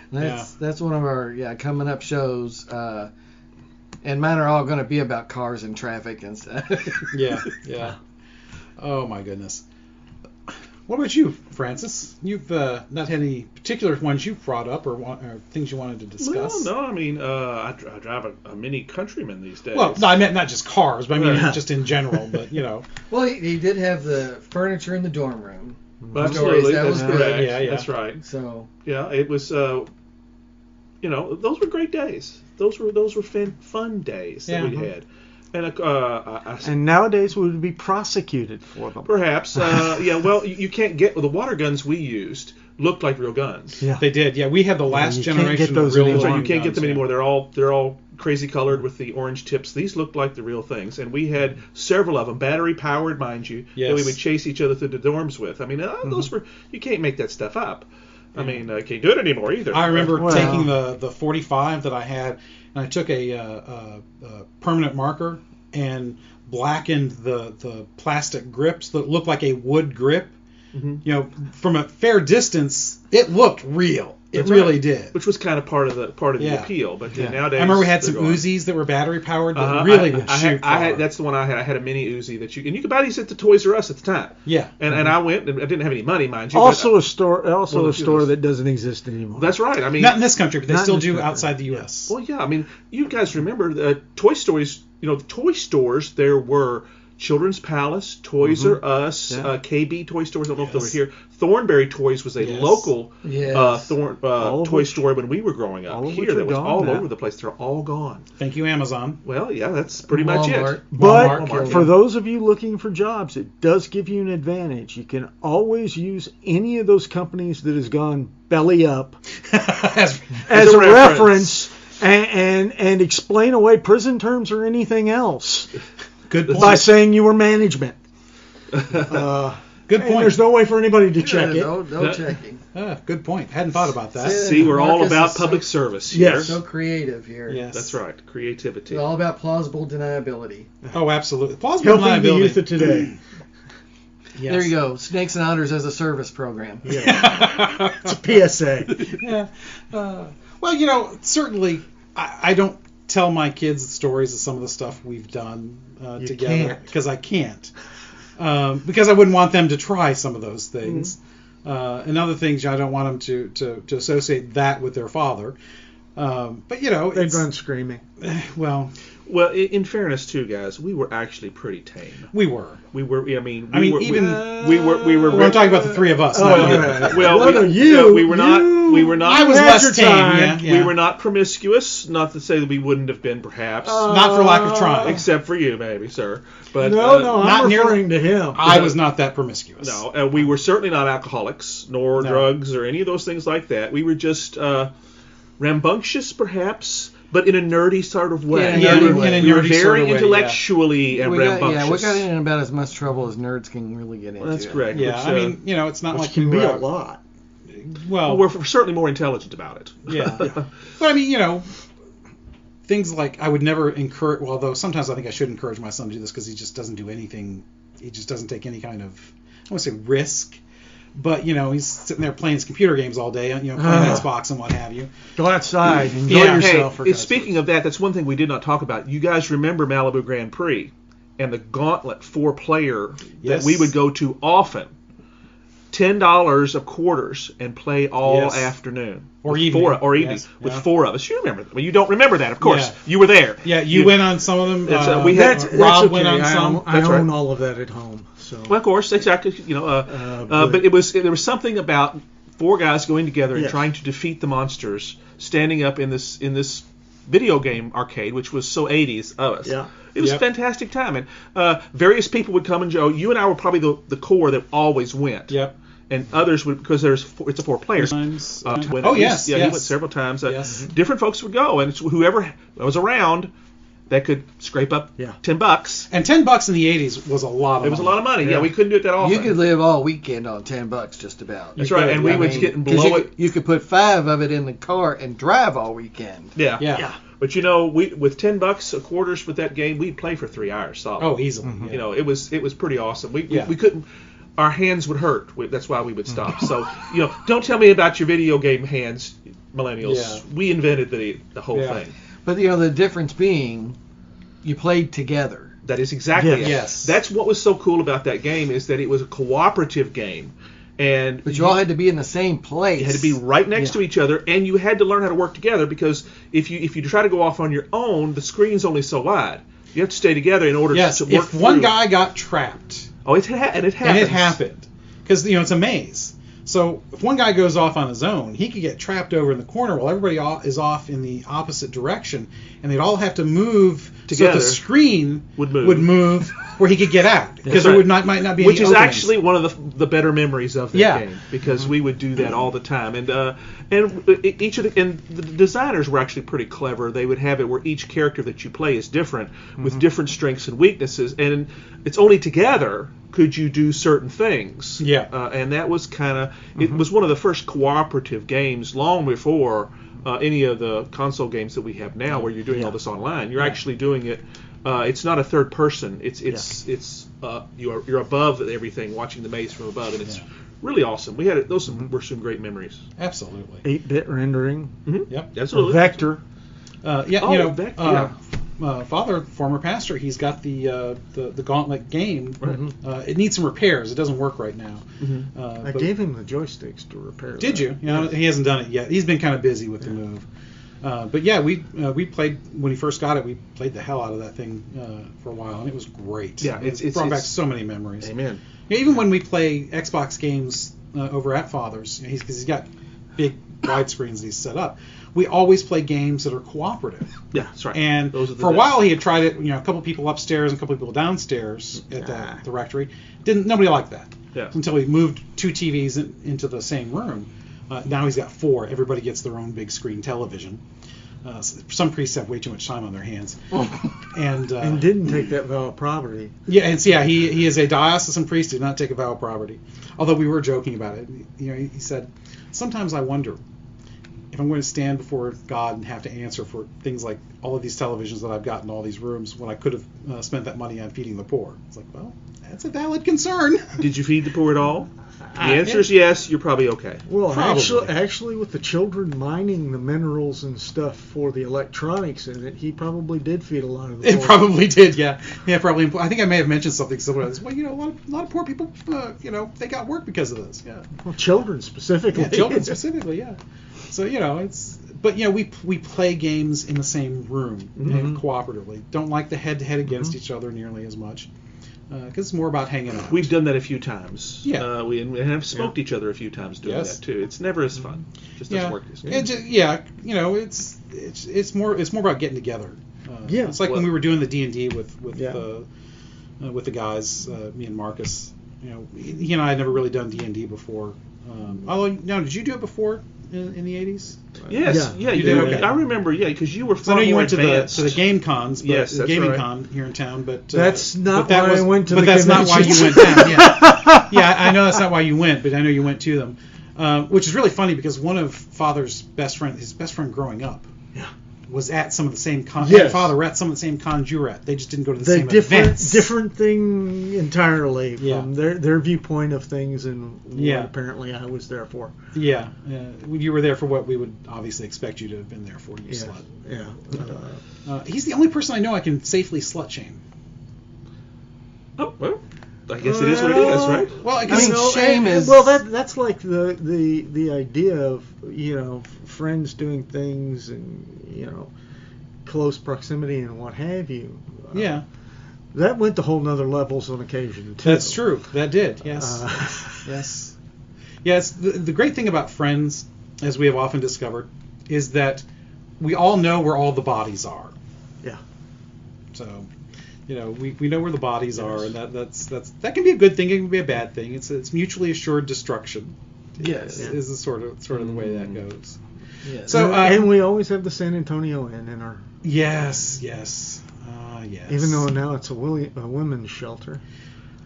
That's one of our coming up shows. And mine are all going to be about cars and traffic and stuff. Yeah. Oh my goodness. What about you, Francis? You've not had any particular ones you've brought up or things you wanted to discuss? Well, no, I mean, I drive a Mini Countryman these days. Well, no, I meant not just cars, but I mean just in general. But Well, he did have the furniture in the dorm room. Absolutely, that was correct. Yeah, that's right. So yeah, it was. Those were great days. Those were fun days that we had. And nowadays we would be prosecuted for them. Perhaps. Well, you can't get the water guns we used looked like real guns. Yeah, they did. Yeah, we had the last generation of real you can't get them anymore. They're all crazy colored with the orange tips. These looked like the real things, and we had several of them, battery powered, mind you, that we would chase each other through the dorms with. I mean, those were you can't make that stuff up. I mean, I can't do it anymore either. I remember taking the 45 that I had, and I took a permanent marker and blackened the plastic grips that looked like a wood grip. Mm-hmm. From a fair distance, it looked real. It really did. Which was kind of part of the appeal. But nowadays, I remember we had some Uzis that were battery powered that really would shoot. That's the one I had. I had a mini Uzi that you could buy these at the Toys R Us at the time. Yeah. And I went and I didn't have any money, mind you. Also a store that doesn't exist anymore. That's right. I mean, not in this country, but they still do outside the U.S. Well, yeah. I mean, you guys remember the Toy Stories? The toy stores. There were Children's Palace, Toys R Us, KB Toy Stores. I don't know if they were here. Thornberry Toys was a local toy store when we were growing up. Here, that was all over the place. They're all gone. Thank you, Amazon. Well, yeah, that's pretty much it. But for those of you looking for jobs, it does give you an advantage. You can always use any of those companies that has gone belly up as a reference and explain away prison terms or anything else. Good point. By saying you were management. Good point. There's no way for anybody to check it. No checking. Good point. Hadn't thought about that. See, we're all about public service here. Yes. So creative here. Yes. That's right. Creativity. It's all about plausible deniability. Oh, absolutely. Plausible Helping deniability. the youth of today. Yes. There you go. Snakes and Otters as a service program. Yeah. It's a PSA. Yeah. Well, certainly I don't tell my kids the stories of some of the stuff we've done together because I can't. Because I wouldn't want them to try some of those things. And other things, I don't want them to associate that with their father. But they'd run screaming. Well, Well, in fairness, too, guys, we were actually pretty tame. We were. We were. I mean, We were. Well, I'm talking about the three of us. Oh, not you. yeah. Well, we were not. We were not. I was less tame. Yeah. We were not promiscuous. Not to say that we wouldn't have been, perhaps. Not for lack of trying. Except for you, maybe, sir. But No, not I'm nearly- referring to him. I was not that promiscuous. No, we were certainly not alcoholics, nor No. drugs, or any of those things like that. We were just rambunctious, perhaps, but in a nerdy sort of way. Yeah, in a we were nerdy very sort of way, intellectually and we rambunctious. got in about as much trouble as nerds can really get into. Well, that's correct. Yeah, Which, I mean, it's not Which like can we be were a lot. Well, we're certainly more intelligent about it. yeah. But I mean, things like I would never encourage. Well, although sometimes I think I should encourage my son to do this because he just doesn't do anything. He just doesn't take any kind of, I won't say risk, but he's sitting there playing his computer games all day, playing Xbox and what have you. Go outside, enjoy Yeah. yourself. Hey, speaking of that, that's one thing we did not talk about. You guys remember Malibu Grand Prix and the Gauntlet 4-player Yes. that we would go to often. $10 of quarters and play all Yes. afternoon. Or with evening. With Yeah. 4 of us. You remember that. Well, you don't remember that, of course. Yeah. You were there. Yeah, you went on some of them. we had- Rob went on some. I That's right. own all of that at home. So Well, of course, exactly. But there was something about 4 guys going together and Yes. trying to defeat the monsters, standing up in this video game arcade, which was so 80s of us. Yeah. It was Yep. a fantastic time, and various people would come and go. You and I were probably the core that always went. Yep. And others would, because it's a 4-player. Times. Went Oh, at yes, least- yeah, yes. he went several times. Yes. Different folks would go, and it's whoever was around that could scrape up Yeah. $10. And $10 in the '80s was a lot of It was a lot of money. Yeah, Yeah. we couldn't do it that often. You could live all weekend on $10 just about. That's right, and we would get and 'Cause blow you, it. you could put 5 of it in the car and drive all weekend. Yeah. Yeah. But we with $10 a quarters with that game, we'd play for 3 hours solid. Oh, easily. Yeah. It was pretty awesome. We Yeah. couldn't. Our hands would hurt. That's why we would stop. So don't tell me about your video game hands, millennials. Yeah. We invented the whole Yeah. thing. But the difference being, you played together. That is exactly Yes. it. Yes. That's what was so cool about that game, is that it was a cooperative game, and But you all had to be in the same place. you had to be right next to each other, and you had to learn how to work together, because if you try to go off on your own, the screen's only so wide. You have to stay together in order Yes. to work If one through. guy got trapped. Oh, it happened. And it happened. Because, it's a maze. So if one guy goes off on his own, he could get trapped over in the corner while everybody is off in the opposite direction. And they'd all have to move Together. so the screen Would move. where he could get out. Because right. there might not be Which any is openings. actually one of the better memories of that Yeah. game, because we would do that all the time, and each of the designers were actually pretty clever. They would have it where each character that you play is different, with different strengths and weaknesses, and it's only together could you do certain things. Yeah. And that was kind of it was one of the first cooperative games, long before any of the console games that we have now, where you're doing all this online. You're actually doing it. It's not a third person. It's you're above everything, watching the maze from above, and it's really awesome. We had those were some great memories. Absolutely. 8-bit rendering, Yep. Absolutely. vector. Father, former pastor, he's got the Gauntlet game. It needs some repairs. It doesn't work right now. I gave him the joysticks to repair. Did that. you? He hasn't done it yet. He's been kind of busy with the move. But yeah, we played when he first got it. We played the hell out of that thing for a while, and it was great. Yeah, it's brought back so many memories. Amen. Yeah, even when we play Xbox games over at Father's, because he's got big widescreens he's set up. We always play games that are cooperative. Yeah, that's right. And Those are the for a best. while he had tried it. A couple people upstairs and a couple people downstairs at the rectory. Nobody liked that. Yeah. Until he moved 2 TVs into the same room. Now he's got 4. Everybody gets their own big screen television. Some priests have way too much time on their hands. And didn't take that vow of poverty. yeah, he is a diocesan priest, did not take a vow of poverty. Although we were joking about it. He said, sometimes I wonder if I'm going to stand before God and have to answer for things like all of these televisions that I've got in all these rooms when I could have spent that money on feeding the poor. It's like, well, that's a valid concern. Did you feed the poor at all? The answer is yes. You're probably okay. Well, Probably. actually, with the children mining the minerals and stuff for the electronics in it, he probably did feed a lot of the It poor. probably did, yeah. Yeah, probably. I think I may have mentioned something similar to this. Well, a lot of poor people, they got work because of this. Yeah. Well, children specifically. Yeah, children specifically, yeah. So, but we play games in the same room and cooperatively. Don't like the head-to-head against each other nearly as much. Because it's more about hanging out. We've done that a few times. Yeah. We have smoked each other a few times doing that too. It's never as fun. Just doesn't work as good. It's more about getting together. It's like when we were doing the D&D with the guys, me and Marcus. He and I had never really done D&D before. Did you do it before in the 80s? Yes, you did. Okay. I remember, because you were far I know you more went advanced. to the game cons, but yes, the that's gaming right. con here in town, but that's not but why I went to the But that's not why you went down. Yeah, I know that's not why you went, but I know you went to them, which is really funny because one of Father's his best friend growing up, was at some of the same cons. Yes. Father were at some of the same cons you were at. They just didn't go to the same events. Different thing entirely from Yeah. their viewpoint of things and Yeah. what apparently I was there for. Yeah, you were there for what we would obviously expect you to have been there for. You slut. Yeah. He's the only person I know I can safely slut shame. Oh, well, I guess it is what it is, right? Well, I mean, shame is... Well, that's like the idea of friends doing things and close proximity and what have you. Yeah. That went to whole nother levels on occasion too. That's true. That did. Yes. Yes. Yes. The great thing about friends, as we have often discovered, is that we all know where all the bodies are. Yeah. So, we know where the bodies are, and that can be a good thing. It can be a bad thing. It's mutually assured destruction. Yes. Is the sort of the way that goes. Yes. So and we always have the San Antonio Inn in our. Yes. Even though now it's a women's shelter.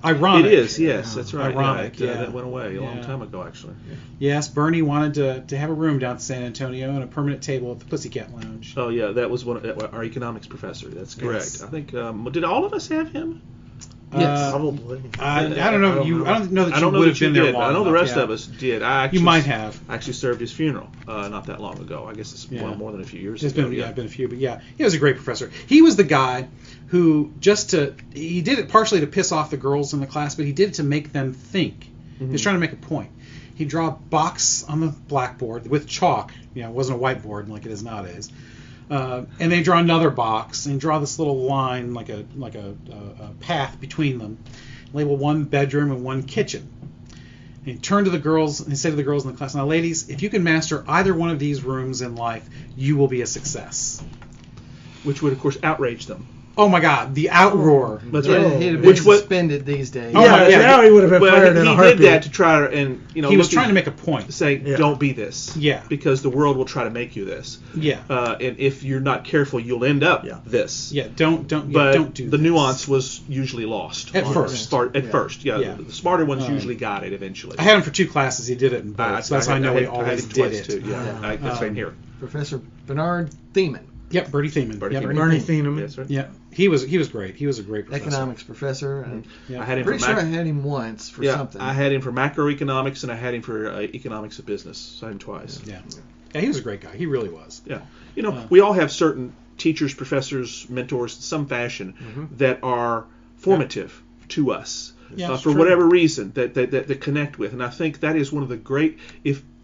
Ironic. It is, yes, that's right. Ironic, that went away a long time ago, actually. Yes, Bernie wanted to have a room down at San Antonio and a permanent table at the Pussycat Lounge. Oh, yeah, that was our economics professor. That's correct. Yes. I think, did all of us have him? Yes. Probably. I don't know. I don't know that you would have been there long I know the enough, rest of us did. You might have. I actually served his funeral not that long ago. I guess it's more than a few years ago. It's been a few, but he was a great professor. He was the guy who he did it partially to piss off the girls in the class, but he did it to make them think. He was trying to make a point. He'd draw a box on the blackboard with chalk. It wasn't a whiteboard like it is nowadays. And they draw another box and draw this little line like a path between them. Label one bedroom and one kitchen. And he'd turn to the girls and he'd say to the girls in the class, "Now, ladies, if you can master either one of these rooms in life, you will be a success." Which would, of course, outrage them. Oh my God, the outroar! That's He'd right. have been suspended these days. Now he would have been fired in a heartbeat. He did that to try and he was trying to make a point. Say, don't be this. Yeah. Because the world will try to make you this. Yeah. And if you're not careful, you'll end up this. Yeah. Don't do the this. nuance was usually lost At first. The smarter ones usually got it eventually. I had him for 2 classes. He did it in both. So that's how I know he always did it. Too, yeah. That's same here. Professor Bernard Thiemann. Yep, Bertie Thiemann. Bernie Thiemann. Yes, right. Yeah, he was great. He was a great professor. Economics professor. And I had him pretty sure I had him once for something. I had him for macroeconomics and I had him for economics of business. So I had him twice. Yeah, he was a great guy. He really was. Yeah. We all have certain teachers, professors, mentors in some fashion that are formative to us for whatever reason that connect with. And I think that is one of the great,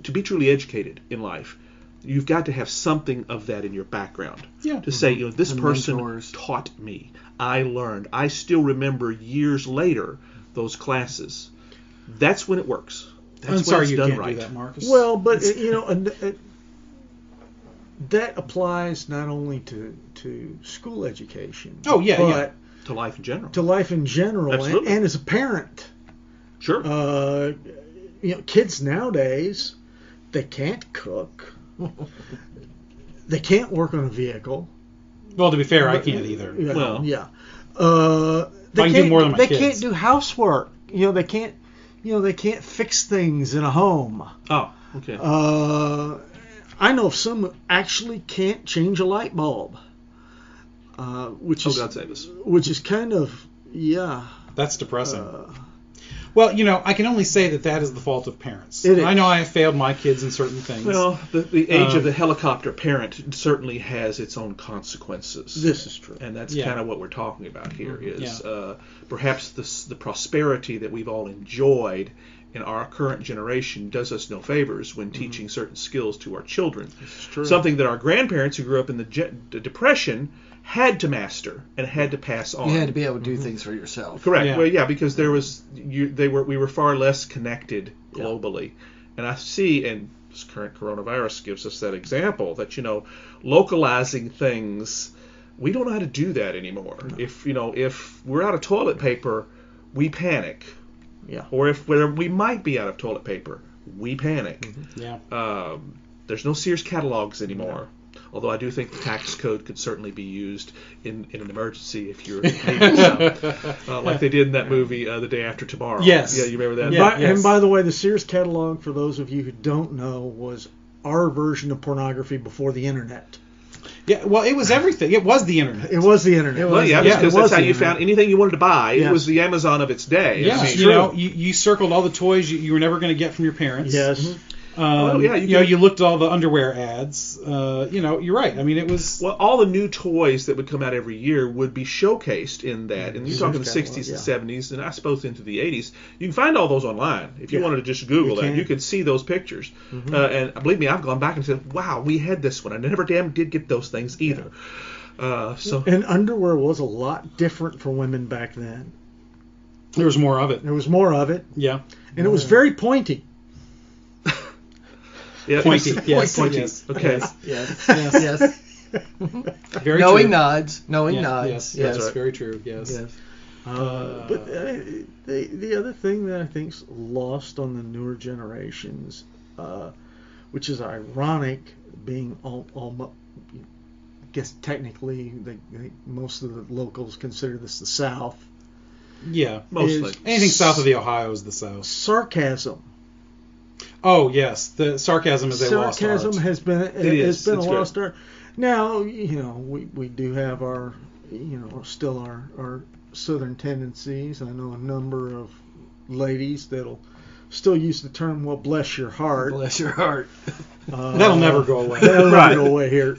to be truly educated in life, you've got to have something of that in your background. Yeah. To say, this The person mentors. taught me. I learned. I still remember years later those classes. That's when it works. That's I'm when sorry it's you done can't right. do that, Marcus. Well, but that applies not only to school education. Oh, yeah, but To life in general. to life in general, Absolutely. and as a parent. Sure. Kids nowadays, they can't cook. They can't work on a vehicle. Well, to be fair, I can't either. Well. Yeah. I can do more than my They kids. can't do housework. They can't. They can't fix things in a home. Oh, okay. I know some who actually can't change a light bulb. Which is God save us. Which is kind of That's depressing. Well, I can only say that is the fault of parents. It is. I know I have failed my kids in certain things. Well, the age of the helicopter parent certainly has its own consequences. This is true. And that's Yeah. kind of what we're talking about here is Yeah. Perhaps the prosperity that we've all enjoyed in our current generation does us no favors when teaching certain skills to our children. It's true. Something that our grandparents who grew up in the Depression had to master and had to pass on. You had to be able to do things for yourself. Correct. Yeah. Well, yeah, because we were far less connected globally, and I see, and this current coronavirus gives us that example that localizing things, we don't know how to do that anymore. No. If we're out of toilet paper, we panic. Yeah. Or if we might be out of toilet paper, we panic. Mm-hmm. Yeah. There's no Sears catalogs anymore. No. Although I do think the tax code could certainly be used in an emergency if you're needing some, like they did in that movie, The Day After Tomorrow. Yes. Yeah, you remember that? Yeah. And by the way, the Sears catalog, for those of you who don't know, was our version of pornography before the internet. Yeah, well, it was everything. It was the internet. It was the internet. Well, yeah, because that's how you found anything you wanted to buy. Yes. It was the Amazon of its day. Yeah, I mean, you circled all the toys you were never going to get from your parents. Yes. Mm-hmm. You looked at all the underwear ads. You're right. I mean, it was... Well, all the new toys that would come out every year would be showcased in that. And you're talking the 60s and 70s, and I suppose into the 80s. You can find all those online. If you wanted to just Google that, you could see those pictures. Mm-hmm. And believe me, I've gone back and said, wow, we had this one. I never did get those things either. And underwear was a lot different for women back then. There was more of it. Yeah. And it was very pointy. Yeah, pointy. Yes. Pointy. Yes. Okay. Yes. Very knowing true. nods. Yes. Yes. That's very true. Yes. But the other thing that I think's lost on the newer generations, which is ironic, being all I guess technically most of the locals consider this the South. Yeah, mostly. Anything south of the Ohio is the South. Sarcasm. Oh yes, the sarcasm is a lost art. Sarcasm has been a lost art. Now we do have our still our southern tendencies. I know a number of ladies that'll still use the term "well, bless your heart." Bless your heart. That'll never go away. That'll never go away here.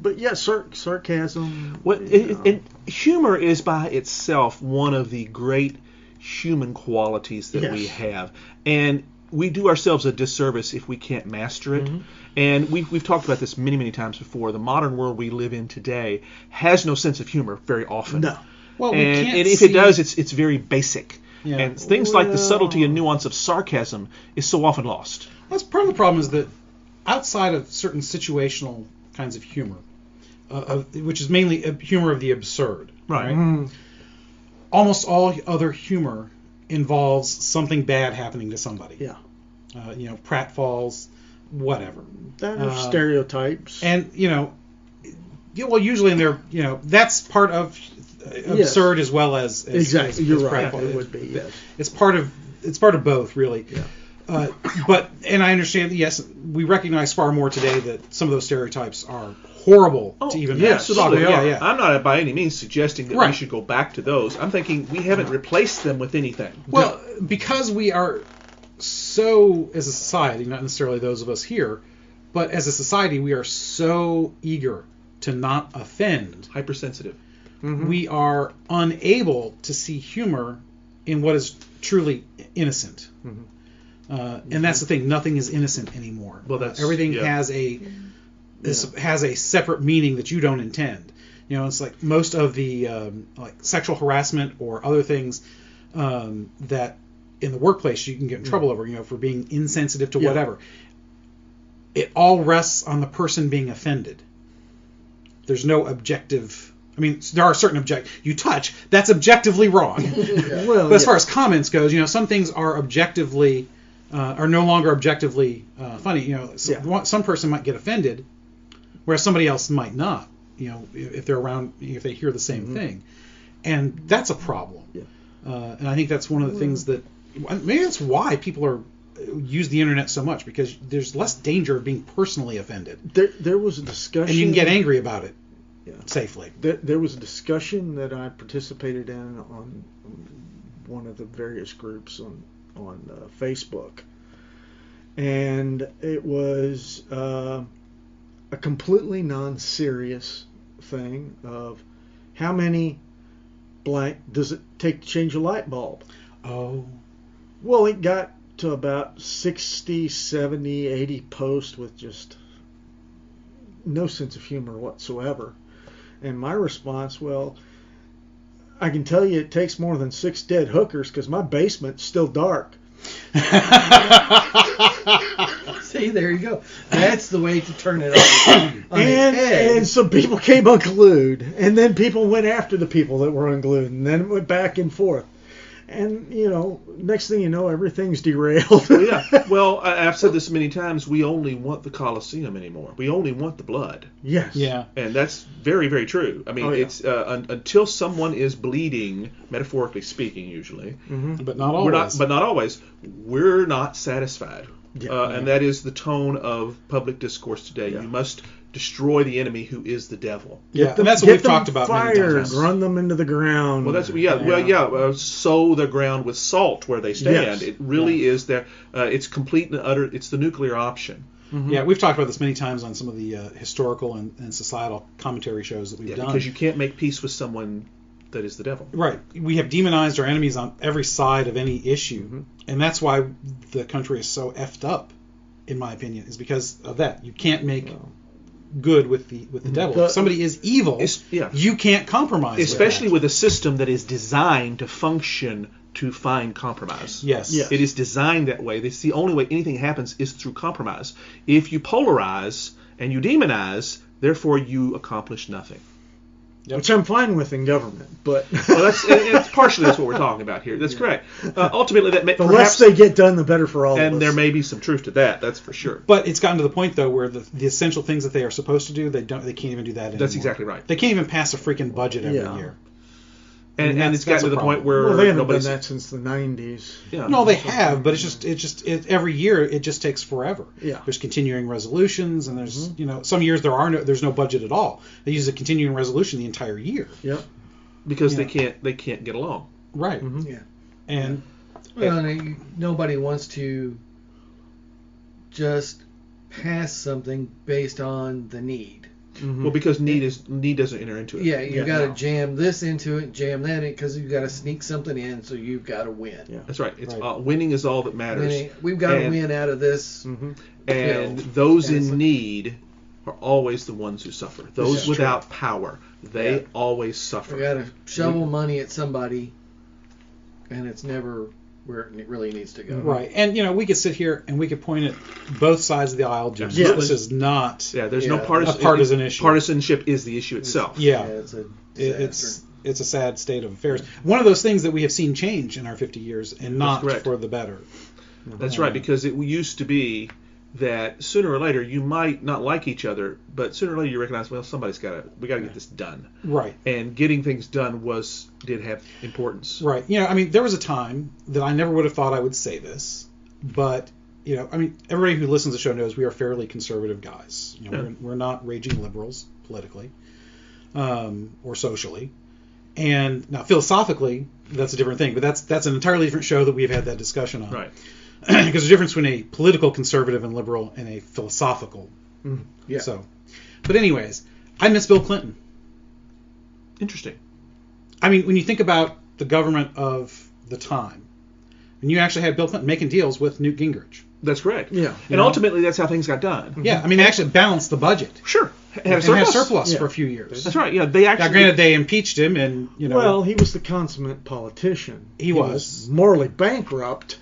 But yeah, sarcasm. And humor is by itself one of the great human qualities that we have, and we do ourselves a disservice if we can't master it. Mm-hmm. And we've talked about this many times before. The modern world we live in today has no sense of humor very often. No. Well, and if it does, it's very basic. Yeah. And things like the subtlety and nuance of sarcasm is so often lost. That's part of the problem, is that outside of certain situational kinds of humor, which is mainly humor of the absurd, right? Mm-hmm. Almost all other humor involves something bad happening to somebody. Yeah. Pratfalls, whatever. That are stereotypes. And, usually in there, that's part of absurd as well as exactly. As You're right. pratfall. It would be, yes. It's part of both, really. Yeah. And I understand, yes, we recognize far more today that some of those stereotypes are horrible to even absolutely. Yeah. I'm not by any means suggesting that we should go back to those. I'm thinking we haven't replaced them with anything. Well, because we are so, as a society, not necessarily those of us here, but as a society, we are so eager to not offend. Hypersensitive. Mm-hmm. We are unable to see humor in what is truly innocent. Mm-hmm. And that's the thing. Nothing is innocent anymore. Well, everything has has a separate meaning that you don't intend. It's like most of the like sexual harassment or other things that in the workplace you can get in trouble over. For being insensitive to whatever. It all rests on the person being offended. There's no objective. I mean, there are certain you touch. That's objectively wrong. But as far as comments goes, some things are objectively. Are no longer objectively funny. Some person might get offended, whereas somebody else might not. If they're around, if they hear the same thing, and that's a problem. Yeah. And I think that's one of the things that maybe that's why people use the internet so much, because there's less danger of being personally offended. There was a discussion, and you can get angry about it safely. There was a discussion that I participated in on one of the various groups on Facebook, and it was a completely non-serious thing of how many blank does it take to change a light bulb. Oh. Well, it got to about 60, 70, 80 posts with just no sense of humor whatsoever. And my response, well, I can tell you it takes more than 6 dead hookers because my basement's still dark. See, there you go. That's the way to turn it on And some people came unglued, and then people went after the people that were unglued, and then it went back and forth. And, next thing you know, everything's derailed. Yeah. Well, I've said this many times. We only want the Colosseum anymore. We only want the blood. Yes. Yeah. And that's very, very true. I mean, it's until someone is bleeding, metaphorically speaking, usually. Mm-hmm. But not always. We're not satisfied. Yeah. And that is the tone of public discourse today. Yeah. You must destroy the enemy who is the devil. Yeah, and that's what we've talked about many fired, times. run them into the ground. Well, that's sow the ground with salt where they stand. Yes. It really is there. It's complete and utter. It's the nuclear option. Mm-hmm. Yeah, we've talked about this many times on some of the historical and societal commentary shows that we've done. Because you can't make peace with someone that is the devil. Right. We have demonized our enemies on every side of any issue, and that's why the country is so effed up, in my opinion, is because of that. You can't make good with the devil. If somebody is evil, you can't compromise. Especially with a system that is designed to function to find compromise. Yes. It is designed that way. It's the only way anything happens is through compromise. If you polarize and you demonize, therefore you accomplish nothing. Yep. Which I'm fine with in government, but well, it's partially that's what we're talking about here. That's correct. Ultimately, that the less they get done, the better for all of us. And there may be some truth to that. That's for sure. But it's gotten to the point though where the essential things that they are supposed to do, they can't even do that anymore. That's exactly right. They can't even pass a freaking budget every year. And it's gotten to the point where they haven't done that since the 90s. Yeah. No, they have, but it's every year it just takes forever. Yeah. There's continuing resolutions, and there's some years there's no budget at all. They use a continuing resolution the entire year. Yep. Because they can't get along. Right. Mm-hmm. Yeah. And nobody wants to just pass something based on the need. Mm-hmm. Well, because need doesn't enter into it. Yeah, you got to jam this into it, jam that in, because you got to sneak something in, so you've got to win. Yeah, that's right. It's winning is all that matters. We've got to win out of this. Mm-hmm. And those in need are always the ones who suffer. Those without power, they always suffer. We got to shovel money at somebody, and it's never where it really needs to go. Right. And, we could sit here and we could point at both sides of the aisle. This is not there's no a partisan issue. Partisanship is the issue itself. It's a sad state of affairs. One of those things that we have seen change in our 50 years, and not for the better. That's right, because it used to be that sooner or later you might not like each other, but sooner or later you recognize, well, we got to get this done. Right. And getting things done did have importance. Right. There was a time that I never would have thought I would say this, but everybody who listens to the show knows we are fairly conservative guys. We're not raging liberals politically, or socially. And now philosophically, that's a different thing, but that's an entirely different show that we've had that discussion on. Right. Because there's a difference between a political conservative and liberal and a philosophical. Yeah. So, but anyways, I miss Bill Clinton. Interesting. When you think about the government of the time, and you actually had Bill Clinton making deals with Newt Gingrich. That's correct. Yeah. And ultimately, that's how things got done. Yeah. They actually balanced the budget. Sure. Had surplus for a few years. That's right. Yeah. They actually. Now, granted, they impeached him, and Well, he was the consummate politician. He was morally bankrupt,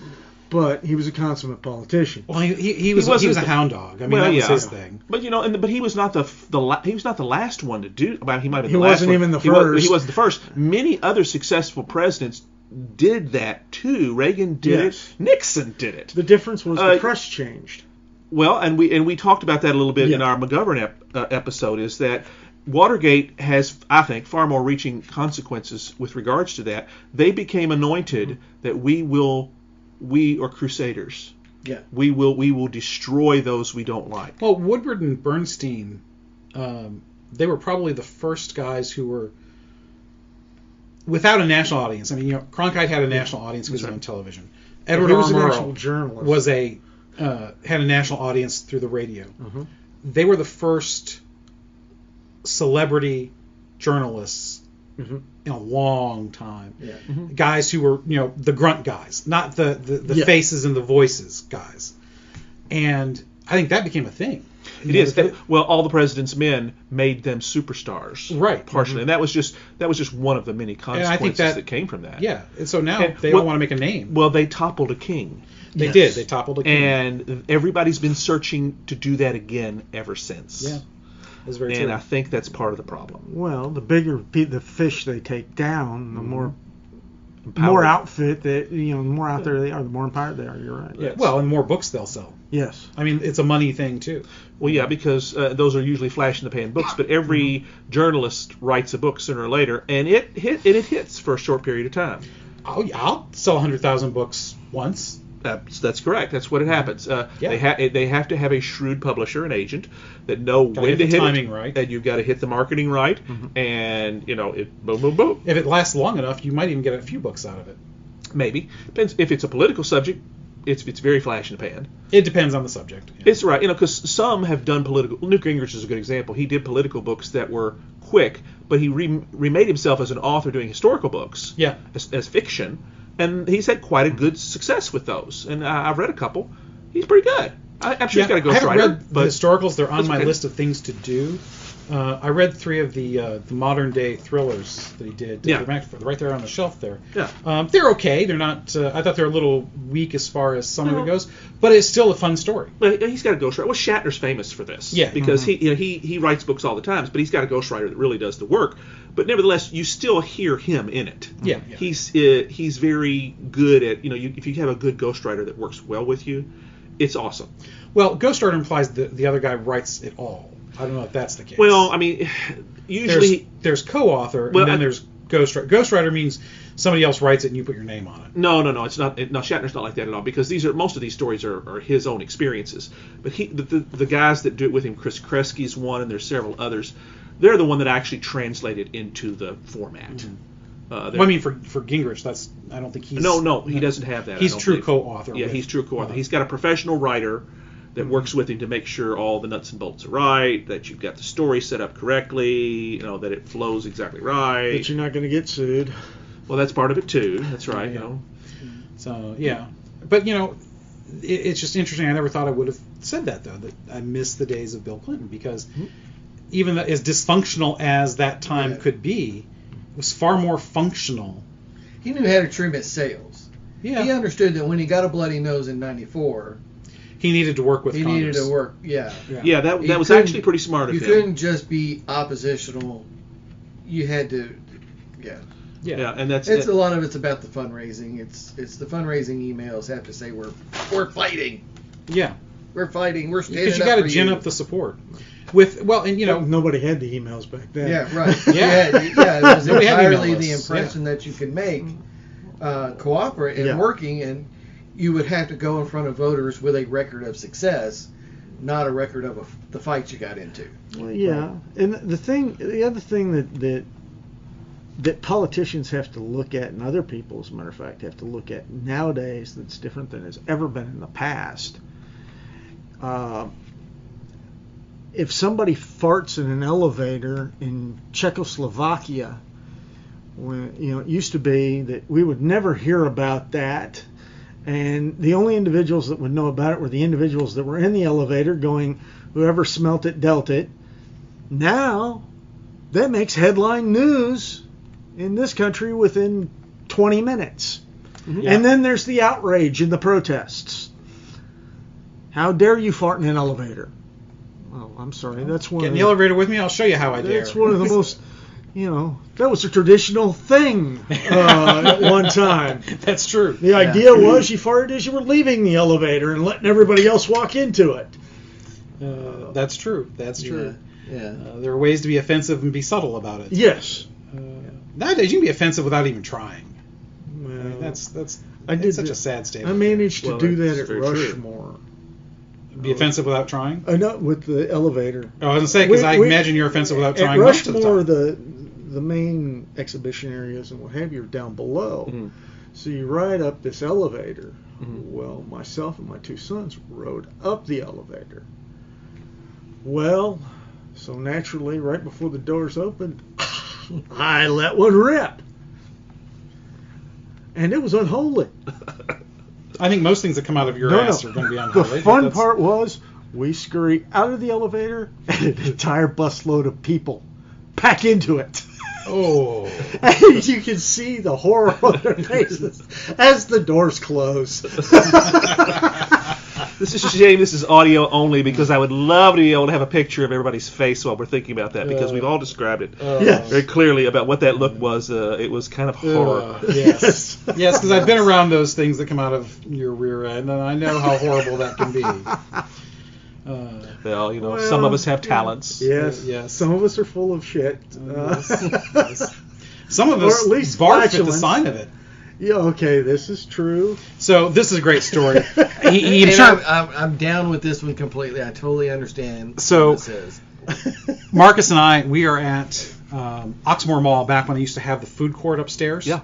but he was a consummate politician. Well, he was a hound dog. That was his thing. But but he was not the last one to do. He might have been he the last wasn't one. even the first. He wasn't the first. Many other successful presidents did that too. Reagan did it. Nixon did it. The difference was the press changed. Well, and we talked about that a little bit in our McGovern episode. Is that Watergate has, I think, far more reaching consequences with regards to that. They became anointed that we are crusaders. Yeah. We will destroy those we don't like. Well, Woodward and Bernstein, they were probably the first guys who were without a national audience. I mean, Cronkite had a national audience because he was on television. Edward He R. was an Murrow actual journalist. was had a national audience through the radio. Mhm. They were the first celebrity journalists Mhm. in a long time. Yeah. Guys who were, the grunt guys, not the Yeah. faces and the voices guys. And I think that became a thing. It is. All the President's Men made them superstars, Right. Partially, and that was just one of the many consequences that came from that. Yeah, and so now And, they all want to make a name. Well, they toppled a king. They did. They toppled a king. And everybody's been searching to do that again ever since. Yeah, that's very And true. I think that's part of the problem. Well, the bigger the fish they take down, the more Empowered. outfit that the more out there they are, the more empowered they are. You're right. Yeah, well, and more books they'll sell. Yes. I mean, it's a money thing too. Well, yeah, because those are usually flash in the pan books, but every journalist writes a book sooner or later, and it hits for a short period of time. I'll sell 100,000 books once. That's correct. That's what it happens. Yeah. They have to have a shrewd publisher, an agent, that know Gotta when hit to the hit timing it, right. and you've got to hit the marketing right, and it boom, boom, boom. If it lasts long enough, you might even get a few books out of it. Maybe depends if it's a political subject. It's very flash in the pan. It depends on the subject. Yeah. It's right, because some have done political. Newt Gingrich is a good example. He did political books that were quick, but he remade himself as an author doing historical books. Yeah. As fiction, and he's had quite a good success with those. And I've read a couple. He's pretty good. I'm sure he's got a I haven't ghostwriter. read the But historicals. They're on that's my okay. list of things to do. I read 3 of the modern day thrillers that he did. Yeah. They're right there on the shelf there. Yeah. They're okay. They're not. I thought they're a little weak as far as some of it goes, but it's still a fun story. But he's got a ghostwriter. Well, Shatner's famous for this. Yeah. Because he writes books all the time, but he's got a ghostwriter that really does the work. But nevertheless, you still hear him in it. Yeah. He's very good at if you have a good ghostwriter that works well with you, it's awesome. Well, ghostwriter implies the other guy writes it all. I don't know if that's the case. Well, I mean, usually there's co-author Well, and then there's ghostwriter. Ghostwriter means somebody else writes it and you put your name on it. No, it's not. No, Shatner's not like that at all, because most of these stories are his own experiences. But the guys that do it with him, Chris Kresge's one, and there's several others. They're the one that actually translated into the format. Well, I mean, for Gingrich, I don't think he's. No, he doesn't have that. He's I don't true believe. co-author. Yeah, he's true co-author. He's got a professional writer that works with him to make sure all the nuts and bolts are right, that you've got the story set up correctly, that it flows exactly right. That you're not going to get sued. Well, that's part of it too. That's right. Yeah. So yeah, but it's just interesting. I never thought I would have said that though. That I miss the days of Bill Clinton, because even as dysfunctional as that time could be, it was far more functional. He knew how to trim his sails. Yeah. He understood that when he got a bloody nose in '94, he needed to work with he Congress. needed to work. Yeah. Yeah, that He was couldn't- actually pretty smart of You him. couldn't just be oppositional. You had to. Yeah. Yeah, and that's It's a lot of it's about the fundraising. It's the fundraising emails have to say we're fighting. Yeah. We're fighting. We're standing Because you up got to for gin you. up the support. And Nobody had the emails back then. Yeah, right. Yeah. It was Nobody had entirely email the lists, impression that you can make cooperate and working, and you would have to go in front of voters with a record of success, not a record of the fight you got into. Well, yeah, and the other thing that politicians have to look at, and other people, as a matter of fact, have to look at nowadays, that's different than has ever been in the past. If somebody farts in an elevator in Czechoslovakia, when it used to be that we would never hear about that, and the only individuals that would know about it were the individuals that were in the elevator going, whoever smelt it dealt it. Now that makes headline news in this country within 20 minutes. Yeah. And then there's the outrage and the protests. How dare you fart in an elevator? Well, I'm sorry, that's one Get of in the elevator with me. I'll show you how I dare. that's one of the most, that was a traditional thing at one time. That's true. The idea was you farted as you were leaving the elevator and letting everybody else walk into it. That's true. That's true. Yeah. There are ways to be offensive and be subtle about it. Yes. Nowadays, you can be offensive without even trying. Well, That's I did such that. a sad state. I managed to Well, do that's that at very true. Rushmore. Be offensive without trying? Not with the elevator. I was going to say, because I imagine you're offensive without trying At most of the Rushmore, time. the main exhibition areas and what have you are down below. Mm-hmm. So you ride up this elevator. Mhm. Well, myself and my two sons rode up the elevator. Well, so naturally, right before the doors opened, I let one rip. And it was unholy. I think most things that come out of your ass are going to be The unholy. fun part was we scurry out of the elevator and an entire busload of people pack into it. Oh. And you can see the horror on their faces as the doors close. This is a shame this is audio only, because I would love to be able to have a picture of everybody's face while we're thinking about that, because we've all described it Yes. very clearly about what that look was. It was kind of horror. Yes. Yes, because I've been around those things that come out of your rear end, and I know how horrible that can be. Well, you know, some of us have talents. Yes. Yes. Some of us are full of shit. Yes. Some of Or us at least barf at the flatulence. sign of it. Yeah, okay, this is true. So this is a great story. he And sure, I'm down with this one completely. I totally understand So- what this is. Marcus and I, we are at Oxmoor Mall back when I used to have the food court upstairs. Yeah.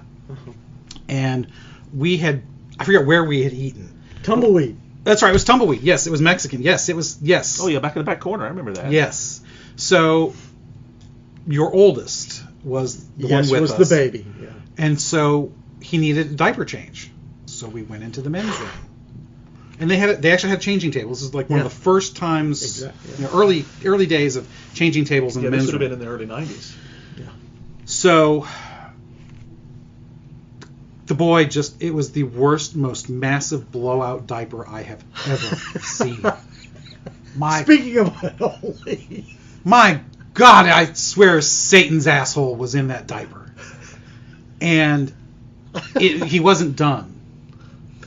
And we had, I forget where we had eaten. Tumbleweed. That's right, it was Tumbleweed. Yes, it was Mexican. Yes, it was, yes. Oh, yeah, back in the back corner. I remember that. Yes. So your oldest was the Yes, one with was us. the baby. Yeah. And so he needed a diaper change. So we went into the men's room. And they actually had changing tables. This is like one of the first times, Exactly, you know, early days of changing tables in Yeah, the this men's would have room. been in the early 90s. So the boy it was the worst, most massive blowout diaper I have ever seen. Speaking of unholy. My God, I swear Satan's asshole was in that diaper. And he wasn't done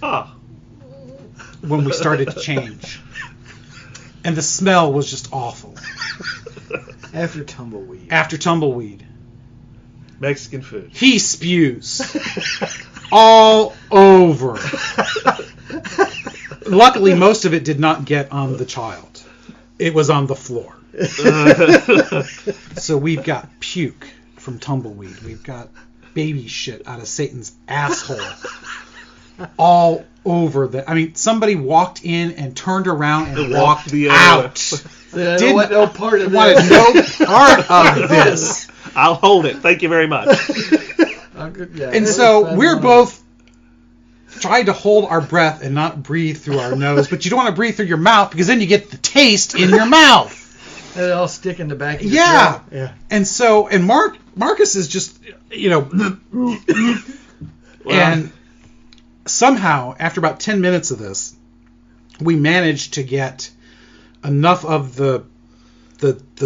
Ah. when we started to change. And the smell was just awful. After tumbleweed. After Tumbleweed, Mexican food. he spews all over. Luckily, most of it did not get on the child. It was on the floor. So we've got puke from Tumbleweed. We've got baby shit out of Satan's asshole all over the. I mean, somebody walked in and turned around and walked the other out. I Didn't want no part of wanted this. no part of this. I'll hold it. Thank you very much. And so we're both trying to hold our breath and not breathe through our nose, but you don't want to breathe through your mouth because then you get the taste in your mouth. And it all stick in the back of your Yeah. throat. Yeah. And so, and Marcus is just, you know, and somehow, after about 10 minutes of this, we managed to get enough of the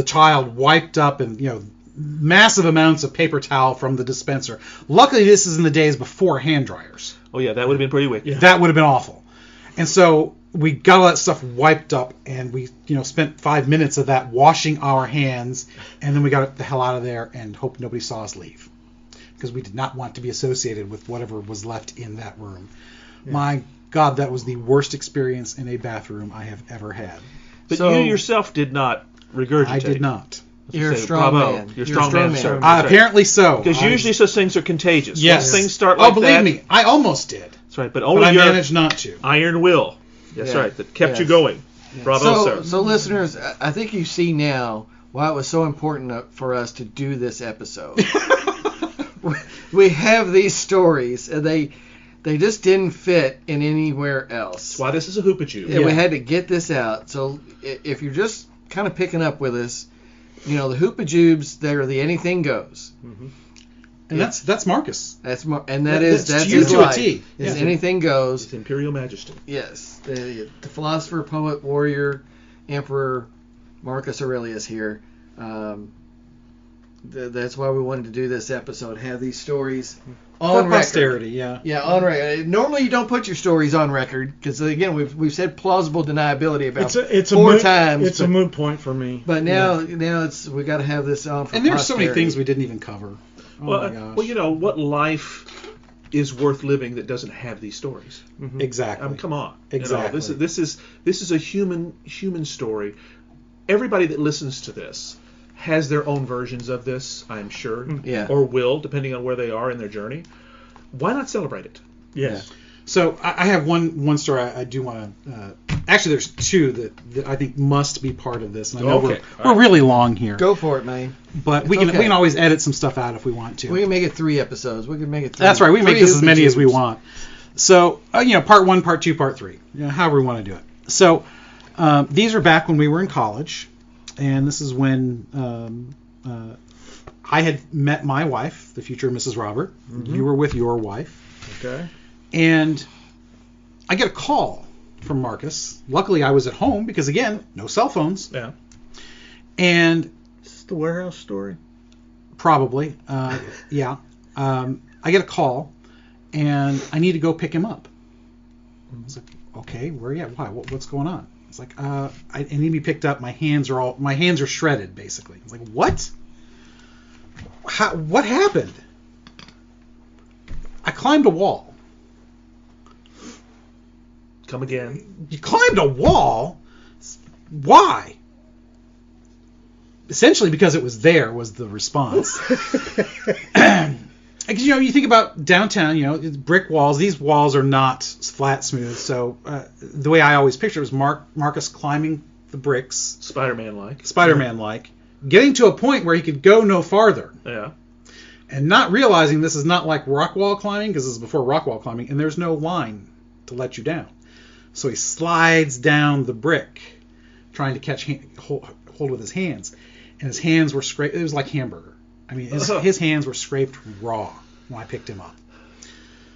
child wiped up and, you know, massive amounts of paper towel from the dispenser. Luckily, this is in the days before hand dryers. Oh, yeah, that would have been pretty wicked. Yeah. That would have been awful. And so we got all that stuff wiped up, and we, you know, spent 5 minutes of that washing our hands, and then we got the hell out of there and hoped nobody saw us leave, because we did not want to be associated with whatever was left in that room. Yeah. My God, that was the worst experience in a bathroom I have ever had. But So- you yourself did not regurgitate. I did not. You're a Say, strong bravo. man. You're a You're a strong man, sir. man. That's right. Apparently so. Because usually such things are contagious. Yes. Once things start like oh, believe that, me, I almost did, that's right. But but only I your managed not to. iron will. That's Yeah. right. That kept Yes. you going. Bravo, sir. So listeners, I think you see now why it was so important for us to do this episode. We have these stories, and they just didn't fit in anywhere else. That's why this is a Hoopajoob. And we had to get this out. So if you're just kind of picking up with us, you know, the Hoopajoobs, they're the anything goes. And that's Marcus. That's that's That's you his to a life. T. Is Yeah. anything goes. His Imperial Majesty. Yes, the philosopher, poet, warrior, emperor, Marcus Aurelius here. That's why we wanted to do this episode. Have these stories on For record. posterity, yeah. Yeah, on record. Normally you don't put your stories on record because again we've said plausible deniability about It's a four moot, times. It's a moot point for me. But now it's we got to have this on for And there's so many posterity. things we didn't even cover. Oh my gosh. Well, you know, what life is worth living that doesn't have these stories? Exactly. Come on. Exactly. You know, this is a human story. Everybody that listens to this has their own versions of this, I'm sure, Yeah. or will, depending on where they are in their journey. Why not celebrate it? Yes. So I have one story I do want to. Actually, there's two that I think must be part of this. And I know Okay. we're really long here, Go for it, man. but It's we can okay. we can always edit some stuff out if we want to. We can make it 3 episodes. We can make it 3. That's right. We can make 3 this as many as we Hoopajoobs. want. So part 1, part 2, part 3, however we want to do it. So these are back when we were in college, and this is when I had met my wife, the future Mrs. Robert. Mm-hmm. You were with your wife. Okay. And I get a call from Marcus. Luckily, I was at home because, again, no cell phones. Yeah. And Is this the warehouse story? probably, yeah. I get a call, and I need to go pick him up. I was like, okay, where are you at? Why? What's going on? It's like, I need to be picked up. My hands are shredded, basically. I was like, what? What happened? I climbed a wall. Come again. You climbed a wall? Why? Essentially because it was there was the response. Because, you think about downtown, it's brick walls. These walls are not flat, smooth. So the way I always picture it was Marcus climbing the bricks, Spider-Man-like, getting to a point where he could go no farther. Yeah. And not realizing this is not like rock wall climbing, because this is before rock wall climbing, and there's no line to let you down. So he slides down the brick, trying to catch hold with his hands, and his hands were scraped. It was like hamburger. I mean, his hands were scraped raw when I picked him up.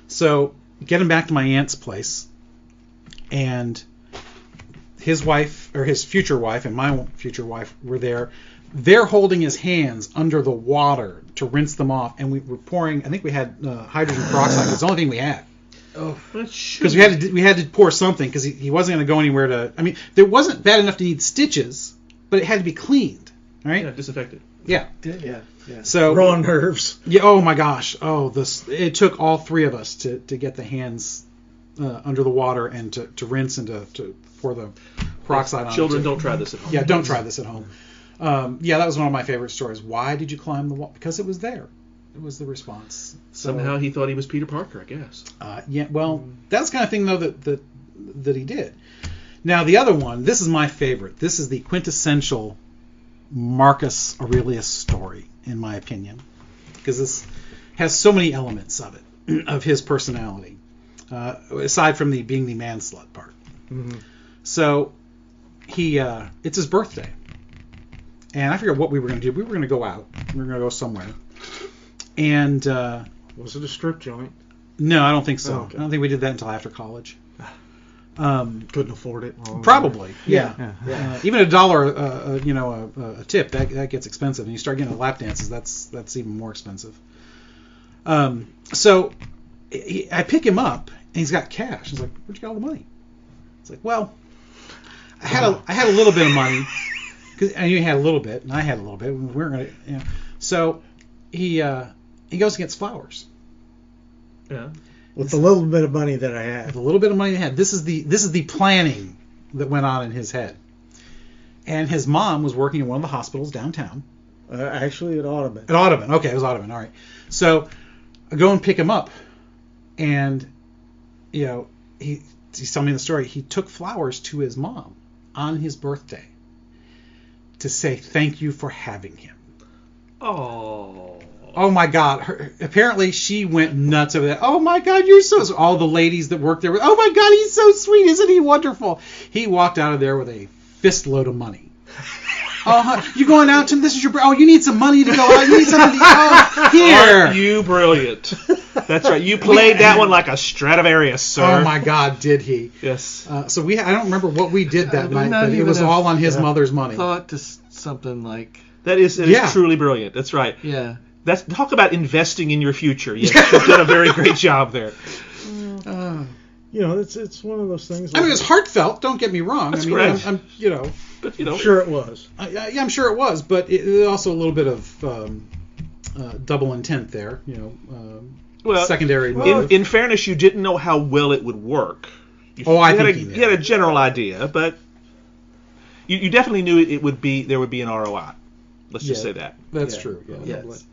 So get him back to my aunt's place, and his wife, or his future wife, and my future wife were there. They're holding his hands under the water to rinse them off, and we were pouring. I think we had hydrogen peroxide. It's the only thing we had. Oh, Because we had to pour something because he wasn't going to go anywhere to. I mean, there wasn't bad enough to need stitches, but it had to be cleaned, right? Yeah, disinfected. Yeah. yeah. So Raw nerves. yeah. Oh my gosh. Oh, it took all 3 of us to get the hands under the water and to rinse and to pour the peroxide on. Children, don't try this at home. Yeah, don't try this at home. Yeah, that was one of my favorite stories. Why did you climb the wall? Because it was there. It was the response. So, Somehow he thought he was Peter Parker, I guess. yeah, well, that's the kind of thing, though, that he did. Now, the other one, this is my favorite. This is the quintessential Marcus Aurelius story, in my opinion, because this has so many elements of it, of his personality, aside from being the man-slut part. Mm-hmm. So, it's his birthday. And I forget what we were going to do. We were going to go out. We were going to go somewhere. And Was it a strip joint? no, I don't think so. Oh, okay. I don't think we did that until after college. Couldn't afford it. Probably, yeah. Yeah. Even $1, a tip that gets expensive, and you start getting lap dances. That's even more expensive. So I pick him up, and he's got cash. He's like, "Where'd you get all the money?" It's like, "Well, I had a little bit of money." And you had a little bit, and I had a little bit. We were gonna, So he goes and gets flowers. Yeah. With the little bit of money that I had. With a little bit of money he had. This is the planning that went on in his head. And his mom was working in one of the hospitals downtown. Actually, at Audubon. At Audubon. Okay, it was Audubon. All right. So I go and pick him up, and he's telling me the story. He took flowers to his mom on his birthday to say thank you for having him. Oh my God! Apparently she went nuts over that. Oh my God, you're so. All the ladies that worked there. Oh my God, he's so sweet. Isn't he wonderful? He walked out of there with a fist load of money. You going out to this is your. Oh, you need some money to go out. You need something. Here. Aren't you brilliant? That's right. You played that one like a Stradivarius, sir. Oh my God, did he? Yes. So I don't remember what we did that night, not but it even was a all on his mother's money. Thought to something like. That is truly brilliant. That's right. Yeah. Talk about investing in your future. Yes, you've done a very great job there. It's one of those things. I mean, it was heartfelt. Don't get me wrong. That's I mean, correct. I'm But I'm sure it was. I'm sure it was, but it also a little bit of double intent there. Secondary. In fairness, you didn't know how well it would work. You had a general idea, but you definitely knew there would be an ROI. Let's just say that. That's Yeah. true. Yeah. Yes.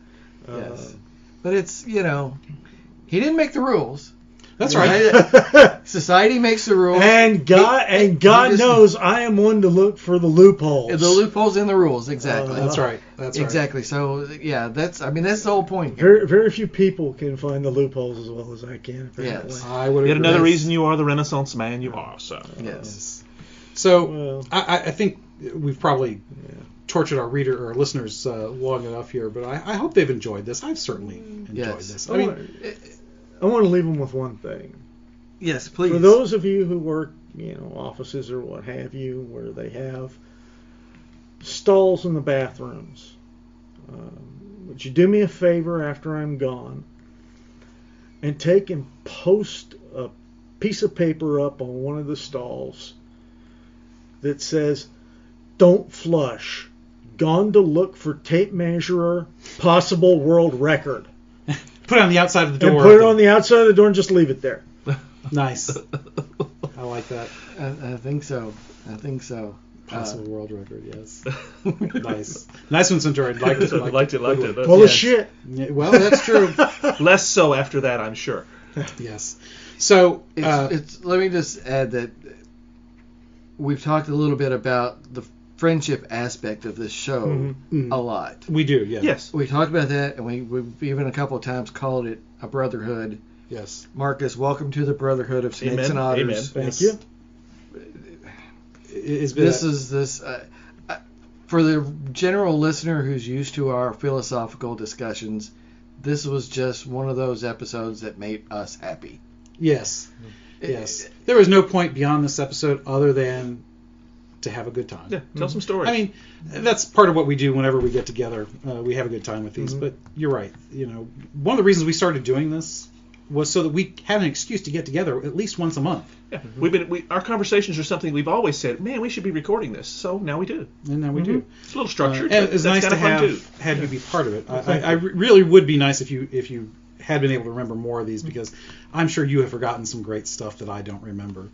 Yes. But it's, he didn't make the rules. That's right. Society makes the rules. And God just- knows I am one to look for the loopholes. The loopholes in the rules, exactly. That's right. That's right. Exactly. So that's the whole point. Very, very few people can find the loopholes as well as I can. Apparently. Yes. I would Yet agree. another reason you are the Renaissance man you are. So Yes. So Well. I think we've probably tortured our listeners long enough here, but I hope they've enjoyed this. I've certainly enjoyed Yes. this. I want to leave them with one thing. Yes, please. For those of you who work, offices or what have you, where they have stalls in the bathrooms, would you do me a favor after I'm gone and take and post a piece of paper up on one of the stalls that says, "Don't flush. Gone to look for tape measurer, possible world record." Put it on the outside of the And door. put it on the outside of the door and just leave it there. Nice. I like that. I think so. Possible world record, yes. Nice. Nice one, Centauri. Liked it. liked it. Full of Yes. shit. Yeah, well, that's true. Less so after that, I'm sure. Yes. So, Let me just add that we've talked a little bit about the friendship aspect of this show Mhm. a lot. we do, yeah. Yes. We talked about that, and we've even a couple of times called it a brotherhood. Yes. Marcus, welcome to the Brotherhood of Snakes Amen. and Otters. Amen. Thank Yes. you. It's been This for the general listener who's used to our philosophical discussions. This was just one of those episodes that made us happy. Yes. Yes. There was no point beyond this episode other than to have a good time. Yeah. Tell some stories. I mean, that's part of what we do whenever we get together. We have a good time with these. But you're right. One of the reasons we started doing this was so that we had an excuse to get together at least once a month. yeah. Our conversations are something we've always said. Man, we should be recording this. So now we do. And now we do. It's a little structured. And but it's that's nice to kinda fun, too. have you be part of it. I really would be nice if you had been able to remember more of these, because I'm sure you have forgotten some great stuff that I don't remember.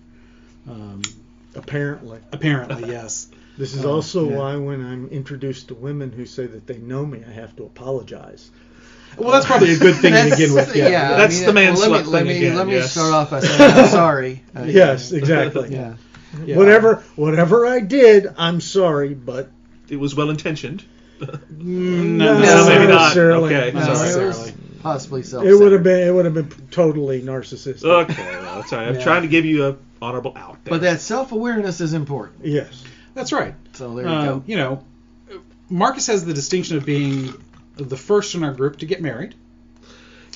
Apparently. Apparently, yes. This is also why when I'm introduced to women who say that they know me, I have to apologize. Well, that's probably a good thing to begin with. Yeah. That's the man slut thing again, Let me yes. start off by saying I'm sorry. Yes, exactly. Yeah. Yeah. Whatever I did, I'm sorry, but It was well intentioned. No, No, maybe not. necessarily. Okay. No, Not it was necessarily. possibly self. It would have been totally narcissistic. Okay, well, that's all right. I'm Yeah. trying to give you an honorable out there. But that self-awareness is important. Yes. That's right. So there you go. Marcus has the distinction of being the first in our group to get married.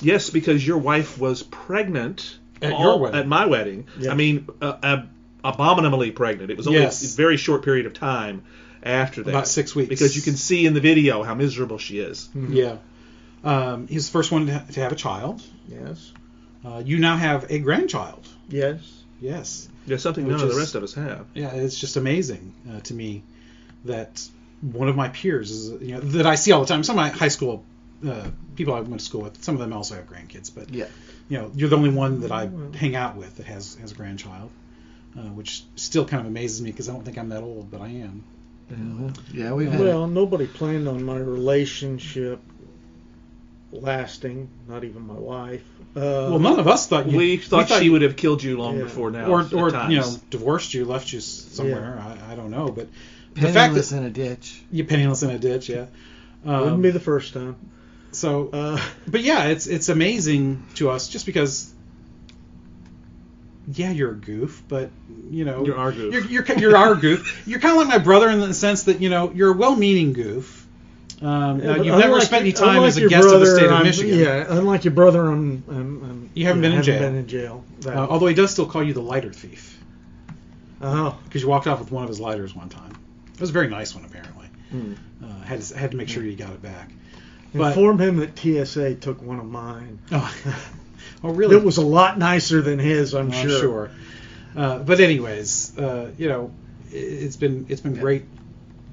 Yes, because your wife was pregnant At your wedding. At my wedding. Yeah. I mean, abominably pregnant. It was only Yes. a very short period of time after that. About 6 weeks. Because you can see in the video how miserable she is. Yeah. He's the first one to have a child. Yes. You now have a grandchild. Yes. Yes. There's something Which none of the is- rest of us have. Yeah, it's just amazing to me that one of my peers is, that I see all the time. Some of my high school people I went to school with, some of them also have grandkids, but Yeah. you're the only one that I hang out with that has a grandchild, which still kind of amazes me because I don't think I'm that old, but I am. Yeah, we've had Well, nobody planned on my relationship lasting, not even my wife. Well, none of us thought We thought she would have killed you long Yeah. before now. or at times. divorced you, left you somewhere. I don't know, but the fact penniless that in a ditch. you're penniless in a ditch, yeah. Wouldn't be the first time. So, but yeah, it's amazing to us just because. Yeah, you're a goof, but You're our goof. You're our goof. You're kind of like my brother in the sense that you're a well-meaning goof. Now, you've never spent any time as a guest of the state of Michigan. Yeah, unlike your brother, I'm You haven't been in jail. Been in jail. Although he does still call you the lighter thief Oh, because you walked off with one of his lighters one time. It was a very nice one, apparently. Had to make sure you got it back. But, inform him that TSA took one of mine. oh, really? It was a lot nicer than his, I'm sure. But anyways, it's been great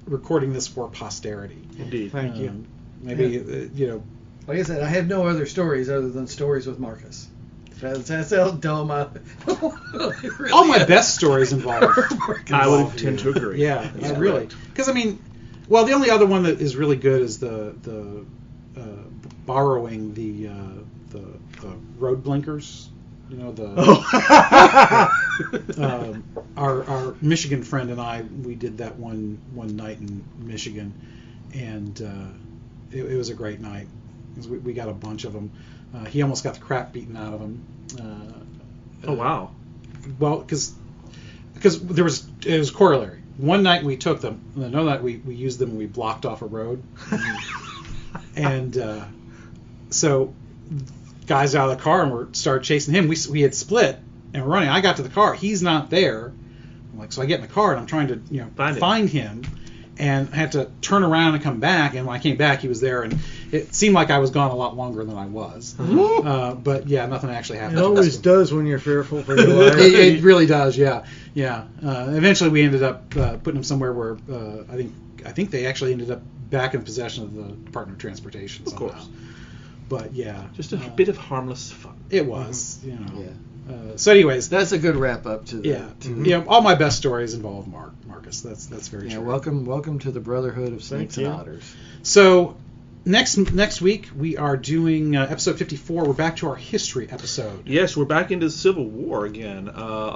recording this for posterity. Indeed. Thank you. Maybe Like I said, I have no other stories other than stories with Marcus. That's how dumb I. all my best stories involve. I would tend to agree. Yeah, That's really. correct. Because I mean, Well, the only other one that is really good is the borrowing the road blinkers. You know, our Michigan friend and I, we did that one night in Michigan, and it was a great night. We got a bunch of them. He almost got the crap beaten out of him. Oh wow! Well, because it was corollary. One night we took them, and another night we used them and we blocked off a road. And so guys out of the car and started chasing him. We had split and we're running. I got to the car. He's not there. I'm like, so I get in the car and I'm trying to find him. And I had to turn around and come back. And when I came back, he was there. And it seemed like I was gone a lot longer than I was. But yeah, nothing actually happened. It always does when you're fearful for your life. It really does. Yeah. Eventually, we ended up putting him somewhere where I think they actually ended up back in possession of the Department of Transportation somehow. Of course. But yeah, just a bit of harmless fun. It was, Yeah. So, anyways, that's a good wrap up to the. Yeah. All my best stories involve Marcus. That's very true. Welcome to the Brotherhood of Snakes and Otters. So, next week we are doing episode 54. We're back to our history episode. Yes, we're back into the Civil War again.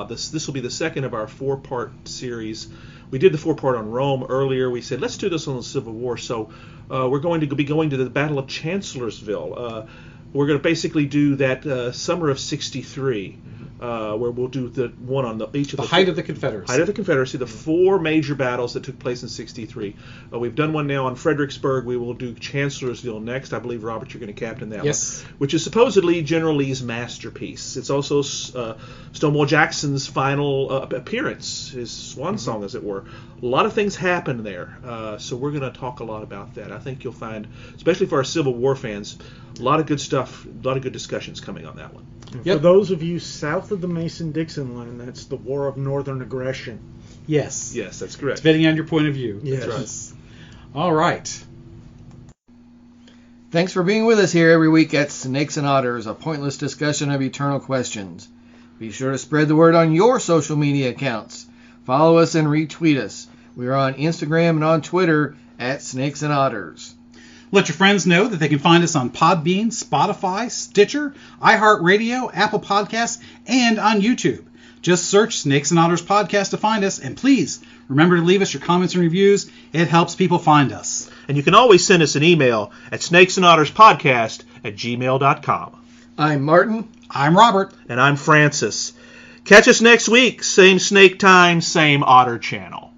This will be the second of our 4-part series. We did the 4-part on Rome earlier. We said, let's do this on the Civil War. So we're going to be going to the Battle of Chancellorsville. We're going to basically do that summer of 63, where we'll do the one on each of the height of the Confederacy. Height of the Confederacy, the 4 major battles that took place in 63. We've done one now on Fredericksburg. We will do Chancellorsville next. I believe, Robert, you're going to captain that one, which is supposedly General Lee's masterpiece. It's also Stonewall Jackson's final appearance, his swan song, as it were. A lot of things happened there, so we're going to talk a lot about that. I think you'll find, especially for our Civil War fans, a lot of good stuff, a lot of good discussions coming on that one. For those of you south of the Mason-Dixon line, that's the War of Northern Aggression. Yes. Yes, that's correct. Depending on your point of view. Yes. That's right. All right. Thanks for being with us here every week at Snakes and Otters, a pointless discussion of eternal questions. Be sure to spread the word on your social media accounts. Follow us and retweet us. We are on Instagram and on Twitter at Snakes and Otters. Let your friends know that they can find us on Podbean, Spotify, Stitcher, iHeartRadio, Apple Podcasts, and on YouTube. Just search Snakes and Otters Podcast to find us, and please remember to leave us your comments and reviews. It helps people find us. And you can always send us an email at snakesandotterspodcast@gmail.com. I'm Martin. I'm Robert. And I'm Francis. Catch us next week. Same snake time, same otter channel.